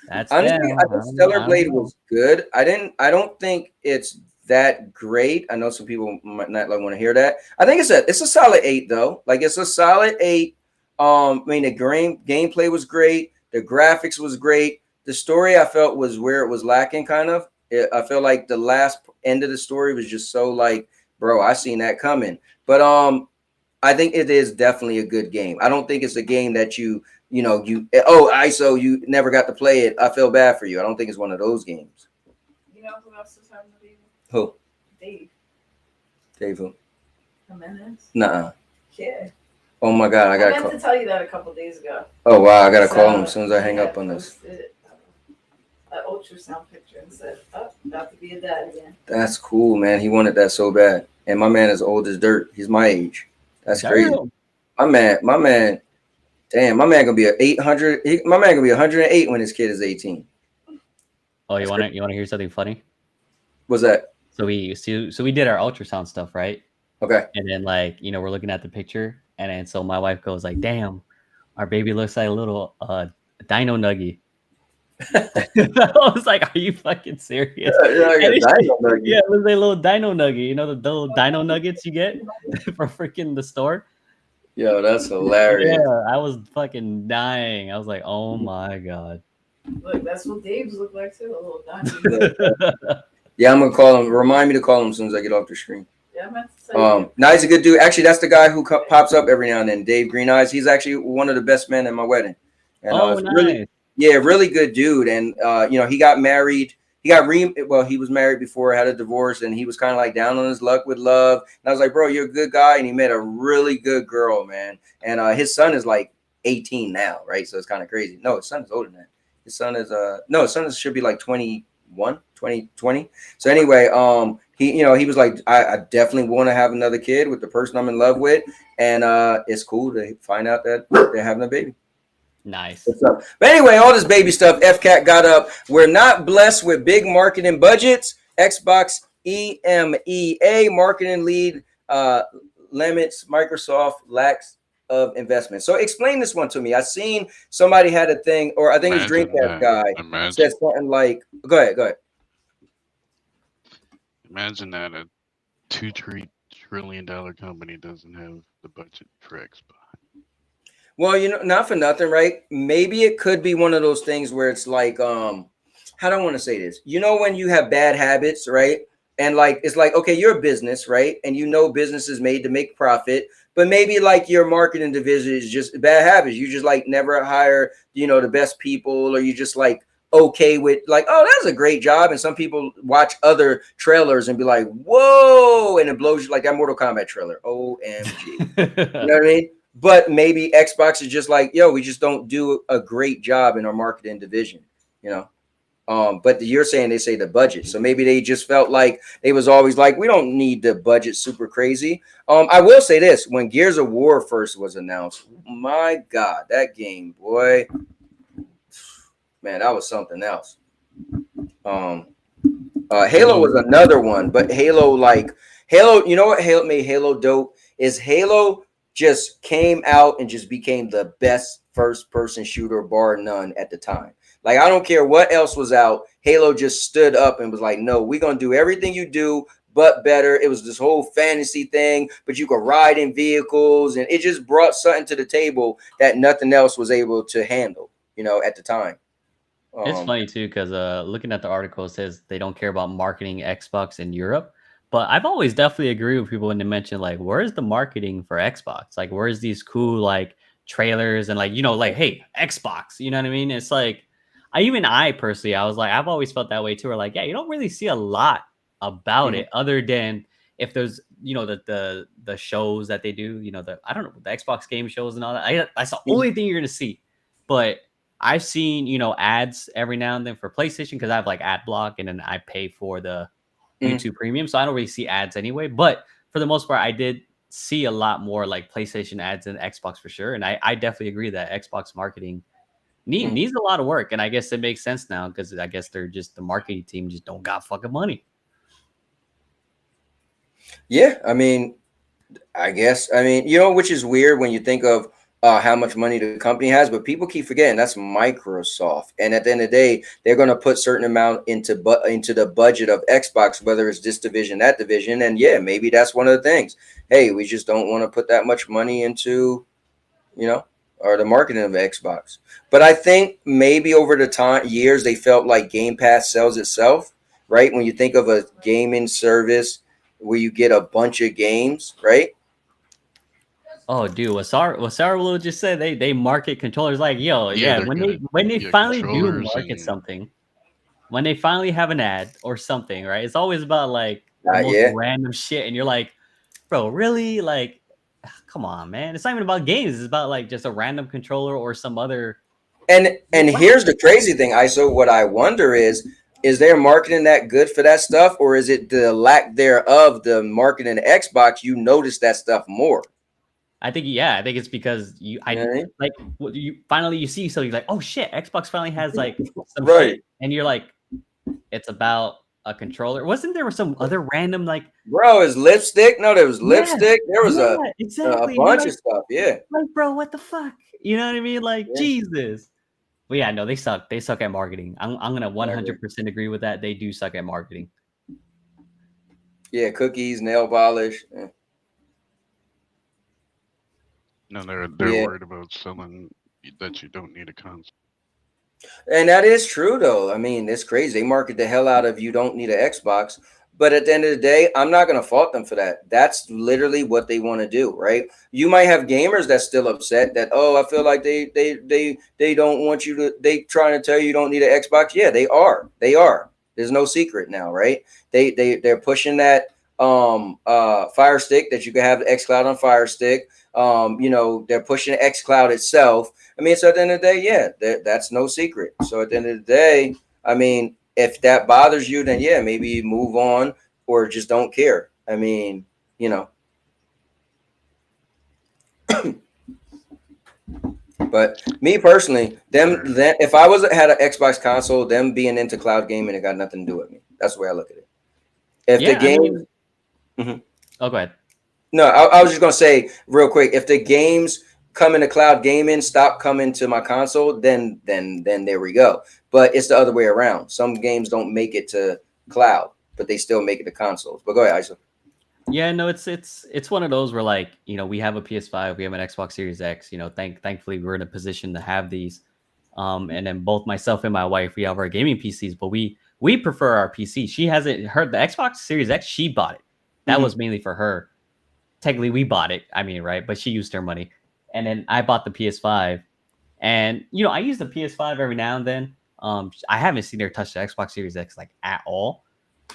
That's Honestly, them. I think Stellar Blade was good. I don't think it's that great. I know some people might not want to hear that. I think it's a solid 8 though. Like it's a solid 8. I mean the gameplay was great. The graphics was great. The story I felt was where it was lacking kind of. I feel like the last end of the story was just so like, bro, I seen that coming. But I think it is definitely a good game. I don't think it's a game that ISO, you never got to play it. I feel bad for you. I don't think it's one of those games. You know who else is having a baby? Who? Dave. Dave who? Jimenez. Nuh-uh. Yeah. Oh my God, I I gotta meant call. to tell you that a couple days ago. Oh wow, I gotta So, call him as soon as I he hang had up on this. posted, an ultrasound picture and said, "Oh, about to be a dad again." That's cool, man. He wanted that so bad. And my man is old as dirt. He's my age. That's crazy. Damn. My man, damn, my man gonna be 800. My man gonna be 108 when his kid is 18. Oh, you want to hear something funny? What's that? So we did our ultrasound stuff, right? Okay. And then we're looking at the picture, and then so my wife goes like, "Damn, our baby looks like a little dino nuggie." I was like, "Are you fucking serious?" Yeah, it was a little dino nugget. You know the little dino nuggets you get from freaking the store. Yo, that's hilarious. Yeah, I was fucking dying. I was like, "Oh my God." Look, that's what Dave's look like too. A little dinosaur. Yeah, I'm gonna call him. Remind me to call him as soon as I get off the screen. Yeah, I meant to tell you. No, he's a good dude. Actually, that's the guy who pops up every now and then. Dave Green Eyes. He's actually one of the best men at my wedding. And Oh, it's nice. really good dude. And he got married. He was married before, had a divorce, and he was kind of like down on his luck with love. And I was like, bro, you're a good guy. And he met a really good girl, man. And his son is like 18 now, right? So it's kind of crazy. No, his son is older than that. His son is should be like 21, 20. So anyway, he was like, I definitely want to have another kid with the person I'm in love with. And it's cool to find out that they're having a baby. Nice. But anyway, all this baby stuff, FCAT got up. We're not blessed with big marketing budgets. Xbox EMEA marketing lead limits. Microsoft lacks of investment. So explain this one to me. I seen somebody had a thing, or I think it's Dreamcast guy said something like, go ahead. Imagine that a $2 trillion company doesn't have the budget for Xbox. Well, not for nothing, right? Maybe it could be one of those things where it's like, how do I want to say this? When you have bad habits, right? And it's like, okay, you're a business, right? And business is made to make profit, but maybe like your marketing division is just bad habits. You just like never hire, the best people, or you just like okay with like, oh, that's a great job. And some people watch other trailers and be like, whoa, and it blows you like that Mortal Kombat trailer. OMG. You know what I mean? But maybe Xbox is just like, yo, we just don't do a great job in our marketing division, But you're saying they say the budget. So maybe they just felt like they was always like, we don't need the budget super crazy. I will say this, when Gears of War first was announced, my God, that game, boy, man, that was something else. Halo was another one, but Halo, you know what made Halo dope is Halo just came out and just became the best first-person shooter, bar none, at the time. Like, I don't care what else was out. Halo just stood up and was like, no, we're going to do everything you do, but better. It was this whole fantasy thing, but you could ride in vehicles, and it just brought something to the table that nothing else was able to handle, at the time. It's funny, too, because looking at the article, it says they don't care about marketing Xbox in Europe, But I've always definitely agreed with people when they mention like, where's the marketing for Xbox? Like, where's these cool like trailers and like, you know, like, hey, Xbox, you know what I mean? It's like, I personally, I was like, I've always felt that way too. Or like, yeah, you don't really see a lot about it other than if there's, you know, the shows that they do, you know, I don't know, the Xbox game shows and all that. That's the only thing you're gonna see. But I've seen, you know, ads every now and then for PlayStation because I have like ad block and then I pay for the YouTube Premium, so I don't really see ads anyway. But for the most part, I did see a lot more like PlayStation ads than Xbox for sure. And I definitely agree that Xbox marketing needs a lot of work. And I guess it makes sense now because I guess they're just the marketing team just don't got fucking money. Yeah, I mean, you know, which is weird when you think of how much money the company has, but people keep forgetting that's Microsoft. And at the end of the day, they're going to put certain amount into the budget of Xbox, whether it's this division, that division. And yeah, maybe that's one of the things. Hey, we just don't want to put that much money into, you know, or the marketing of Xbox. But I think maybe over the years, they felt like Game Pass sells itself, right? When you think of a gaming service where you get a bunch of games, right? Oh, dude, what Sarah will just said, they market controllers like, yo, Yeah, yeah, they're when they yeah, finally do controllers market and something, when they finally have an ad or something, right? It's always about like the most Yeah. random shit, and you're like, bro, really? Like, come on, man. It's not even about games. It's about like just a random controller or some other. And here's the crazy thing, ISO. What I wonder is their marketing that good for that stuff, or is it the lack thereof, the marketing Xbox? You notice that stuff more. I think it's because you finally you see something like, oh shit, Xbox finally has like some Right. shit, and you're like, it's about a controller. Wasn't there some other random like, bro, is lipstick? No, there was lipstick. There was a exactly bunch like, of stuff. Yeah. like, bro, what the fuck? You know what I mean? Like, Yeah. Jesus. But yeah, no, they suck. They suck at marketing. I'm gonna 100% agree with that. They do suck at marketing. Yeah, cookies, nail polish. Yeah. no, they're worried about selling that you don't need a console. And that is true, though. I mean, it's crazy. They market the hell out of you don't need an Xbox. But at the end of the day, I'm not going to fault them for that. That's literally what they want to do, right? You might have gamers that's still upset that, oh, I feel like they don't want you to, they trying to tell you don't need an Xbox. Yeah, they are. They are. There's no secret now, right? They're pushing that Fire Stick, that you can have the xCloud on Fire Stick. You know, they're pushing xCloud itself. I mean, so at the end of the day, yeah, that's no secret. So at the end of the day, I mean, if that bothers you, then yeah, maybe you move on or just don't care. I mean, you know. But me personally, if I had an Xbox console, them being into cloud gaming, it got nothing to do with me. That's the way I look at it. If the game, Oh, go ahead. No, I was just gonna say real quick, if the games come into cloud gaming, stop coming to my console, then there we go. But it's the other way around. Some games don't make it to cloud, but they still make it to consoles. But go ahead, Isa. Yeah, no, it's one of those where like, you know, we have a PS5, we have an Xbox Series X, you know, thankfully we're in a position to have these. And then both myself and my wife, we have our gaming PCs, but we prefer our PC. She hasn't heard the Xbox Series X, she bought it. That was mainly for her. Technically we bought it, I mean, right? But she used her money. And then I bought the PS5. And you know, I use the PS5 every now and then. I haven't seen her touch the Xbox Series X like at all.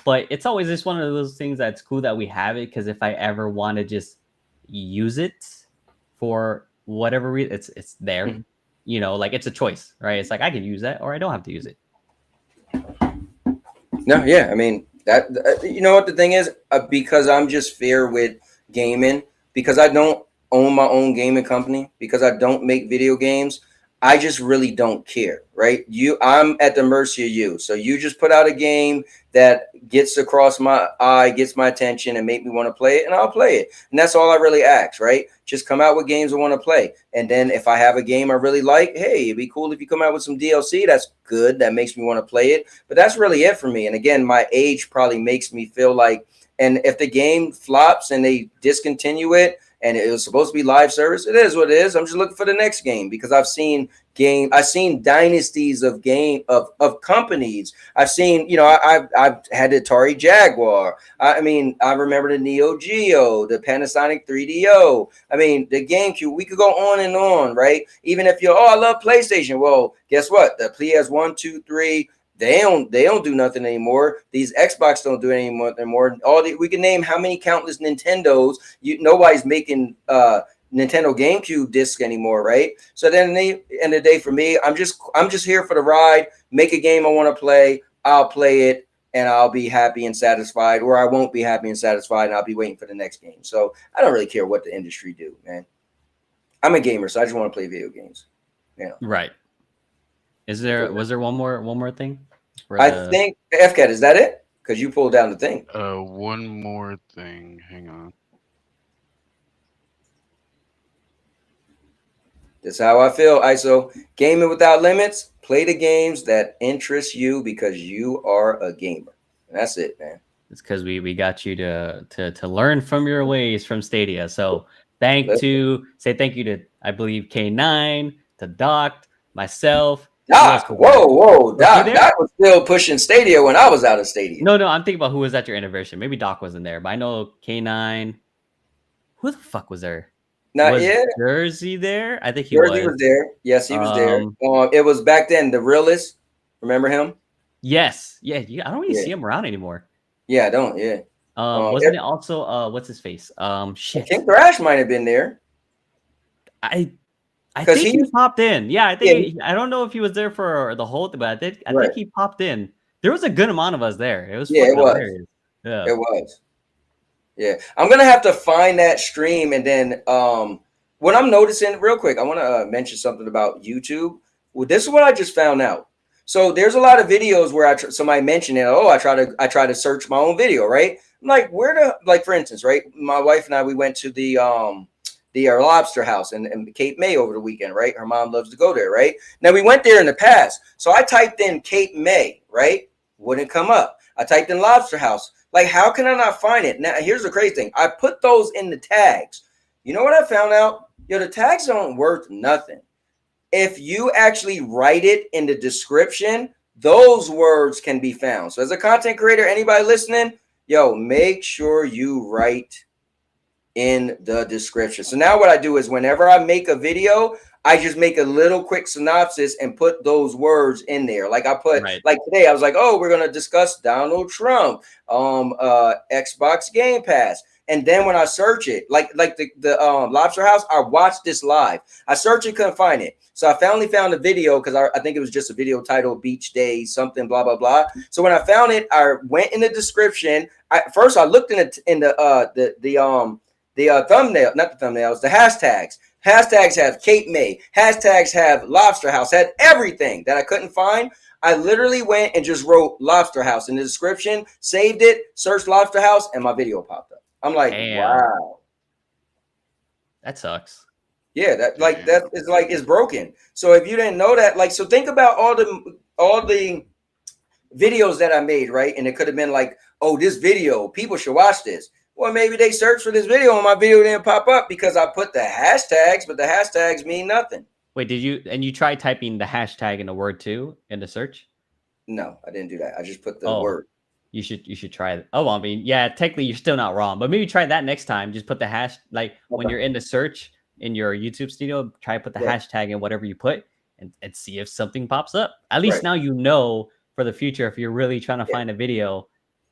But it's always just one of those things that's cool that we have it, because if I ever want to just use it for whatever reason, it's there. You know, like it's a choice, right? It's like I can use that or I don't have to use it. No, yeah, I mean that. You know what the thing is, because I'm just fair with gaming, because I don't own my own gaming company, because I don't make video games. I just really don't care, right? I'm at the mercy of you. So you just put out a game that gets across my eye, gets my attention, and make me want to play it, and I'll play it. And that's all I really ask, right? Just come out with games I want to play. And then if I have a game I really like, hey, it'd be cool if you come out with some DLC. That's good. That makes me want to play it. But that's really it for me. And again, my age probably makes me feel like, and if the game flops and they discontinue it, and it was supposed to be live service. It is what it is. I'm just looking for the next game because I've seen dynasties of companies. I've seen, I've had the Atari Jaguar. I mean, I remember the Neo Geo, the Panasonic 3DO. I mean, the GameCube. We could go on and on, right? Even if I love PlayStation. Well, guess what? The PS1, 2, 3. They don't do nothing anymore. These Xbox don't do it anymore. We can name how many countless Nintendos. Nobody's making Nintendo GameCube disc anymore, right? So then, at the end of the day, for me, I'm just here for the ride. Make a game I want to play. I'll play it, and I'll be happy and satisfied, or I won't be happy and satisfied, and I'll be waiting for the next game. So I don't really care what the industry do, man. I'm a gamer, so I just want to play video games. Yeah. Right. Was there one more thing? I think FCAT, is that it? Because you pulled down the thing. One more thing. Hang on. That's how I feel. ISO gaming without limits. Play the games that interest you because you are a gamer. And that's it, man. It's because we got you to learn from your ways from Stadia. So thank you to, I believe, K9, to Doc, myself. Doc, whoa. Doc was still pushing Stadia when I was out of Stadia. No, I'm thinking about who was at your anniversary. Maybe Doc wasn't there, but I know K9. Who the fuck was there? Was Jersey there? I think Jersey was there. Yes, he was there. It was back then, the realist. Remember him? Yes. Yeah. I don't really see him around anymore. Yeah, I don't. Yeah. Wasn't it also what's his face? Shit. King Thrash might have been there. I think he popped in. Yeah, I think I don't know if he was there for the whole thing, but I think he popped in. There was a good amount of us there. It was hilarious. Yeah. It was. Yeah. I'm gonna have to find that stream, and then what I'm noticing real quick, I want to mention something about YouTube. Well, this is what I just found out. So there's a lot of videos where somebody mentioned it. Oh, I try to search my own video, right? I'm like, for instance, right? My wife and I, we went to the Lobster House in Cape May over the weekend, right? Her mom loves to go there, right? Now we went there in the past, so I typed in Cape May, right? Wouldn't come up. I typed in Lobster House. Like, how can I not find it? Now, here's the crazy thing. I put those in the tags. You know what I found out? Yo, the tags aren't worth nothing. If you actually write it in the description, those words can be found. So as a content creator, anybody listening, yo, make sure you write in the description. So now what I do is whenever I make a video, I just make a little quick synopsis and put those words in there. Like I put, like today, I was like, oh, we're going to discuss Donald Trump, Xbox Game Pass. And then when I search it, like the Lobster House, I watched this live. I searched and couldn't find it. So I finally found a video because I think it was just a video titled Beach Day, something, blah, blah, blah. So when I found it, I went in the description. First I looked in the thumbnail, not the thumbnails, the hashtags. Hashtags have Cape May. Hashtags have Lobster House. Had everything that I couldn't find. I literally went and just wrote Lobster House in the description, saved it, searched Lobster House, and my video popped up. I'm like, wow. That sucks. Yeah, that is like it's broken. So if you didn't know that, like, so think about all the videos that I made, right? And it could have been like, oh, this video, people should watch this. Well, maybe they searched for this video and my video didn't pop up because I put the hashtags, but the hashtags mean nothing. Wait, you try typing the hashtag in a word too in the search? No, I didn't do that. I just put the word. You should try it. Oh, I mean, yeah, technically you're still not wrong, but maybe try that next time. Just put the hash, like when you're in the search in your YouTube studio, try to put the hashtag in whatever you put and see if something pops up. At least now you know for the future if you're really trying to find a video.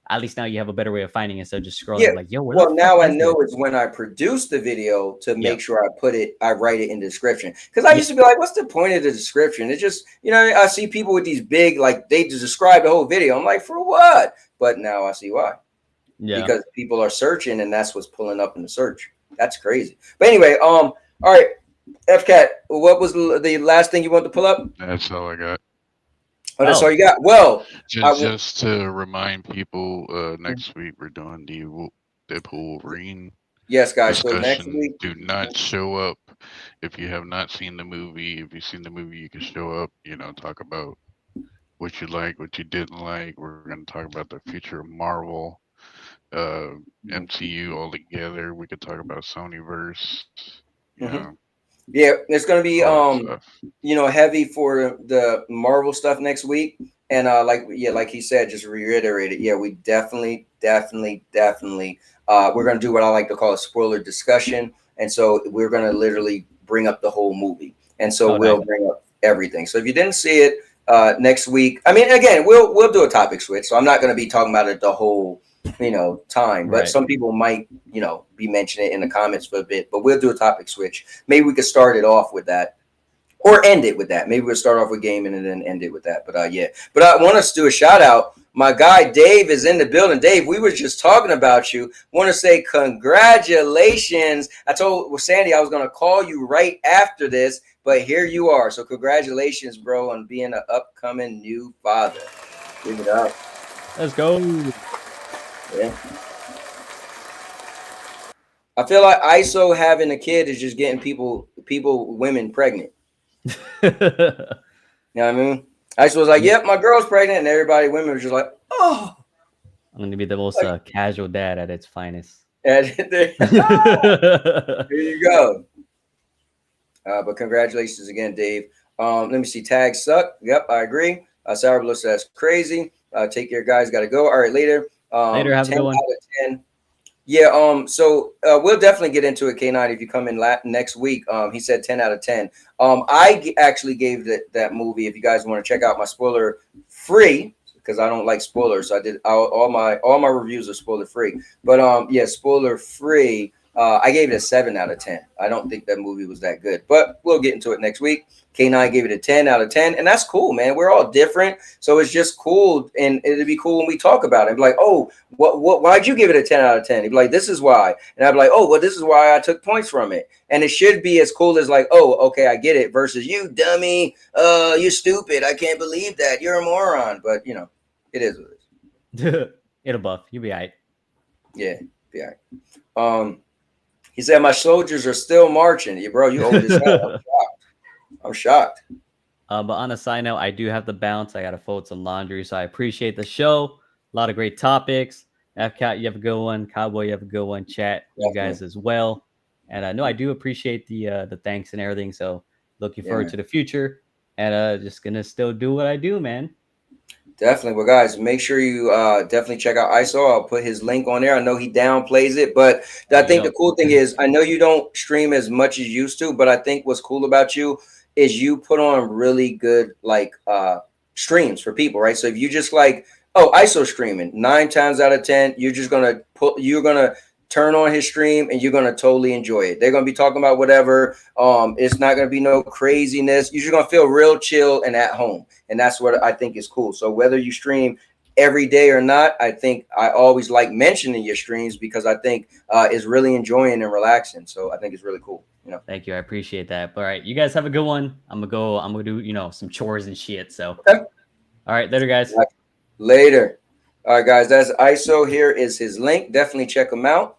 At least now you have a better way of finding it instead of just scrolling like, yo, well, now I know it's when I produce the video to make sure I write it in the description. Because I used to be like, what's the point of the description? It's just, I see people with these big, like they just describe the whole video. I'm like, for what? But now I see why. Yeah. Because people are searching and that's what's pulling up in the search. That's crazy. But anyway, all right, FCAT, what was the last thing you want to pull up? That's all I got. Oh, that's all you got. Well, just to remind people, next week we're doing the Deadpool Wolverine. Yes, guys. Discussion. So next week, do not show up if you have not seen the movie. If you've seen the movie, you can show up. Talk about what you like, what you didn't like. We're going to talk about the future of Marvel. MCU all together. We could talk about Sonyverse. You Hmm. know, Yeah, it's gonna be all that stuff. heavy for the Marvel stuff next week. And like he said, just reiterate it. Yeah, we definitely we're gonna do what I like to call a spoiler discussion. And so we're gonna literally bring up the whole movie. And so Okay. we'll bring up everything. So if you didn't see it next week, I mean, again, we'll do a topic switch. So I'm not gonna be talking about it the whole time, but Right. some people might be mentioning it in the comments for a bit. But we'll do a topic switch. Maybe we could start it off with that or end it with that. Maybe we'll start off with gaming and then end it with that. But yeah. But I want us to do a shout out. My guy Dave is in the building. Dave, we were just talking about you. Want to say congratulations. I told Sandy I was going to call you right after this, but here you are. So congratulations, bro, on being an upcoming new father. Give it up. Let's go. Yeah. I feel like ISO having a kid is just getting women pregnant. You know what I mean? ISO was like, "Yep, my girl's pregnant," and women were just like, "Oh." I'm gonna be the most casual dad at its finest. There you go. But congratulations again, Dave. Let me see. Tags suck. Yep, I agree. Sarah Blue says crazy. Take care, guys. Got to go. All right, later. Later, have a 10 good one. out of 10. Yeah, so we'll definitely get into it, K9, if you come in next week. He said 10 out of 10. I actually gave that movie, if you guys want to check out my spoiler free, because I don't like spoilers. So I did all my reviews are spoiler free. But yeah, spoiler free. I gave it a 7 out of 10. I don't think that movie was that good, but we'll get into it next week. K9 gave it a 10 out of 10, and that's cool, man. We're all different, so it's just cool, and it'd be cool when we talk about it. Be like, oh, why'd you give it a 10 out of 10? He'd be like, this is why, and I'd be like, oh, well, this is why I took points from it, and it should be as cool as like, oh, okay, I get it, versus you dummy, you're stupid, I can't believe that, you're a moron, but it is what it is. It'll buff. You'll be all right. Yeah, be all right. He said, my soldiers are still marching. Yeah, bro, you old as hell. I'm shocked. But on a side note, I do have to bounce. I got to fold some laundry. So I appreciate the show. A lot of great topics. FCAT, you have a good one. Cowboy, you have a good one. Chat, you guys as well. And I know I do appreciate the thanks and everything. So looking forward to the future. And just going to still do what I do, man. Definitely. Well, guys, make sure you definitely check out ISO. I'll put his link on there. I know he downplays it, but I think the cool thing is I know you don't stream as much as you used to, but I think what's cool about you is you put on really good streams for people, right? So if you just ISO streaming 9 times out of 10, you're gonna turn on his stream and you're gonna totally enjoy it. They're gonna be talking about whatever. It's not gonna be no craziness. You're just gonna feel real chill and at home. And that's what I think is cool. So whether you stream every day or not, I think I always like mentioning your streams because I think it's really enjoying and relaxing. So I think it's really cool. Thank you. I appreciate that. All right. You guys have a good one. I'm gonna do, some chores and shit. So okay. All right, later, guys. Later. All right, guys. That's ISO. Here is his link. Definitely check him out.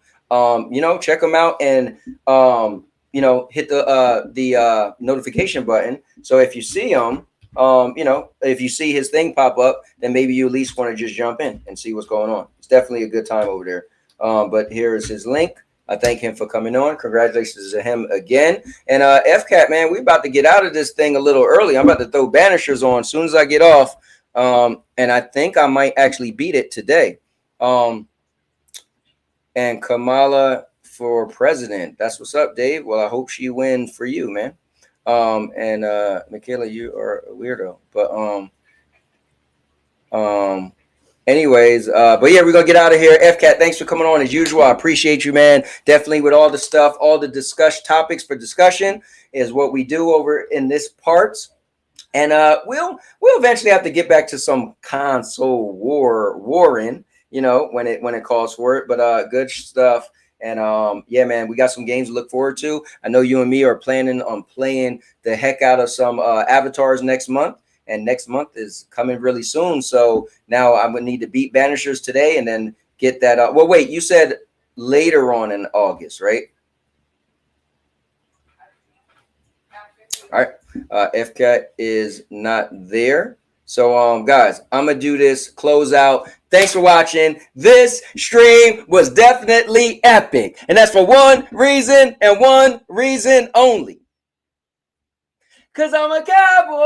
Check him out and hit the notification button. So if you see him, if you see his thing pop up, then maybe you at least want to just jump in and see what's going on. It's definitely a good time over there. But here is his link. I thank him for coming on. Congratulations to him again. And FCAT, man, we about to get out of this thing a little early. I'm about to throw banishers on as soon as I get off. And I think I might actually beat it today. And Kamala for president. That's what's up, Dave. Well, I hope she wins for you, man. And Michaela, you are a weirdo. But anyways, but yeah, we're gonna get out of here. FCAT, thanks for coming on as usual. I appreciate you, man. Definitely with all the stuff, all the topics for discussion is what we do over in this parts. And we'll eventually have to get back to some console warring, when it calls for it. But good stuff. And yeah, man, we got some games to look forward to. I know you and me are planning on playing the heck out of some avatars next month. And next month is coming really soon. So now I'm going to need to beat Banishers today and then get that. Well, wait, you said later on in August, right? All right. FCAT is not there. So, guys, I'm gonna do this close out. Thanks for watching. This stream was definitely epic, and that's for one reason and one reason only. Cause I'm a cowboy.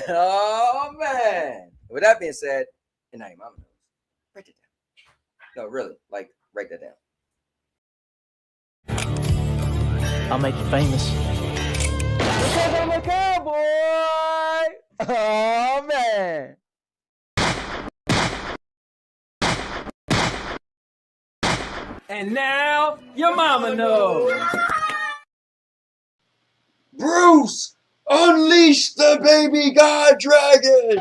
Oh man. With that being said, and now your mama knows. Write it down. No, really, like write that down. I'll make you famous. Because I'm a cowboy. Oh man. And now your mama knows. Bruce, unleash the baby god dragon.